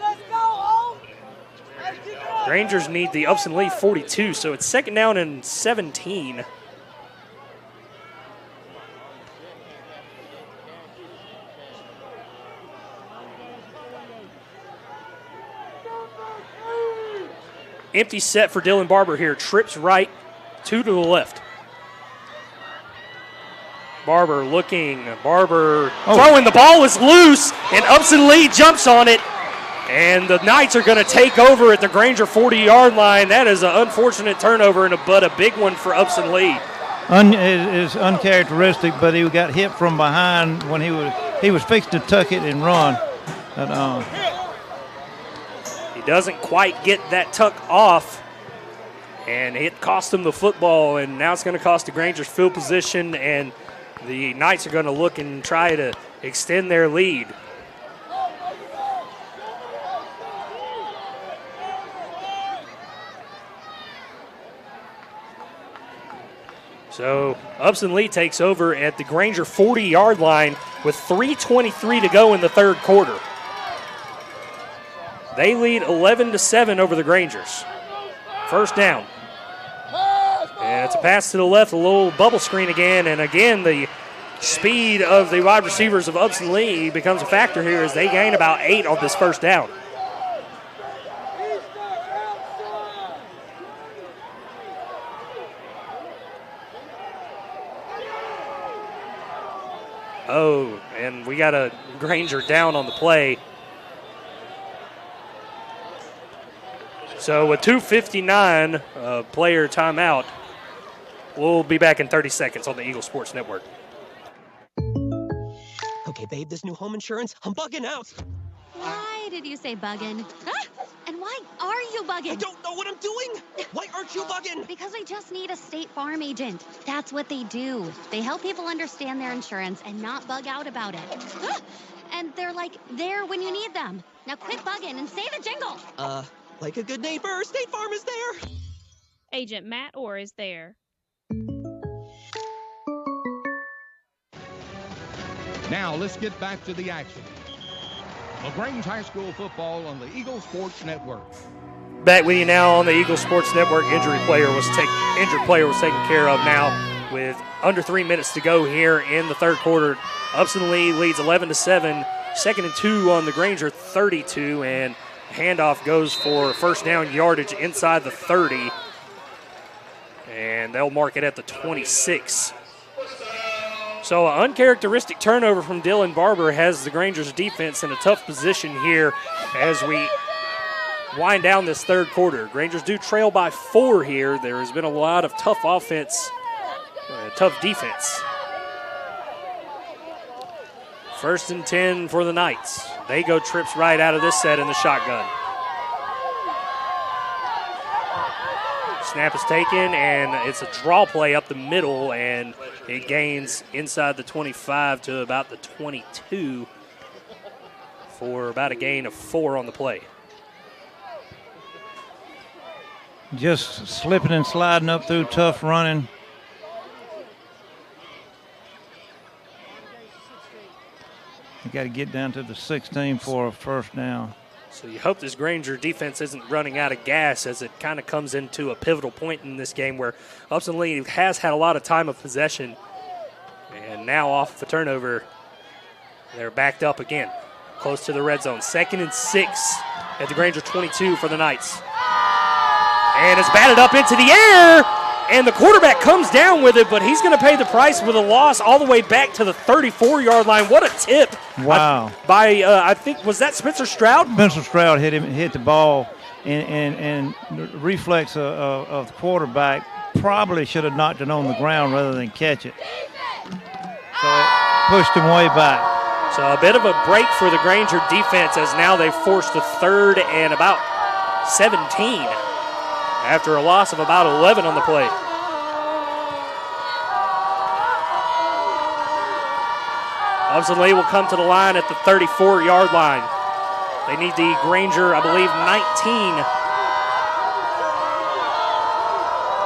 Rangers need the Upson Lee 42, so it's second down and 17. Empty set for Dylan Barber here. Trips right, 2 to the left. Barber looking. Barber throwing. The ball is loose, and Upson Lee jumps on it. And the Knights are going to take over at the Granger 40-yard line. That is an unfortunate turnover, but a big one for Upson Lee. It is uncharacteristic, but he got hit from behind when he was fixed to tuck it and run. But, he doesn't quite get that tuck off, and it cost him the football, and now it's going to cost the Grangers field position, and the Knights are going to look and try to extend their lead. So Upson Lee takes over at the Granger 40-yard line with 3:23 to go in the third quarter. They lead 11-7 over the Grangers. First down. And it's a pass to the left, a little bubble screen again, and again the speed of the wide receivers of Upson Lee becomes a factor here as they gain about 8 on this first down. Oh, and we got a Granger down on the play. So with 2:59 player timeout, we'll be back in 30 seconds on the Eagle Sports Network. Okay, babe, this new home insurance, I'm bugging out. Why did you say bugging? Ah! And why are you bugging? I don't know what I'm doing. Why aren't you bugging? Because we just need a State Farm agent. That's what they do. They help people understand their insurance and not bug out about it. Ah! And they're like there when you need them. Now quit bugging and say the jingle. Like a good neighbor, State Farm is there. Agent Matt Orr is there. Now let's get back to the action. LaGrange High School football on the Eagle Sports Network. Back with you now on the Eagle Sports Network. Injured player was taken care of now with under 3 minutes to go here in the third quarter. Upson Lee leads 11-7. Second and 2 on the Granger 32, and handoff goes for first down yardage inside the 30, and they'll mark it at the 26. So an uncharacteristic turnover from Dylan Barber has the Grangers defense in a tough position here as we wind down this third quarter. Grangers do trail by 4 here. There has been a lot of tough offense, tough defense. First and 10 for the Knights. They go trips right out of this set in the shotgun. Snap is taken, and it's a draw play up the middle, and it gains inside the 25 to about the 22 for about a gain of 4 on the play. just slipping and sliding up through, tough running. You got to get down to the 16 for a first down. So you hope this Granger defense isn't running out of gas as it kind of comes into a pivotal point in this game where Upson Lee has had a lot of time of possession. And now off the turnover, they're backed up again, close to the red zone. 2nd and 6 at the Granger 22 for the Knights. And it's batted up into the air, and the quarterback comes down with it, but he's going to pay the price with a loss all the way back to the 34-yard line. What a tip. Wow. I think, was that Spencer Stroud? Spencer Stroud hit the ball, and the reflex of the quarterback probably should have knocked it on the ground rather than catch it. So it pushed him way back. So a bit of a break for the Granger defense as now they've forced a 3rd and about 17 after a loss of about 11 on the play. Upson Lee will come to the line at the 34-yard line. They need the Granger, I believe, 19.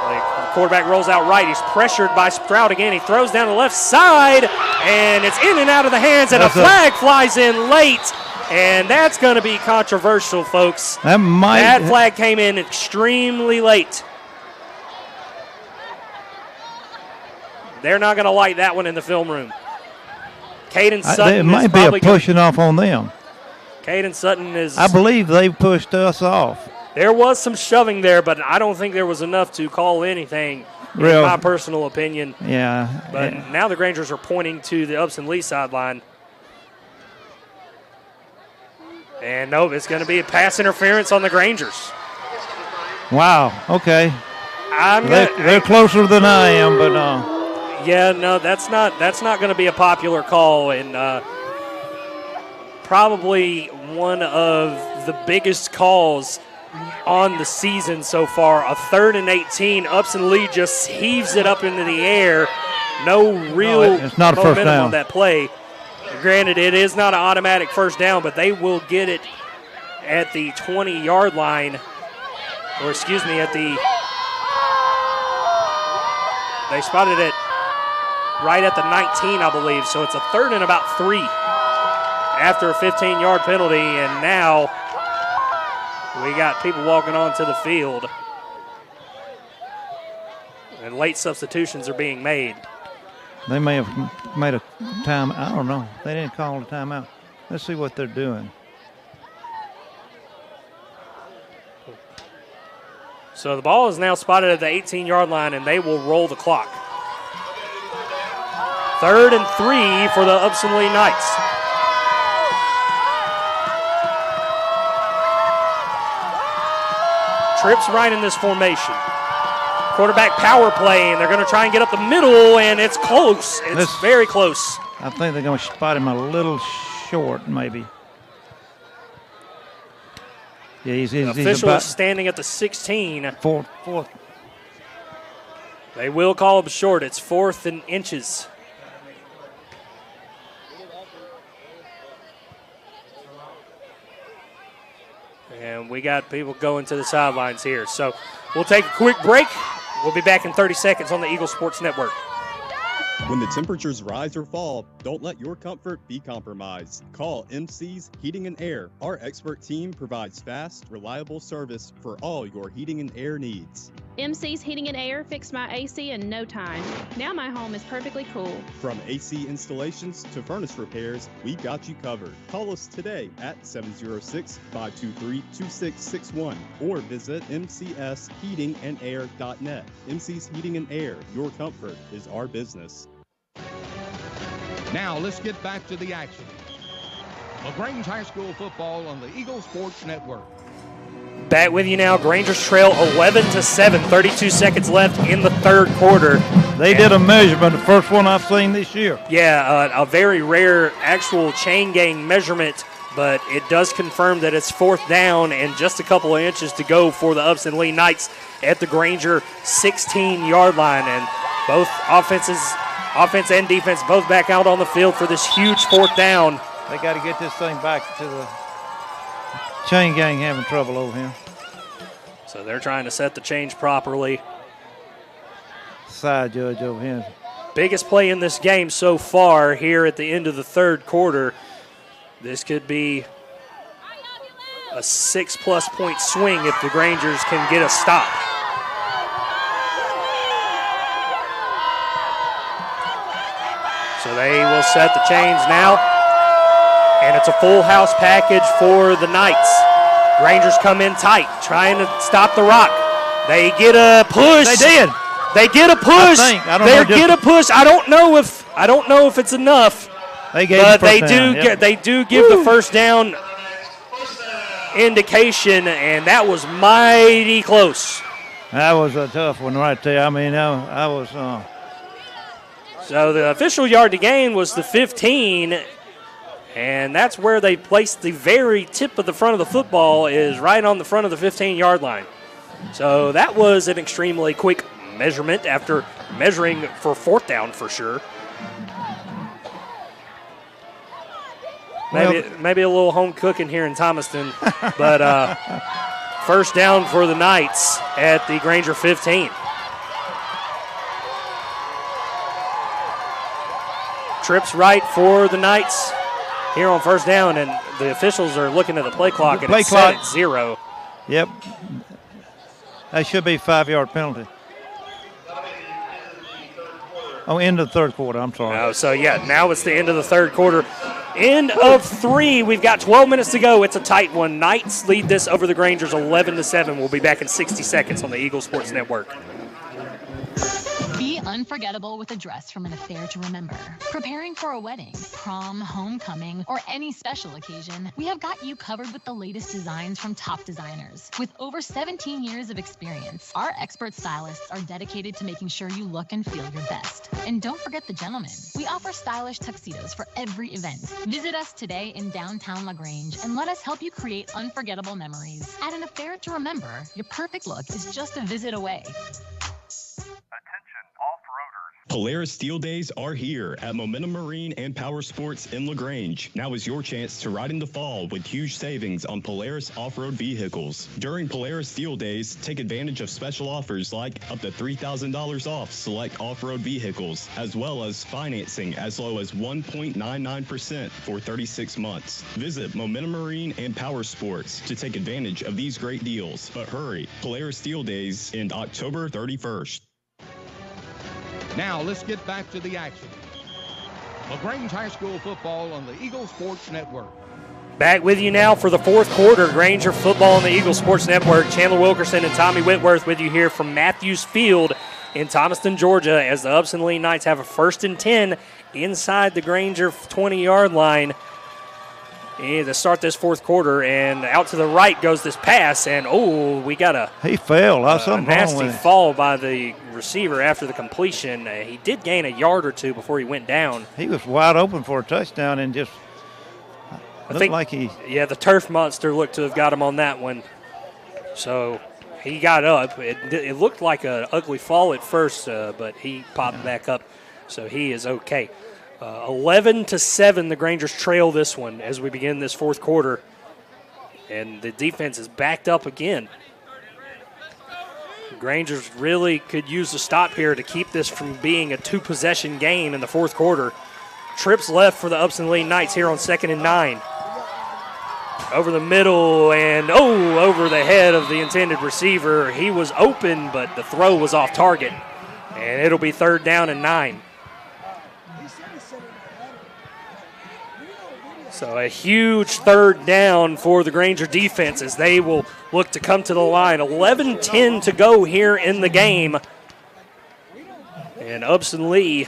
The quarterback rolls out right. He's pressured by Stroud again. He throws down the left side, and it's in and out of the hands, and a flag flies in late. And that's going to be controversial, folks. That flag came in extremely late. They're not going to like that one in the film room. Caden Sutton it might be a pushing off on them. Caden Sutton is... I believe they pushed us off. There was some shoving there, but I don't think there was enough to call anything, in my personal opinion. Yeah. But now the Grangers are pointing to the Upson Lee sideline. And no, it's going to be a pass interference on the Grangers. Wow, okay. They're closer than I am, but yeah, no, that's not going to be a popular call, and probably one of the biggest calls on the season so far. A 3rd and 18. Upson Lee just heaves it up into the air. No real it's not a first momentum down on that play. Granted, it is not an automatic first down, but they will get it at the 20-yard line, or excuse me, they spotted it right at the 19, I believe, so it's a 3rd and about 3 after a 15-yard penalty, and now we got people walking onto the field, and late substitutions are being made. They may have made a time. I don't know. They didn't call a timeout. Let's see what they're doing. So the ball is now spotted at the 18-yard line, and they will roll the clock. 3rd and 3 for the Upson Lee Knights. Trips right in this formation. Quarterback power play, and they're going to try and get up the middle, and it's close. It's very close. I think they're going to spot him a little short, maybe. Yeah, he's official about is standing at the 16. Fourth. They will call him short. It's 4th and inches. And we got people going to the sidelines here. So we'll take a quick break. We'll be back in 30 seconds on the Eagle Sports Network. When the temperatures rise or fall, don't let your comfort be compromised. Call MC's Heating and Air. Our expert team provides fast, reliable service for all your heating and air needs. MC's Heating and Air fixed my AC in no time. Now my home is perfectly cool. From AC installations to furnace repairs, we got you covered. Call us today at 706-523-2661 or visit mcsheatingandair.net. MC's Heating and Air, your comfort is our business. Now let's get back to the action. LaGrange High School football on the Eagle Sports Network. Back with you now. Grangers trail 11-7. 32 seconds left in the 3rd quarter. They did a measurement, the first one I've seen this year. Yeah, a very rare actual chain gang measurement, but it does confirm that it's 4th down and just a couple of inches to go for the Upson Lee Knights at the Granger 16-yard line. And both offense and defense both back out on the field for this huge 4th down. They got to get this thing back to the chain gang having trouble over here. So they're trying to set the change properly. Side judge over here. Biggest play in this game so far here at the end of the 3rd quarter. This could be a 6+ point swing if the Grangers can get a stop. So they will set the chains now. And it's a full house package for the Knights. Rangers come in tight, trying to stop the rock. They get a push. They did. They get a push. They get a push. I don't know if it's enough. They gave but the first down. they do give the first down indication, and that was mighty close. That was a tough one right there. I mean, I was. So the official yard to gain was the 15, and that's where they placed the very tip of the front of the football is right on the front of the 15-yard line. So that was an extremely quick measurement after measuring for fourth down for sure. Maybe a little home cooking here in Thomaston, but first down for the Knights at the Granger 15. Trips right for the Knights here on first down, and the officials are looking at the play clock, and it's set at 0. Yep. That should be a 5-yard penalty. Oh, end of the third quarter, I'm sorry. Oh, so, yeah, now it's the end of the third quarter. End of 3. We've got 12 minutes to go. It's a tight one. Knights lead this over the Grangers 11-7. We'll be back in 60 seconds on the Eagle Sports Network. Be unforgettable with a dress from an affair to remember. Preparing for a wedding, prom, homecoming, or any special occasion, we have got you covered with the latest designs from top designers. With over 17 years of experience, our expert stylists are dedicated to making sure you look and feel your best. And don't forget the gentlemen. We offer stylish tuxedos for every event. Visit us today in downtown LaGrange and let us help you create unforgettable memories. At an affair to remember, your perfect look is just a visit away. Polaris Steel Days are here at Momentum Marine and Power Sports in LaGrange. Now is your chance to ride in the fall with huge savings on Polaris off-road vehicles. During Polaris Steel Days, take advantage of special offers like up to $3,000 off select off-road vehicles, as well as financing as low as 1.99% for 36 months. Visit Momentum Marine and Power Sports to take advantage of these great deals. But hurry, Polaris Steel Days end October 31st. Now let's get back to the action. LaGrange High School football on the Eagle Sports Network. Back with you now for the fourth quarter. Granger football on the Eagle Sports Network. Chandler Wilkerson and Tommy Whitworth with you here from Matthews Field in Thomaston, Georgia, as the Upson Lee Knights have a 1st and 10 inside the Granger 20-yard line to start this fourth quarter. And out to the right goes this pass, and we got a he fell. A nasty fall by the receiver after the completion. He did gain a yard or two before he went down. He was wide open for a touchdown and just looked like he. Yeah, the turf monster looked to have got him on that one. So he got up. It looked like an ugly fall at first, but he popped back up, so he is okay. 11-7, the Grangers trail this one as we begin this fourth quarter. And the defense is backed up again. Grangers really could use a stop here to keep this from being a two-possession game in the fourth quarter. Trips left for the Upson Lee Knights here on 2nd and 9. Over the middle and, over the head of the intended receiver. He was open, but the throw was off target. And it'll be 3rd down and 9. So a huge 3rd down for the Granger defense as they will look to come to the line. 11-10 to go here in the game. And Upson Lee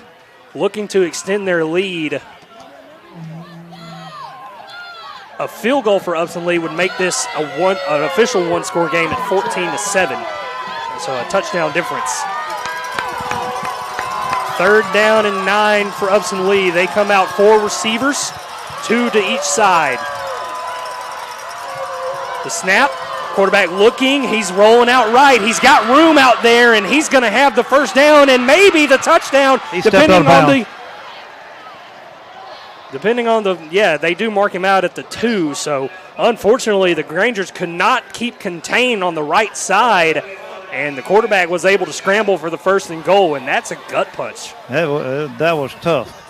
looking to extend their lead. A field goal for Upson Lee would make this an official one-score game at 14-7. So a touchdown difference. 3rd down and 9 for Upson Lee. They come out 4 receivers. 2 to each side. The snap, quarterback looking, he's rolling out right. He's got room out there, and he's going to have the first down and maybe the touchdown, depending on the, they do mark him out at the 2. So unfortunately, the Grangers could not keep contained on the right side, and the quarterback was able to scramble for the 1st and goal, and that's a gut punch. That was tough.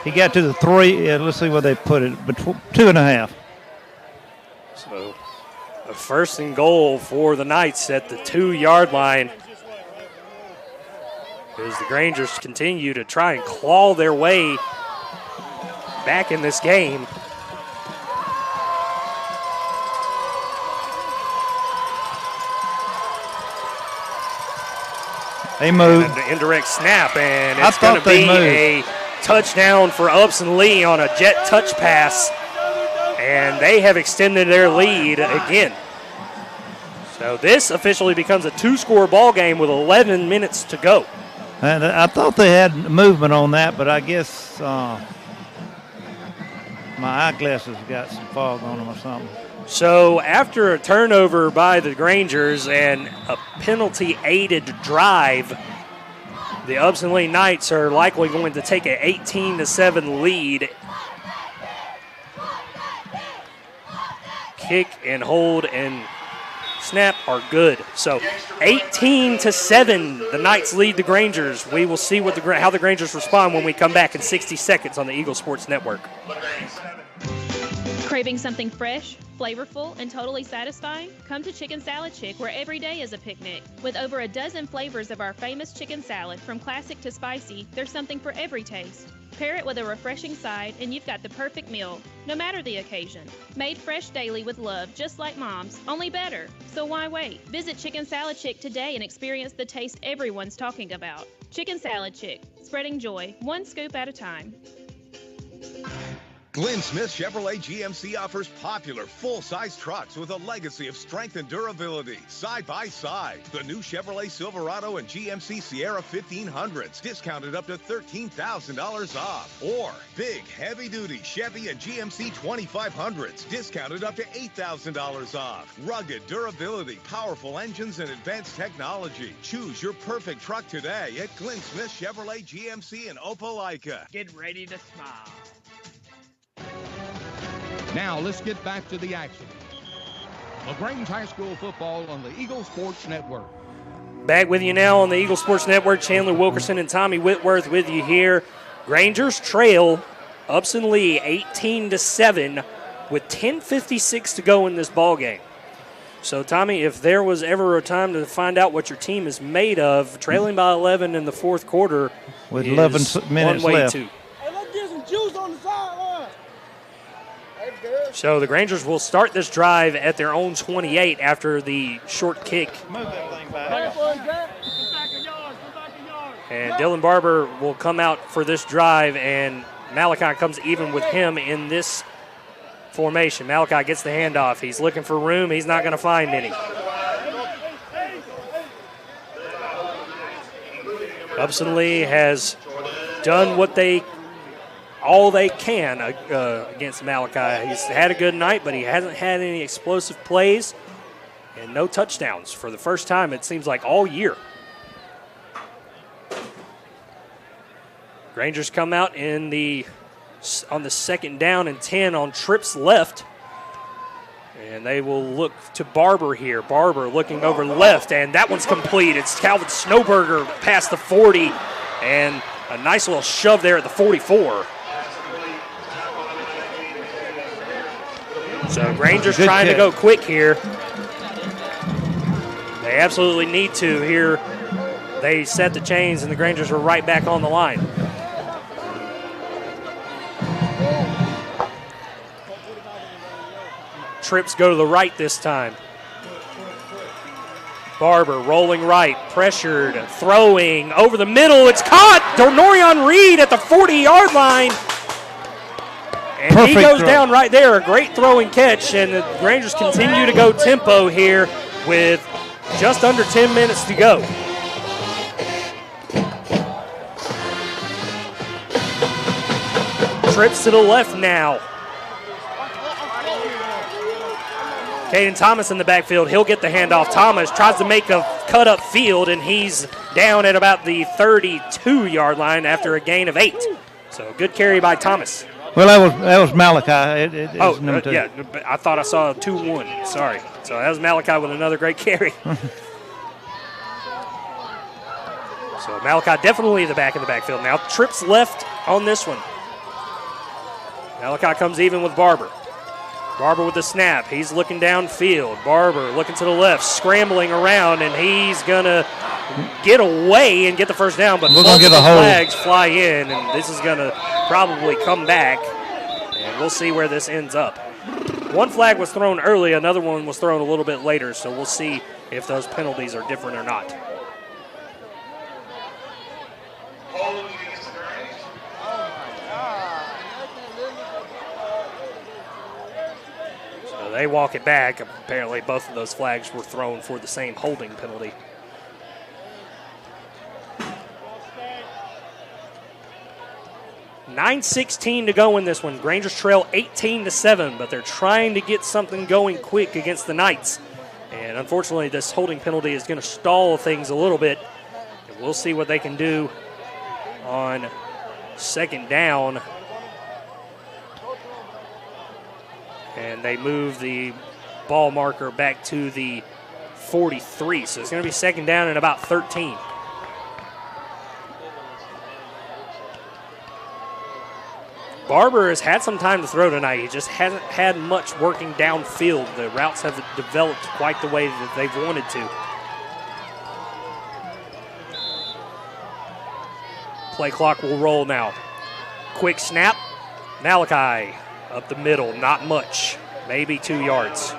He got to the 3. Let's see where they put it. But 2.5. So a 1st and goal for the Knights at the 2-yard line. As the Grangers continue to try and claw their way back in this game. They moved. And an indirect snap, and it's going to be a touchdown for Upson Lee on a jet touch pass. And they have extended their lead again. So this officially becomes a 2-score ball game with 11 minutes to go. And I thought they had movement on that, but I guess my eyeglasses got some fog on them or something. So after a turnover by the Grangers and a penalty-aided drive, the Upson Lee Knights are likely going to take an 18-7 lead. Kick and hold and snap are good. So 18-7, the Knights lead the Grangers. We will see how the Grangers respond when we come back in 60 seconds on the Eagle Sports Network. Craving something fresh, flavorful, and totally satisfying? Come to Chicken Salad Chick, where every day is a picnic. With over a dozen flavors of our famous chicken salad, from classic to spicy, there's something for every taste. Pair it with a refreshing side, and you've got the perfect meal, no matter the occasion. Made fresh daily with love, just like Mom's, only better. So why wait? Visit Chicken Salad Chick today and experience the taste everyone's talking about. Chicken Salad Chick, spreading joy, one scoop at a time. Glenn Smith Chevrolet GMC offers popular full-size trucks with a legacy of strength and durability. Side by side, the new Chevrolet Silverado and GMC Sierra 1500s, discounted up to $13,000 off. Or big, heavy-duty Chevy and GMC 2500s, discounted up to $8,000 off. Rugged durability, powerful engines, and advanced technology. Choose your perfect truck today at Glenn Smith Chevrolet GMC in Opelika. Get ready to smile. Now let's get back to the action. LaGrange High School football on the Eagle Sports Network. Back with you now on the Eagle Sports Network. Chandler Wilkerson and Tommy Whitworth with you here. Grangers trail Upson Lee 18-7 with 10:56 to go in this ball game. So, Tommy, if there was ever a time to find out what your team is made of, trailing by 11 in the fourth quarter with is 11 minutes one way left. to. Hey, let's get some juice on the sideline. That's good. So the Grangers will start this drive at their own 28 after the short kick. Move that thing back. And Dylan Barber will come out for this drive, and Malachi comes even with him in this formation. Malachi gets the handoff. He's looking for room. He's not going to find any. Upson Lee has done all they can against Malachi. He's had a good night, but he hasn't had any explosive plays and no touchdowns for the first time, it seems like, all year. Grangers come out on the second down and 10 on trips left. And they will look to Barber here. Barber looking over left, and that one's complete. It's Calvin Snowberger past the 40, and a nice little shove there at the 44. So Grangers trying to go quick here. They absolutely need to here. They set the chains, and the Grangers are right back on the line. Trips go to the right this time. Barber rolling right, pressured, throwing over the middle. It's caught. Donorion Reed at the 40-yard line. And perfect he goes down right there. A great throwing catch. And the Rangers continue to go tempo here with just under 10 minutes to go. Trips to the left now. Caden Thomas in the backfield. He'll get the handoff. Thomas tries to make a cut up field, and he's down at about the 32-yard line after a gain of 8. So good carry by Thomas. Well, that was Malachi. Yeah, I thought I saw a 2-1. Sorry. So that was Malachi with another great carry. So Malachi definitely the back in the backfield now. Trips left on this one. Malachi comes even with Barber. Barber with the snap. He's looking downfield. Barber looking to the left, scrambling around, and he's going to get away and get the first down, but multiple flags fly in, and this is going to probably come back, and we'll see where this ends up. One flag was thrown early. Another one was thrown a little bit later, so we'll see if those penalties are different or not. they walk it back. Apparently both of those flags were thrown for the same holding penalty. .9:16 to go in this one. Grangers trail 18-7, but they're trying to get something going quick against the Knights. And unfortunately, this holding penalty is going to stall things a little bit. And we'll see what they can do on second down. And they move the ball marker back to the 43. So it's going to be second down and about 13. Barber has had some time to throw tonight. He just hasn't had much working downfield. The routes haven't developed quite the way that they've wanted to. Play clock will roll now. Quick snap. Malachi up the middle. Not much. Maybe 2 yards.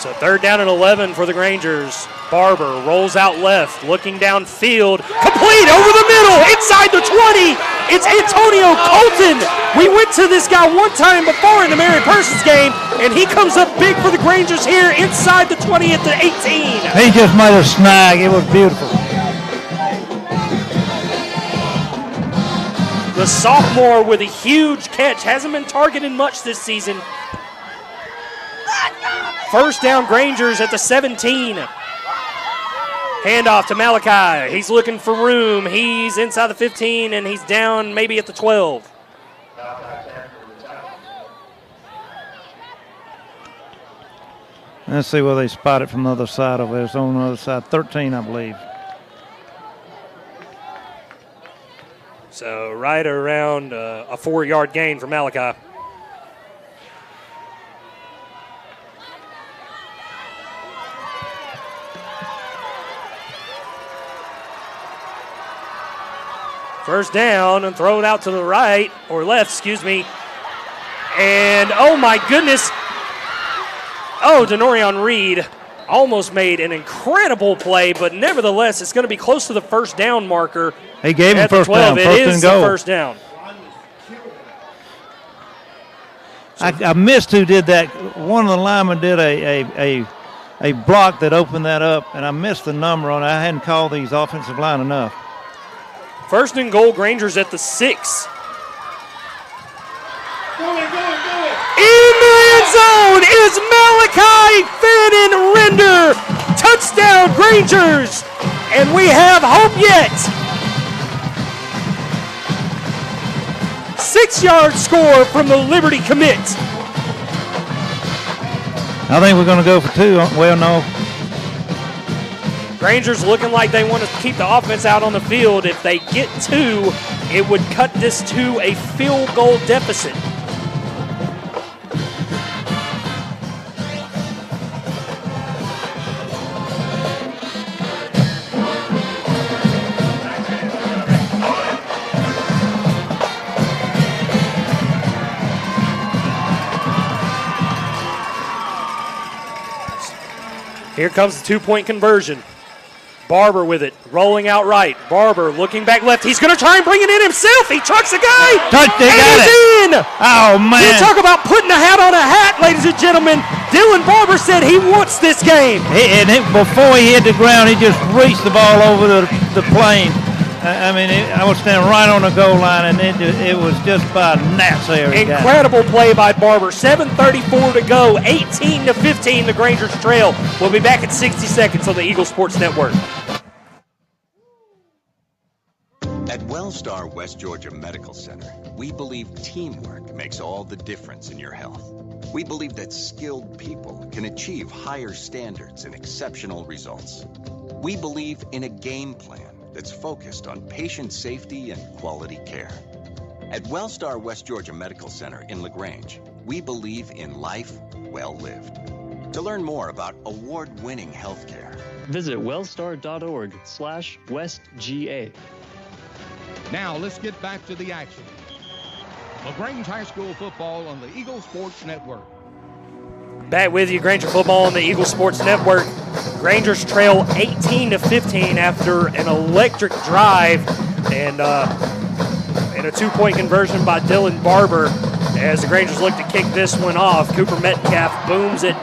So third down and 11 for the Grangers. Barber rolls out left, looking downfield. Complete over the middle, inside the 20. It's Antonio Colton. We went to this guy one time before in the Mary Persons game, and he comes up big for the Grangers here inside the 20 at the 18. He just made a snag. It was beautiful. The sophomore with a huge catch. Hasn't been targeted much this season. First down, Grangers at the 17. Handoff to Malachi. He's looking for room. He's inside the 15, and he's down maybe at the 12. Let's see where they spot it from the other side of it. It's on the other side, 13, I believe. So right around a 4-yard gain for Malachi. First down and throw it out to the right, or left, excuse me. And, oh my goodness. Oh, Denorion Reed almost made an incredible play, but nevertheless, it's going to be close to the first down marker. He gave him first down, It first is and the goal. first down. I missed who did that. One of the linemen did a block that opened that up, and I missed the number on it. I hadn't called these offensive line enough. First and goal, Grangers at the 6. In the end zone is Malachi Fannin Render. Touchdown, Grangers. And we have hope yet. 6-yard score from the Liberty commit. I think we're going to go for 2. Well, no. Grangers looking like they want to keep the offense out on the field. If they get 2, it would cut this to a field goal deficit. Here comes the 2-point conversion. Barber with it, rolling out right. Barber looking back left. He's going to try and bring it in himself. He trucks a guy. In. Oh, man. You talk about putting a hat on a hat, ladies and gentlemen. Dylan Barber said he wants this game. Before he hit the ground, he just reached the ball over the plane. I was standing right on the goal line, and it was just by gnats there. Incredible play by Barber. 7:34 to go. 18-15, the Grangers trail. We'll be back in 60 seconds on the Eagle Sports Network. At Wellstar West Georgia Medical Center, we believe teamwork makes all the difference in your health. We believe that skilled people can achieve higher standards and exceptional results. We believe in a game plan that's focused on patient safety and quality care. At Wellstar West Georgia Medical Center in LaGrange, we believe in life well lived. To learn more about award-winning healthcare, visit wellstar.org/westga. Now let's get back to the action. LaGrange High School football on the Eagle Sports Network. Back with you, Granger football on the Eagle Sports Network. Grangers trail 18-15 after an electric drive and a two-point conversion by Dylan Barber. As the Grangers look to kick this one off, Cooper Metcalf booms it,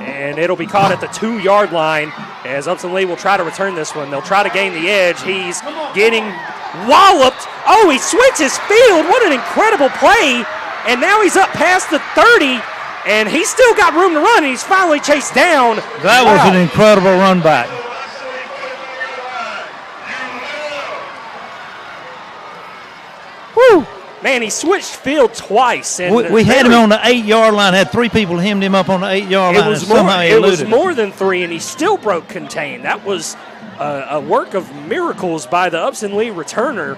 and it'll be caught at the 2-yard line as Upson Lee will try to return this one. They'll try to gain the edge. He's getting walloped. Oh, he switches field. What an incredible play. And now he's up past the 30, and he's still got room to run, and he's finally chased down. That was an incredible run back. Woo! Man, he switched field twice. And we had him on the 8-yard line, had 3 people hemmed him up on the 8-yard line. It was more than 3, and he still broke contain. That was a work of miracles by the Upson Lee returner.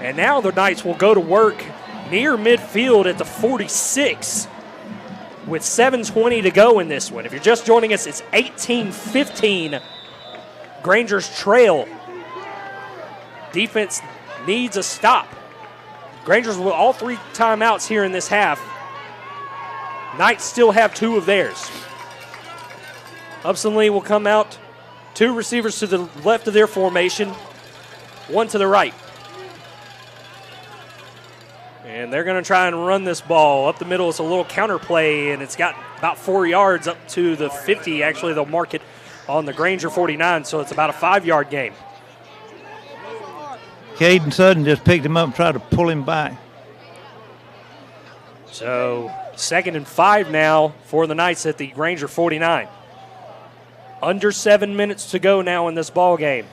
And now the Knights will go to work near midfield at the 46 with 7:20 to go in this one. If you're just joining us, it's 18-15. Grangers trail. Defense needs a stop. Grangers with all 3 timeouts here in this half. Knights still have 2 of theirs. Upson Lee will come out. 2 receivers to the left of their formation, 1 to the right. And they're going to try and run this ball up the middle. It's a little counter play, and it's got about 4 yards up to the 50. Actually, they'll mark it on the Granger 49, so it's about a 5-yard gain. Caden Sutton just picked him up and tried to pull him back. So 2nd and 5 now for the Knights at the Granger 49. Under 7 minutes to go now in this ball game.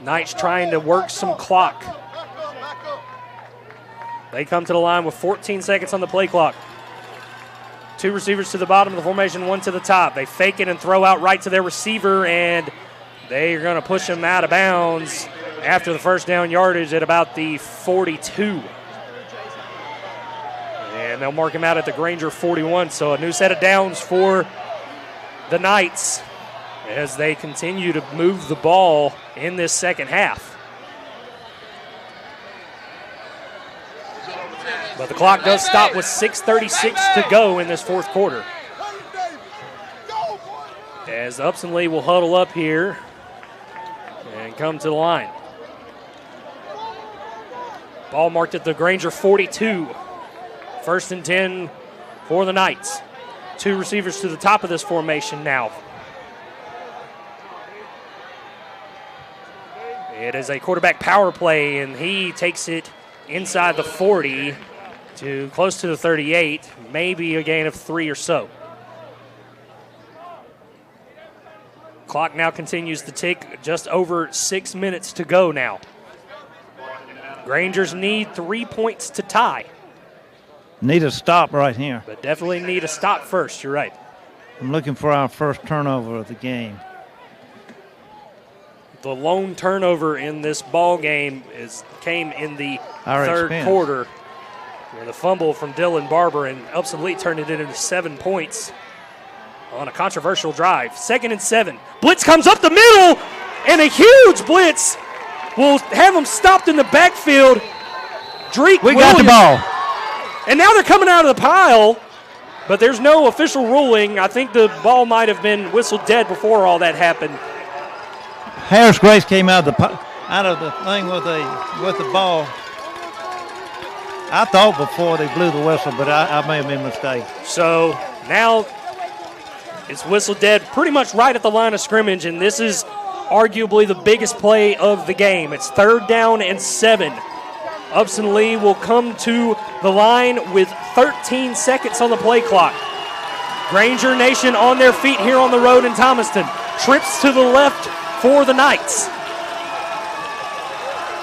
Knights trying to work some clock. They come to the line with 14 seconds on the play clock. 2 receivers to the bottom of the formation, 1 to the top. They fake it and throw out right to their receiver, and they are going to push him out of bounds after the first down yardage at about the 42. And they'll mark him out at the Granger 41. So a new set of downs for the Knights as they continue to move the ball in this second half. But the clock does stop with 6:36 to go in this fourth quarter. As Upson Lee will huddle up here and come to the line. Ball marked at the Granger 42. 1st and 10 for the Knights. 2 receivers to the top of this formation now. It is a quarterback power play, and he takes it inside the 40 to close to the 38, maybe a gain of 3 or so. Clock now continues to tick, just over 6 minutes to go now. Grangers need 3 points to tie. Need a stop right here. But definitely need a stop first, you're right. I'm looking for our first turnover of the game. The lone turnover in this ball game came in the third quarter. And the fumble from Dylan Barber, and Upson Lee turned it into 7 points on a controversial drive. 2nd and 7. Blitz comes up the middle, and a huge blitz will have them stopped in the backfield. We got the ball. And now they're coming out of the pile, but there's no official ruling. I think the ball might have been whistled dead before all that happened. Harris Grace came out of the thing with the ball. I thought before they blew the whistle, but I may have been mistaken. So now it's whistled dead pretty much right at the line of scrimmage, and this is arguably the biggest play of the game. It's 3rd down and 7. Upson Lee will come to the line with 13 seconds on the play clock. Granger Nation on their feet here on the road in Thomaston. Trips to the left for the Knights.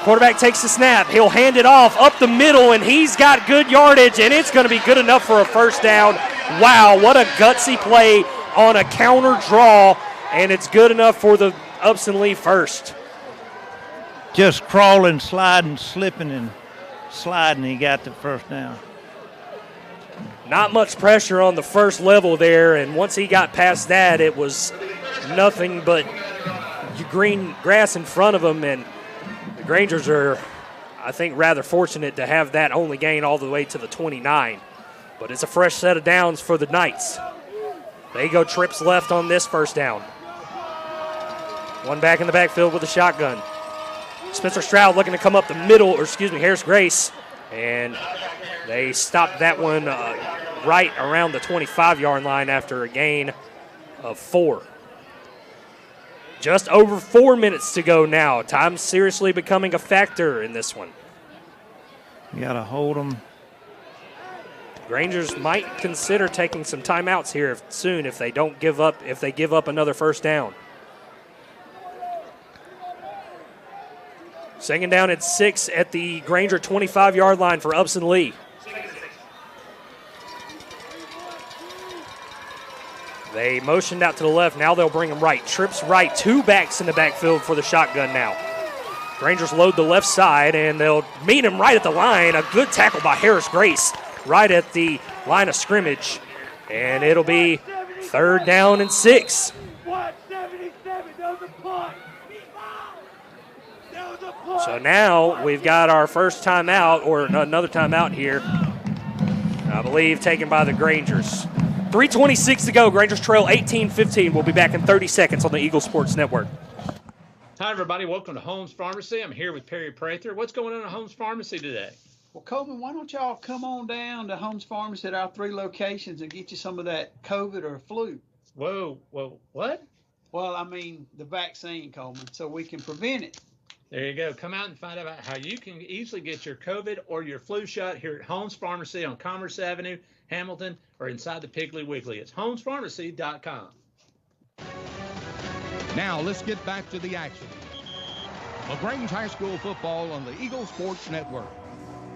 Quarterback takes the snap. He'll hand it off up the middle, and he's got good yardage, and it's going to be good enough for a first down. Wow, what a gutsy play on a counter draw, and it's good enough for the Upson Lee first. Just crawling, sliding, slipping, and sliding, he got the first down. Not much pressure on the first level there, and once he got past that, it was nothing but green grass in front of him, and the Grangers are, I think, rather fortunate to have that only gain all the way to the 29. But it's a fresh set of downs for the Knights. They go trips left on this first down. One back in the backfield with a shotgun. Spencer Stroud looking to come up the middle, Harris Grace, and they stopped that one right around the 25-yard line after a gain of 4. Just over 4 minutes to go now. Time seriously becoming a factor in this one. You got to hold them. Grangers might consider taking some timeouts here soon if they don't give up. If they give up another first down. Second down at 6 at the Granger 25-yard line for Upson Lee. They motioned out to the left. Now they'll bring him right. Trips right. 2 backs in the backfield for the shotgun now. Rangers load the left side, and they'll meet him right at the line. A good tackle by Harris Grace right at the line of scrimmage. And it'll be 3rd down and 6. So now we've got our first timeout, or another timeout here, I believe, taken by the Grangers. 3:26 to go. Grangers trail 18-15. We'll be back in 30 seconds on the Eagle Sports Network. Hi, everybody. Welcome to Holmes Pharmacy. I'm here with Perry Prather. What's going on at Holmes Pharmacy today? Well, Coleman, why don't y'all come on down to Holmes Pharmacy at our 3 locations and get you some of that COVID or flu? Whoa, what? Well, I mean the vaccine, Coleman, so we can prevent it. There you go. Come out and find out how you can easily get your COVID or your flu shot here at Holmes Pharmacy on Commerce Avenue, Hamilton, or inside the Piggly Wiggly. It's homespharmacy.com. Now let's get back to the action. LaGrange High School football on the Eagle Sports Network.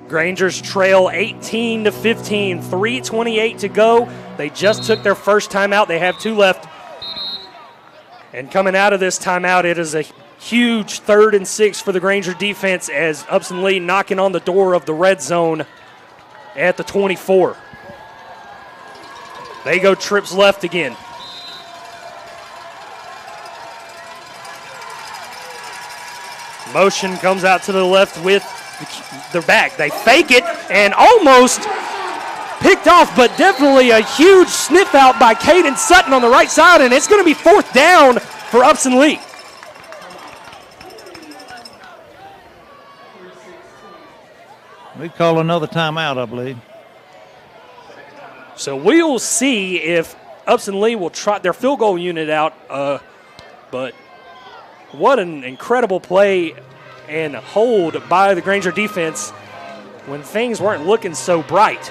Grangers trail 18-15, 3:28 to go. They just took their first timeout. They have 2 left. And coming out of this timeout, it is a huge 3rd and 6 for the Granger defense as Upson Lee knocking on the door of the red zone at the 24. They go trips left again. Motion comes out to the left with their back. They fake it and almost picked off, but definitely a huge sniff out by Caden Sutton on the right side, and it's going to be 4th down for Upson Lee. We call another timeout, I believe. So we'll see if Upson Lee will trot their field goal unit out, but what an incredible play and hold by the Granger defense when things weren't looking so bright.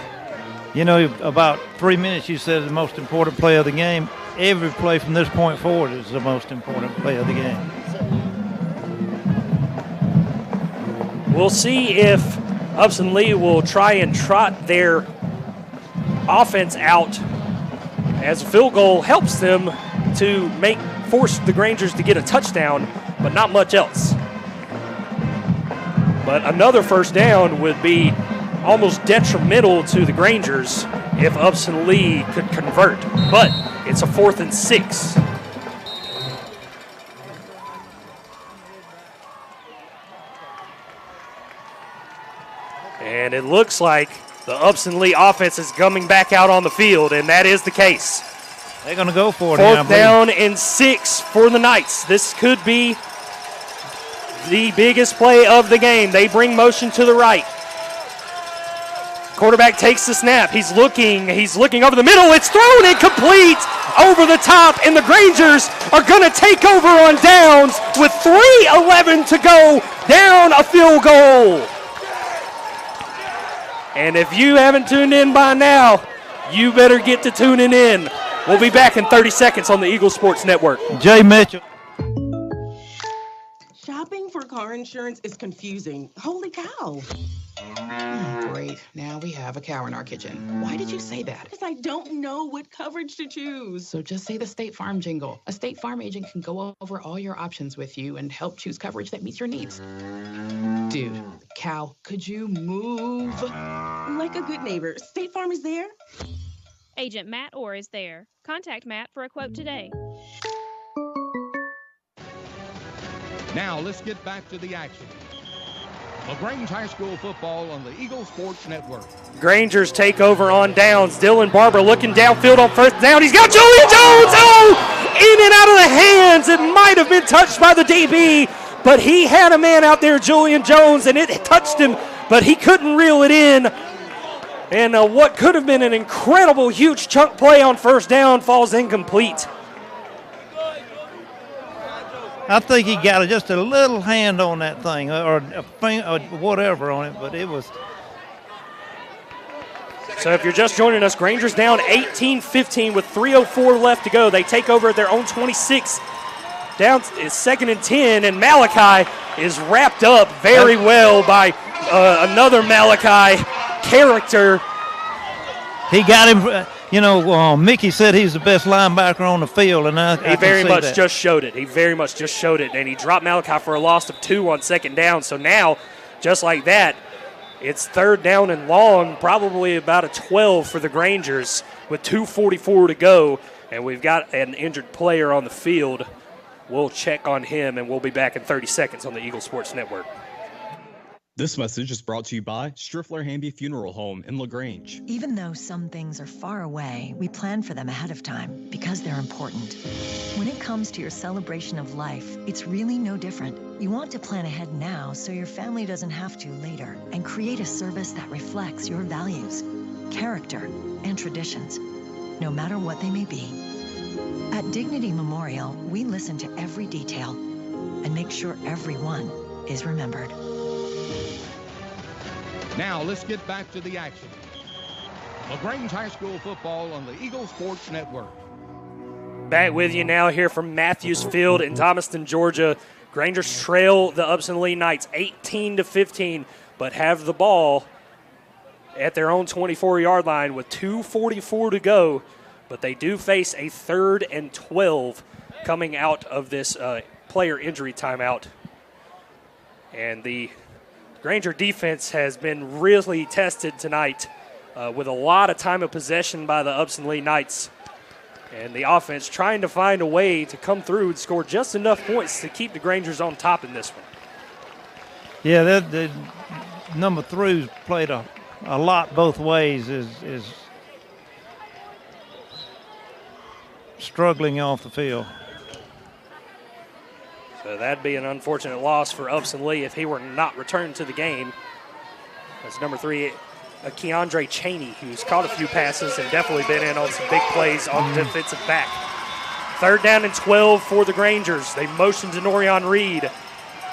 You know, about 3 minutes you said the most important play of the game. Every play from this point forward is the most important play of the game. We'll see if Upson Lee will try and trot their offense out as a field goal helps them to force the Grangers to get a touchdown, but not much else. But another first down would be almost detrimental to the Grangers if Upson Lee could convert. But it's a 4th and 6. And it looks like the Upson Lee offense is coming back out on the field, and that is the case. They're going to go for it. 4th down and 6 for the Knights. This could be the biggest play of the game. They bring motion to the right. Quarterback takes the snap. He's looking over the middle. It's thrown incomplete over the top, and the Grangers are going to take over on downs with 3:11 to go, down a field goal. And if you haven't tuned in by now, you better get to tuning in. We'll be back in 30 seconds on the Eagle Sports Network. Jay Mitchell. Shopping for car insurance is confusing. Holy cow. Great. Now we have a cow in our kitchen. Why did you say that? Because I don't know what coverage to choose. So just say the State Farm jingle. A State Farm agent can go over all your options with you and help choose coverage that meets your needs. Dude, cow, could you move? Like a good neighbor, State Farm is there. Agent Matt Orr is there. Contact Matt for a quote today. Now let's get back to the action. LaGrange High School football on the Eagle Sports Network. Grangers take over on downs. Dylan Barber looking downfield on first down. He's got Julian Jones. Oh, in and out of the hands. It might have been touched by the DB, but he had a man out there, Julian Jones, and it touched him, but he couldn't reel it in. And what could have been an incredible, huge chunk play on first down falls incomplete. I think he got just a little hand on that thing, or a finger, or whatever on it, but it was. So if you're just joining us, Granger's down 18-15 with 3:04 left to go. They take over at their own 26. Down is 2nd and 10, and Malachi is wrapped up very well by another Malachi character. He got him. Mickey said he's the best linebacker on the field, and he very much just showed it. He very much just showed it, and he dropped Malachi for a loss of 2 on 2nd down. So now, just like that, it's 3rd down and long, probably about a 12 for the Grangers with 2:44 to go, and we've got an injured player on the field. We'll check on him, and we'll be back in 30 seconds on the Eagle Sports Network. This message is brought to you by Striffler Hamby Funeral Home in LaGrange. Even though some things are far away, we plan for them ahead of time because they're important. When it comes to your celebration of life, it's really no different. You want to plan ahead now so your family doesn't have to later, and create a service that reflects your values, character, and traditions, no matter what they may be. At Dignity Memorial, we listen to every detail and make sure everyone is remembered. Now let's get back to the action. LaGrange High School football on the Eagle Sports Network. Back with you now here from Matthews Field in Thomaston, Georgia. Grangers trail the Upson Lee Knights 18-15, but have the ball at their own 24-yard line with 2:44 to go. But they do face a 3rd and 12 coming out of this player injury timeout. And the Granger defense has been really tested tonight with a lot of time of possession by the Upson Lee Knights. And the offense trying to find a way to come through and score just enough points to keep the Grangers on top in this one. Yeah, the number 3's played a lot both ways, is struggling off the field. So that'd be an unfortunate loss for Upson Lee if he were not returned to the game. That's number 3, Keandre Cheney, who's caught a few passes and definitely been in on some big plays on the defensive back. 3rd down and 12 for the Grangers. They motion to Norion Reed.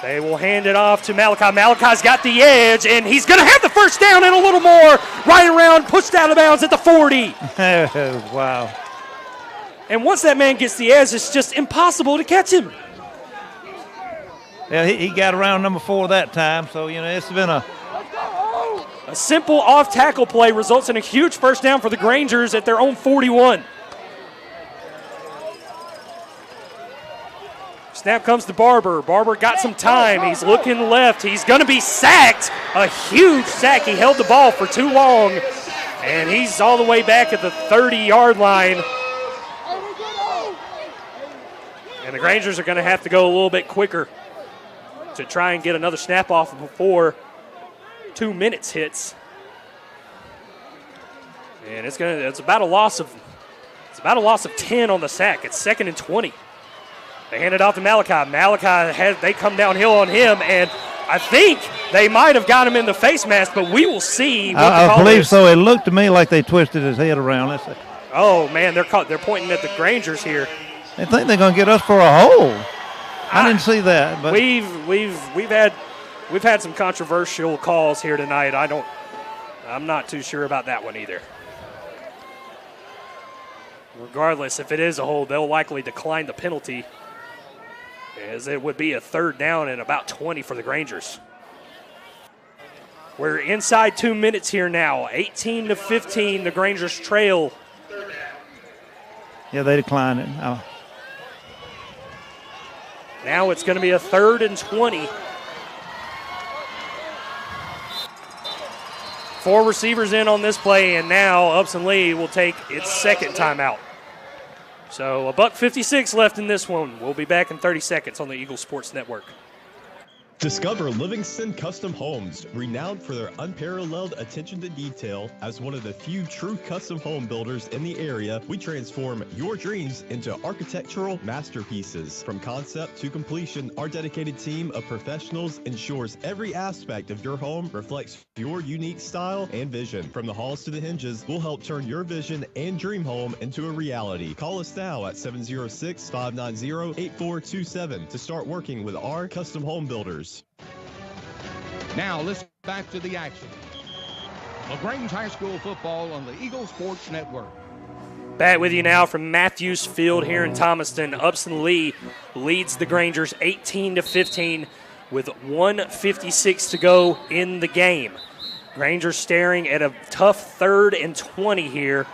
They will hand it off to Malachi. Malachi's got the edge, and he's going to have the first down and a little more. Right around, pushed out of bounds at the 40. Wow. And once that man gets the edge, it's just impossible to catch him. Yeah, he got around number 4 that time, so, it's been a simple off-tackle play results in a huge first down for the Grangers at their own 41. Snap comes to Barber. Barber got some time. He's looking left. He's going to be sacked. A huge sack. He held the ball for too long, and he's all the way back at the 30-yard line. And the Grangers are going to have to go a little bit quicker to try and get another snap off before 2 minutes hits. And it's about a loss of 10 on the sack. It's 2nd and 20. They hand it off to Malachi. They come downhill on him, and I think they might have got him in the face mask, but we will see what the call is. I believe so. It looked to me like they twisted his head around. Oh man, they're pointing at the Grangers here. They think they're going to get us for a hold. I didn't see that, but we've had some controversial calls here tonight. I'm not too sure about that one either. Regardless, if it is a hold, they'll likely decline the penalty, as it would be a 3rd down and about 20 for the Grangers. We're inside 2 minutes here now. 18-15, the Grangers trail. Yeah, they declined it. Now it's going to be a 3rd and 20. 4 receivers in on this play, and now Upson Lee will take its second timeout. So $1:56 left in this one. We'll be back in 30 seconds on the Eagle Sports Network. Discover Livingston Custom Homes, renowned for their unparalleled attention to detail. As one of the few true custom home builders in the area, we transform your dreams into architectural masterpieces. From concept to completion, our dedicated team of professionals ensures every aspect of your home reflects your unique style and vision. From the halls to the hinges, we'll help turn your vision and dream home into a reality. Call us now at 706-590-8427 to start working with our custom home builders. Now let's get back to the action. LaGrange High School football on the Eagle Sports Network. Back with you now from Matthews Field here in Thomaston. Upson Lee leads the Grangers 18-15 with 1:56 to go in the game. Grangers staring at a tough 3rd and 20 here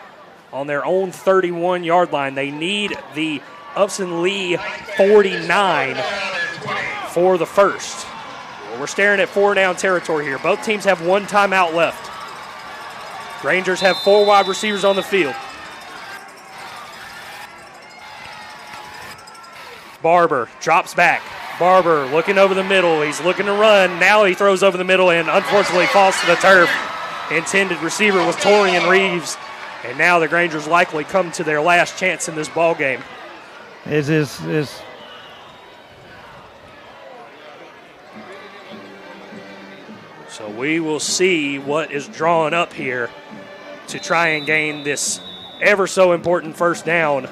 on their own 31-yard line. They need the Upson Lee 49 for the first. We're staring at 4-down territory here. Both teams have 1 timeout left. Rangers have 4 wide receivers on the field. Barber drops back. Barber looking over the middle. He's looking to run. Now he throws over the middle and unfortunately falls to the turf. Intended receiver was Torian Reeves. And now the Grangers likely come to their last chance in this ball game. So we will see what is drawn up here to try and gain this ever so important first down.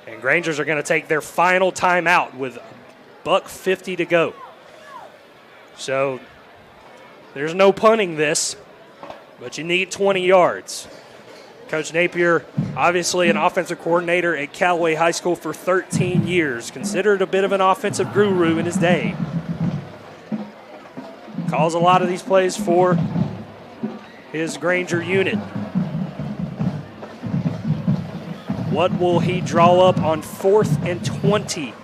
And Grangers are going to take their final timeout with $1:50 to go. So there's no punting this, but you need 20 yards. Coach Napier, obviously an offensive coordinator at Callaway High School for 13 years, considered a bit of an offensive guru in his day. Calls a lot of these plays for his Granger unit. What will he draw up on 4th and 20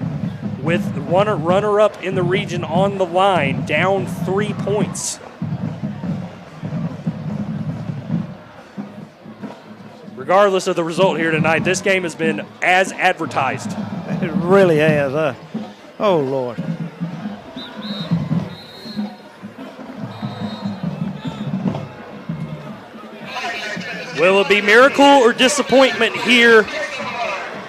with runner-up in the region on the line, down 3 points? Regardless of the result here tonight, this game has been as advertised. It really has. Oh, Lord. Will it be miracle or disappointment here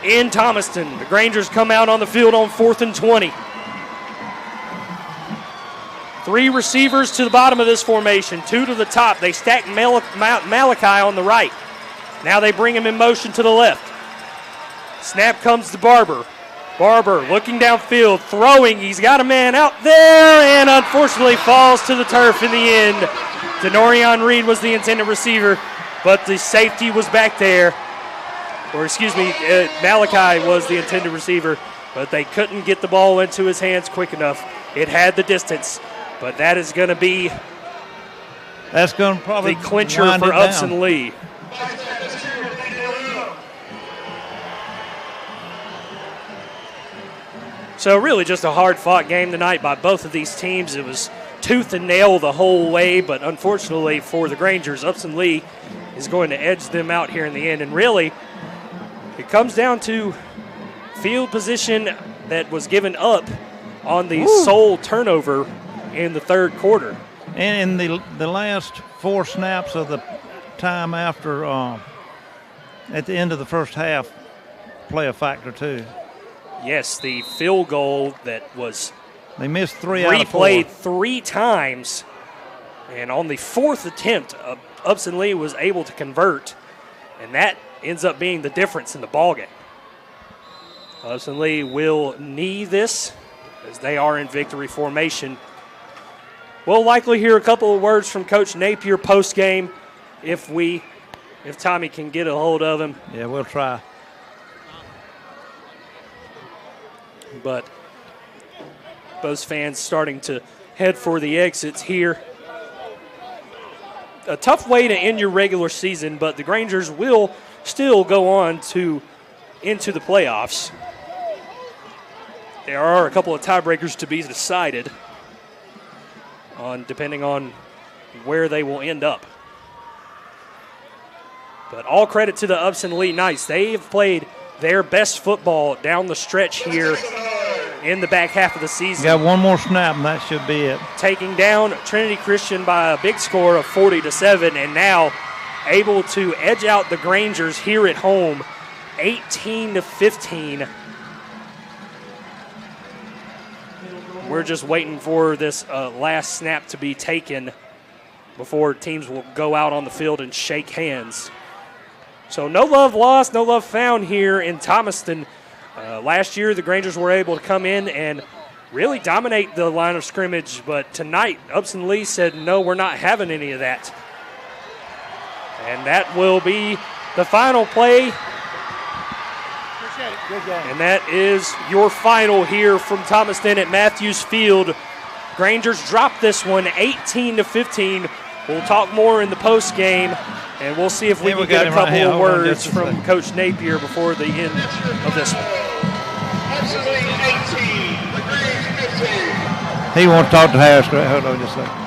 in Thomaston? The Grangers come out on the field on 4th and 20. 3 receivers to the bottom of this formation, 2 to the top. They stack Malachi on the right. Now they bring him in motion to the left. Snap comes to Barber. Barber looking downfield, throwing. He's got a man out there and unfortunately falls to the turf in the end. Denorian Reed was the intended receiver, but the safety was back there. Or excuse me, Malachi was the intended receiver, but they couldn't get the ball into his hands quick enough. It had the distance, but that is going to be probably the clincher for Upson Lee. So really just a hard-fought game tonight by both of these teams. It was tooth and nail the whole way, but unfortunately for the Grangers, Upson Lee is going to edge them out here in the end. And really, it comes down to field position that was given up on the sole turnover in the 3rd quarter. And in the last 4 snaps of the time after, at the end of the first half, play a factor too. Yes, the field goal that was they missed 3 out of 4. Replayed 3 times, and on the 4th attempt, Upson Lee was able to convert, and that ends up being the difference in the ballgame. Upson Lee will knee this as they are in victory formation. We'll likely hear a couple of words from Coach Napier post-game if Tommy can get a hold of him. Yeah, we'll try. But both fans starting to head for the exits here. A tough way to end your regular season, but the Grangers will still go on into the playoffs. There are a couple of tiebreakers to be decided depending on where they will end up. But all credit to the Upson Lee Knights. They have played their best football down the stretch here in the back half of the season. Got one more snap, and that should be it. Taking down Trinity Christian by a big score of 40-7, and now able to edge out the Grangers here at home, 18-15. We're just waiting for this last snap to be taken before teams will go out on the field and shake hands. So no love lost, no love found here in Thomaston. Last year, the Grangers were able to come in and really dominate the line of scrimmage, but tonight, Upson Lee said, no, we're not having any of that. And that will be the final play. And that is your final here from Thomaston at Matthews Field. Grangers drop this one 18-15. We'll talk more in the post game, and we'll see if we can get a couple of words from Coach Napier before the end of this one. He won't talk to Harris. Hold on just a second.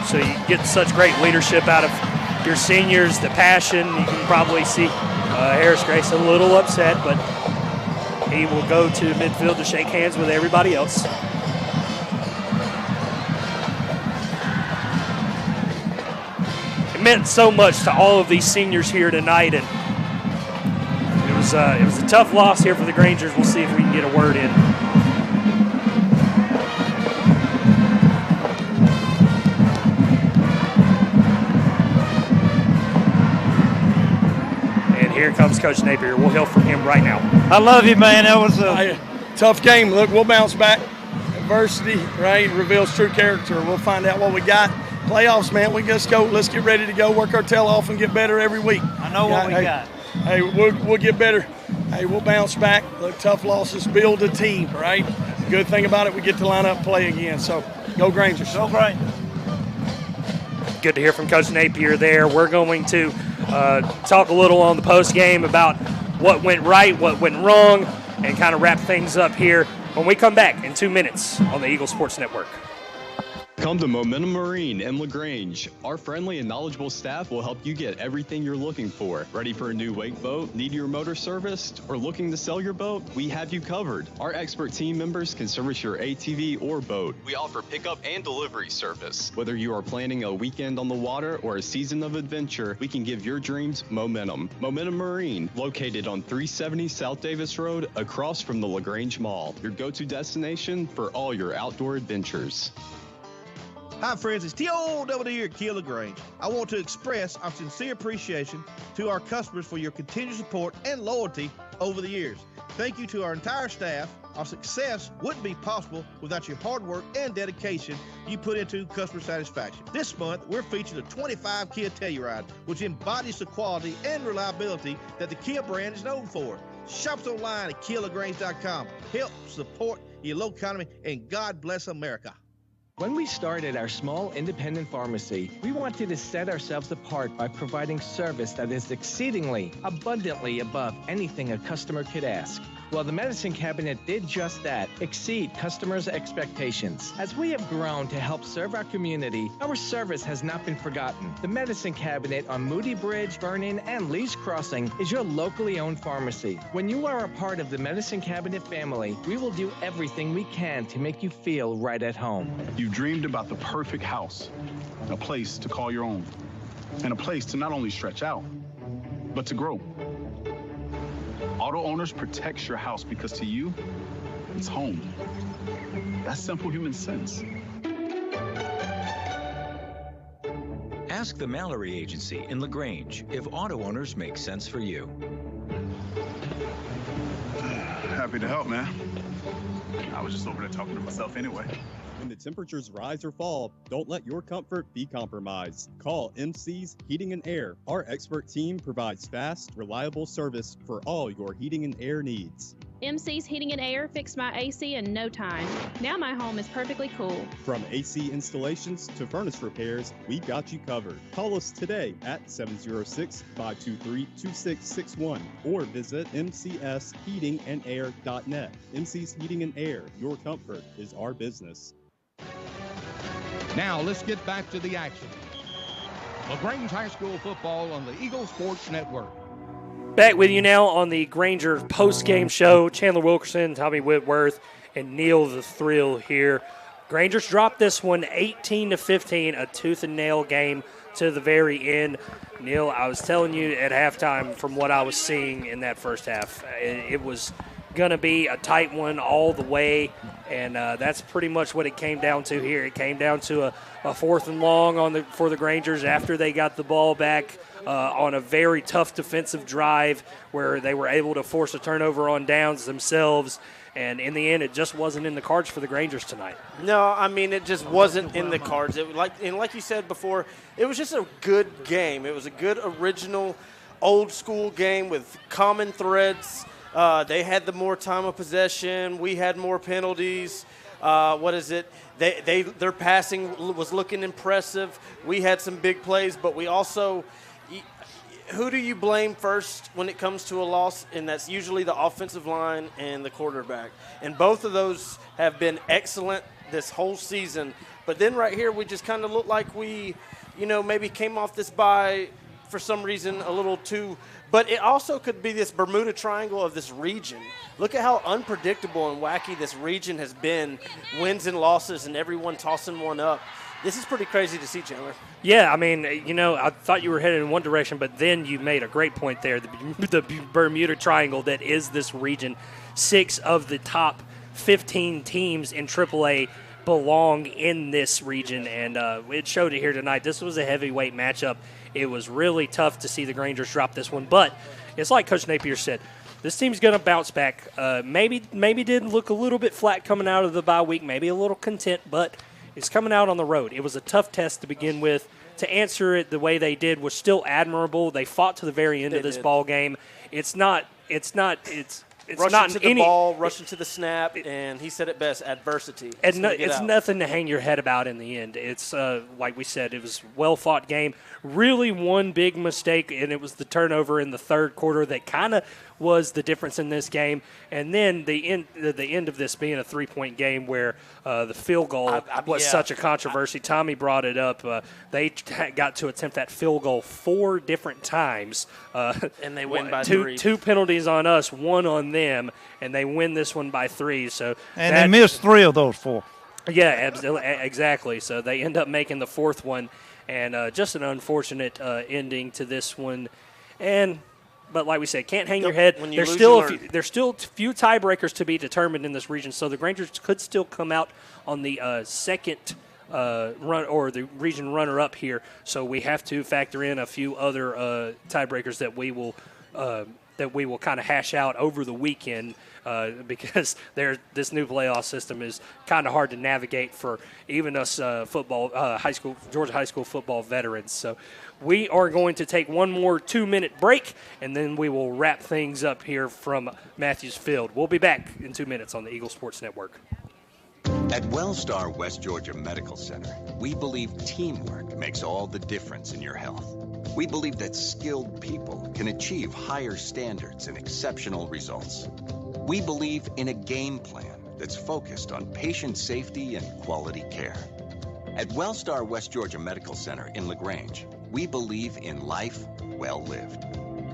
So you get such great leadership out of your seniors, the passion. You can probably see Harris Grace a little upset, but he will go to midfield to shake hands with everybody else. It meant so much to all of these seniors here tonight, and it was a tough loss here for the Grangers. We'll see if we can get a word in. And here comes Coach Napier. We'll hear from him right now. I love you, man. That was a tough game. Look, we'll bounce back. Adversity, right, reveals true character. We'll find out what we got. Playoffs, man, we just go. Let's get ready to go, work our tail off, and get better every week. I know what we got. Hey, we'll get better. Hey, we'll bounce back. Look, tough losses build a team, right? Good thing about it, we get to line up and play again. So, go Grangers. Go Grangers. Good to hear from Coach Napier there. We're going to talk a little on the post game about what went right, what went wrong, and kind of wrap things up here when we come back in 2 minutes on the Eagle Sports Network. Come to Momentum Marine in LaGrange. Our friendly and knowledgeable staff will help you get everything you're looking for. Ready for a new wake boat? Need your motor serviced? Or looking to sell your boat? We have you covered. Our expert team members can service your ATV or boat. We offer pickup and delivery service. Whether you are planning a weekend on the water or a season of adventure, we can give your dreams momentum. Momentum Marine, located on 370 South Davis Road, across from the LaGrange Mall. Your go-to destination for all your outdoor adventures. Hi, friends. It's T.O.W. here at Kia LaGrange. I want to express our sincere appreciation to our customers for your continued support and loyalty over the years. Thank you to our entire staff. Our success wouldn't be possible without your hard work and dedication you put into customer satisfaction. This month, we're featuring the 25 Kia Telluride, which embodies the quality and reliability that the Kia brand is known for. Shop us online at KiaLaGrange.com. Help support your local economy, and God bless America. When we started our small independent pharmacy, we wanted to set ourselves apart by providing service that is exceedingly, abundantly above anything a customer could ask. Well, the medicine cabinet did just that, exceed customers' expectations. As we have grown to help serve our community, our service has not been forgotten. The medicine cabinet on Moody Bridge, Vernon, and Lee's Crossing is your locally owned pharmacy. When you are a part of the medicine cabinet family, we will do everything we can to make you feel right at home. You've dreamed about the perfect house, a place to call your own, and a place to not only stretch out, but to grow. Auto Owners protects your house because to you, it's home. That's simple human sense. Ask the Mallory Agency in LaGrange if auto owners make sense for you. Happy to help, man. I was just over there talking to myself anyway. When the temperatures rise or fall, don't let your comfort be compromised. Call MC's Heating and Air. Our expert team provides fast, reliable service for all your heating and air needs. MC's Heating and Air fixed my AC in no time. Now my home is perfectly cool. From AC installations to furnace repairs, we've got you covered. Call us today at 706-523-2661 or visit mcsheatingandair.net. MC's Heating and Air, your comfort is our business. Now let's get back to the action. LaGrange High School football on the Eagle Sports Network. Back with you now on the Granger post-game show. Chandler Wilkerson, Tommy Whitworth, and Neil the Thrill here. Granger's dropped this one 18-15, a tooth-and-nail game to the very end. Neil, I was telling you at halftime from what I was seeing in that first half, it was going to be a tight one all the way, and that's pretty much what it came down to here. It came down to a 4th and long for the Grangers after they got the ball back on a very tough defensive drive where they were able to force a turnover on downs themselves. And in the end, it just wasn't in the cards for the Grangers tonight. No, I mean, it just wasn't in the cards. Like you said before, it was just a good game. It was a good original old school game with common threads. They had the more time of possession. We had more penalties. Their passing was looking impressive. We had some big plays, but we also – who do you blame first when it comes to a loss? And that's usually the offensive line and the quarterback. And both of those have been excellent this whole season. But then right here, we just kind of look like we, maybe came off this bye for some reason a little too. But it also could be this Bermuda Triangle of this region. Look at how unpredictable and wacky this region has been, wins and losses and everyone tossing one up. This is pretty crazy to see, Chandler. Yeah, I mean, I thought you were headed in one direction, but then you made a great point there. The Bermuda Triangle that is this region, 6 of the top 15 teams in AAA belong in this region, and it showed it here tonight. This was a heavyweight matchup. It was really tough to see the Grangers drop this one, but it's like Coach Napier said, this team's going to bounce back. Maybe did look a little bit flat coming out of the bye week, maybe a little content, but it's coming out on the road. It was a tough test to begin with. To answer it the way they did was still admirable. They fought to the very end of this ball game. It's not rushing to the ball, rushing to the snap, and he said it best, adversity. And it's nothing to hang your head about in the end. It's, like we said, it was a well-fought game. Really one big mistake, and it was the turnover in the third quarter that kind of was the difference in this game. And then the end of this being a 3-point game where the field goal was such a controversy. Tommy brought it up. They got to attempt that field goal 4 different times. And they win by 3. 3. 2 penalties on us, 1 on them, and they win this one by 3. And they missed 3 of those 4. Yeah, exactly. So they end up making the 4th one, and just an unfortunate ending to this one. But like we said, can't hang your head. There's still a few tiebreakers to be determined in this region, so the Grangers could still come out on the second run or the region runner-up here. So we have to factor in a few other tiebreakers that we will kind of hash out over the weekend. Because this new playoff system is kind of hard to navigate for even us Georgia high school football veterans. So we are going to take one more 2-minute break, and then we will wrap things up here from Matthews Field. We'll be back in 2 minutes on the Eagle Sports Network. At Wellstar West Georgia Medical Center, we believe teamwork makes all the difference in your health. We believe that skilled people can achieve higher standards and exceptional results. We believe in a game plan that's focused on patient safety and quality care. At Wellstar West Georgia Medical Center in LaGrange, we believe in life well lived.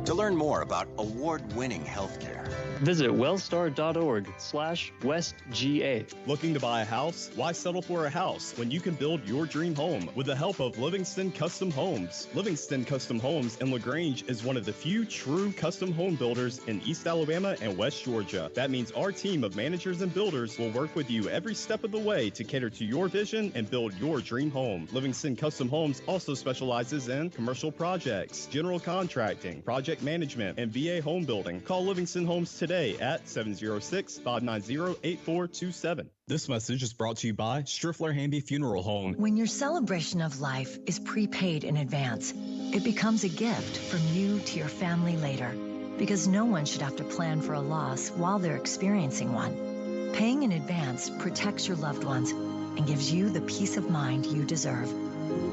To learn more about award-winning healthcare, visit wellstar.org/westga. Looking to buy a house? Why settle for a house when you can build your dream home with the help of Livingston Custom Homes? Livingston Custom Homes in LaGrange is one of the few true custom home builders in East Alabama and West Georgia. That means our team of managers and builders will work with you every step of the way to cater to your vision and build your dream home. Livingston Custom Homes also specializes in commercial projects, general contracting, project management, and VA home building. Call Livingston Homes today at 706-590-8427. This message is brought to you by Striffler Hamby Funeral Home. When your celebration of life is prepaid in advance, it becomes a gift from you to your family later, because no one should have to plan for a loss while they're experiencing one. Paying in advance protects your loved ones and gives you the peace of mind you deserve.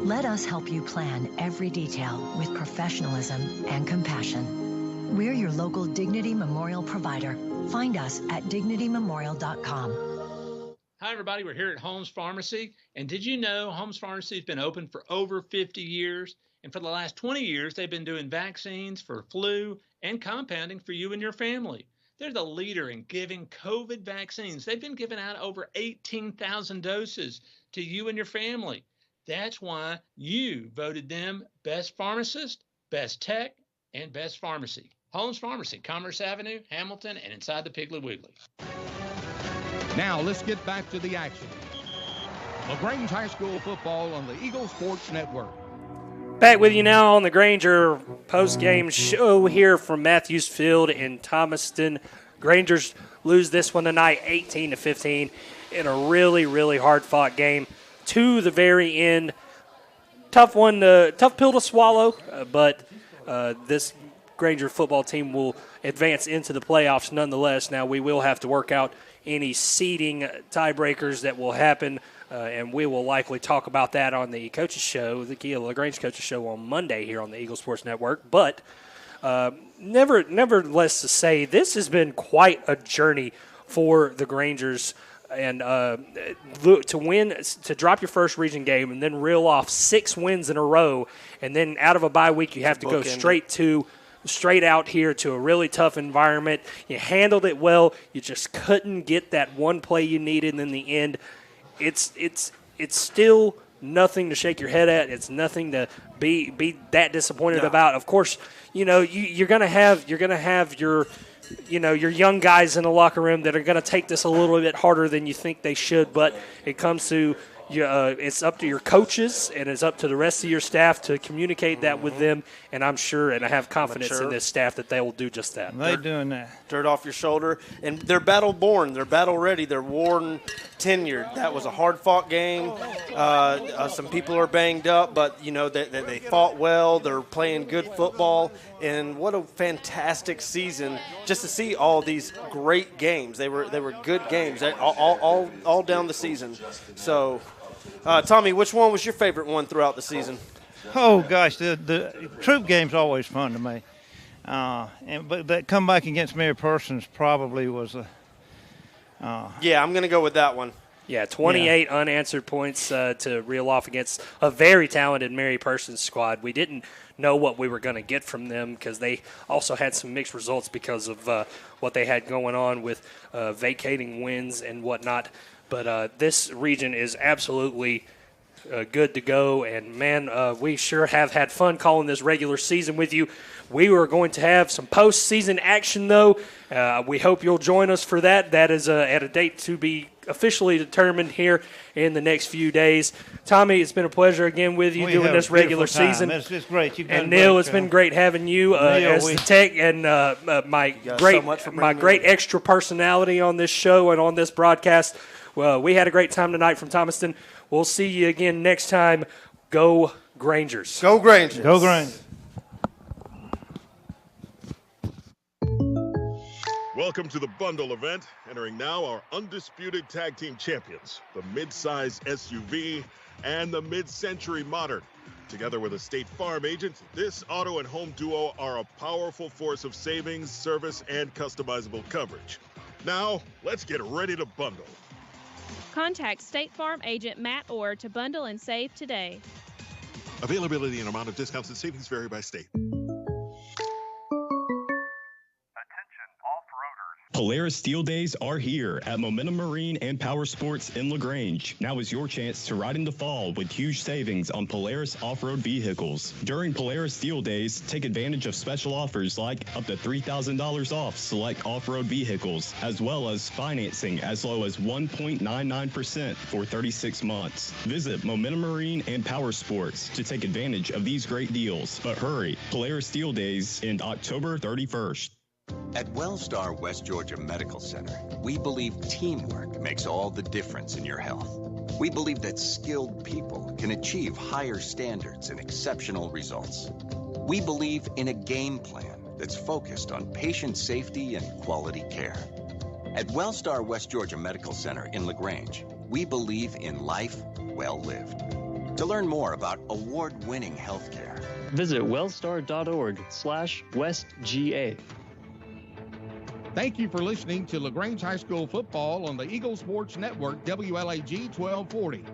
Let us help you plan every detail with professionalism and compassion. We're your local Dignity Memorial provider. Find us at dignitymemorial.com. Hi, everybody. We're here at Holmes Pharmacy. And did you know Holmes Pharmacy has been open for over 50 years? And for the last 20 years, they've been doing vaccines for flu and compounding for you and your family. They're the leader in giving COVID vaccines. They've been giving out over 18,000 doses to you and your family. That's why you voted them best pharmacist, best tech, and best pharmacy. Holmes Pharmacy, Commerce Avenue, Hamilton, and inside the Piggly Wiggly. Now let's get back to the action. LaGrange High School football on the Eagle Sports Network. Back with you now on the Granger post-game show here from Matthews Field in Thomaston. Grangers lose this one tonight 18-15 in a really, really hard-fought game to the very end. Tough pill to swallow, but this Granger football team will advance into the playoffs nonetheless. Now we will have to work out any seeding tiebreakers that will happen, and we will likely talk about that on the coaches show, the Kia LaGrange coaches show on Monday here on the Eagle Sports Network. But nevertheless to say, this has been quite a journey for the Grangers, and to drop your first region game and then reel off 6 wins in a row, and then out of a bye week you have to go straight out here to a really tough environment. You handled it well. You just couldn't get that one play you needed, and in the end, it's still nothing to shake your head at. It's nothing to be that disappointed about. Of course, you're gonna have your young guys in the locker room that are gonna take this a little bit harder than you think they should. But it comes to it's up to your coaches and it's up to the rest of your staff to communicate that with them. And I'm sure, and I have confidence in this staff that they will do just that. They're doing that. Dirt off your shoulder. And they're battle-born. They're battle-ready. They're worn, tenured. That was a hard-fought game. Some people are banged up, but, they fought well. They're playing good football. And what a fantastic season just to see all these great games. They were good games all down the season. So, Tommy, which one was your favorite one throughout the season? Oh, gosh, the troop game's always fun to me. But that comeback against Mary Persons probably was a yeah, I'm going to go with that one. Yeah, 28 unanswered points to reel off against a very talented Mary Persons squad. We didn't know what we were going to get from them because they also had some mixed results because of what they had going on with vacating wins and whatnot. But this region is absolutely good to go. And, man, we sure have had fun calling this regular season with you. We are going to have some postseason action, though. We hope you'll join us for that. That is at a date to be officially determined here in the next few days. Tommy, it's been a pleasure again with you doing this regular season. It's great. And Neil, it's been great having you as the tech and my great extra personality on this show and on this broadcast. Well, we had a great time tonight from Thomaston. We'll see you again next time. Go Grangers. Go Grangers. Go Grangers. Welcome to the bundle event. Entering now our undisputed tag team champions, the mid-size SUV and the mid-century modern. Together with a State Farm agent, this auto and home duo are a powerful force of savings, service, and customizable coverage. Now, let's get ready to bundle. Contact State Farm agent Matt Orr to bundle and save today. Availability and amount of discounts and savings vary by state. Polaris Steel Days are here at Momentum Marine and Power Sports in LaGrange. Now is your chance to ride in the fall with huge savings on Polaris off-road vehicles. During Polaris Steel Days, take advantage of special offers like up to $3,000 off select off-road vehicles, as well as financing as low as 1.99% for 36 months. Visit Momentum Marine and Power Sports to take advantage of these great deals. But hurry, Polaris Steel Days end October 31st. At Wellstar West Georgia Medical Center, we believe teamwork makes all the difference in your health. We believe that skilled people can achieve higher standards and exceptional results. We believe in a game plan that's focused on patient safety and quality care. At Wellstar West Georgia Medical Center in LaGrange, we believe in life well lived. To learn more about award-winning healthcare, visit wellstar.org/westga. Thank you for listening to LaGrange High School football on the Eagle Sports Network, WLAG 1240.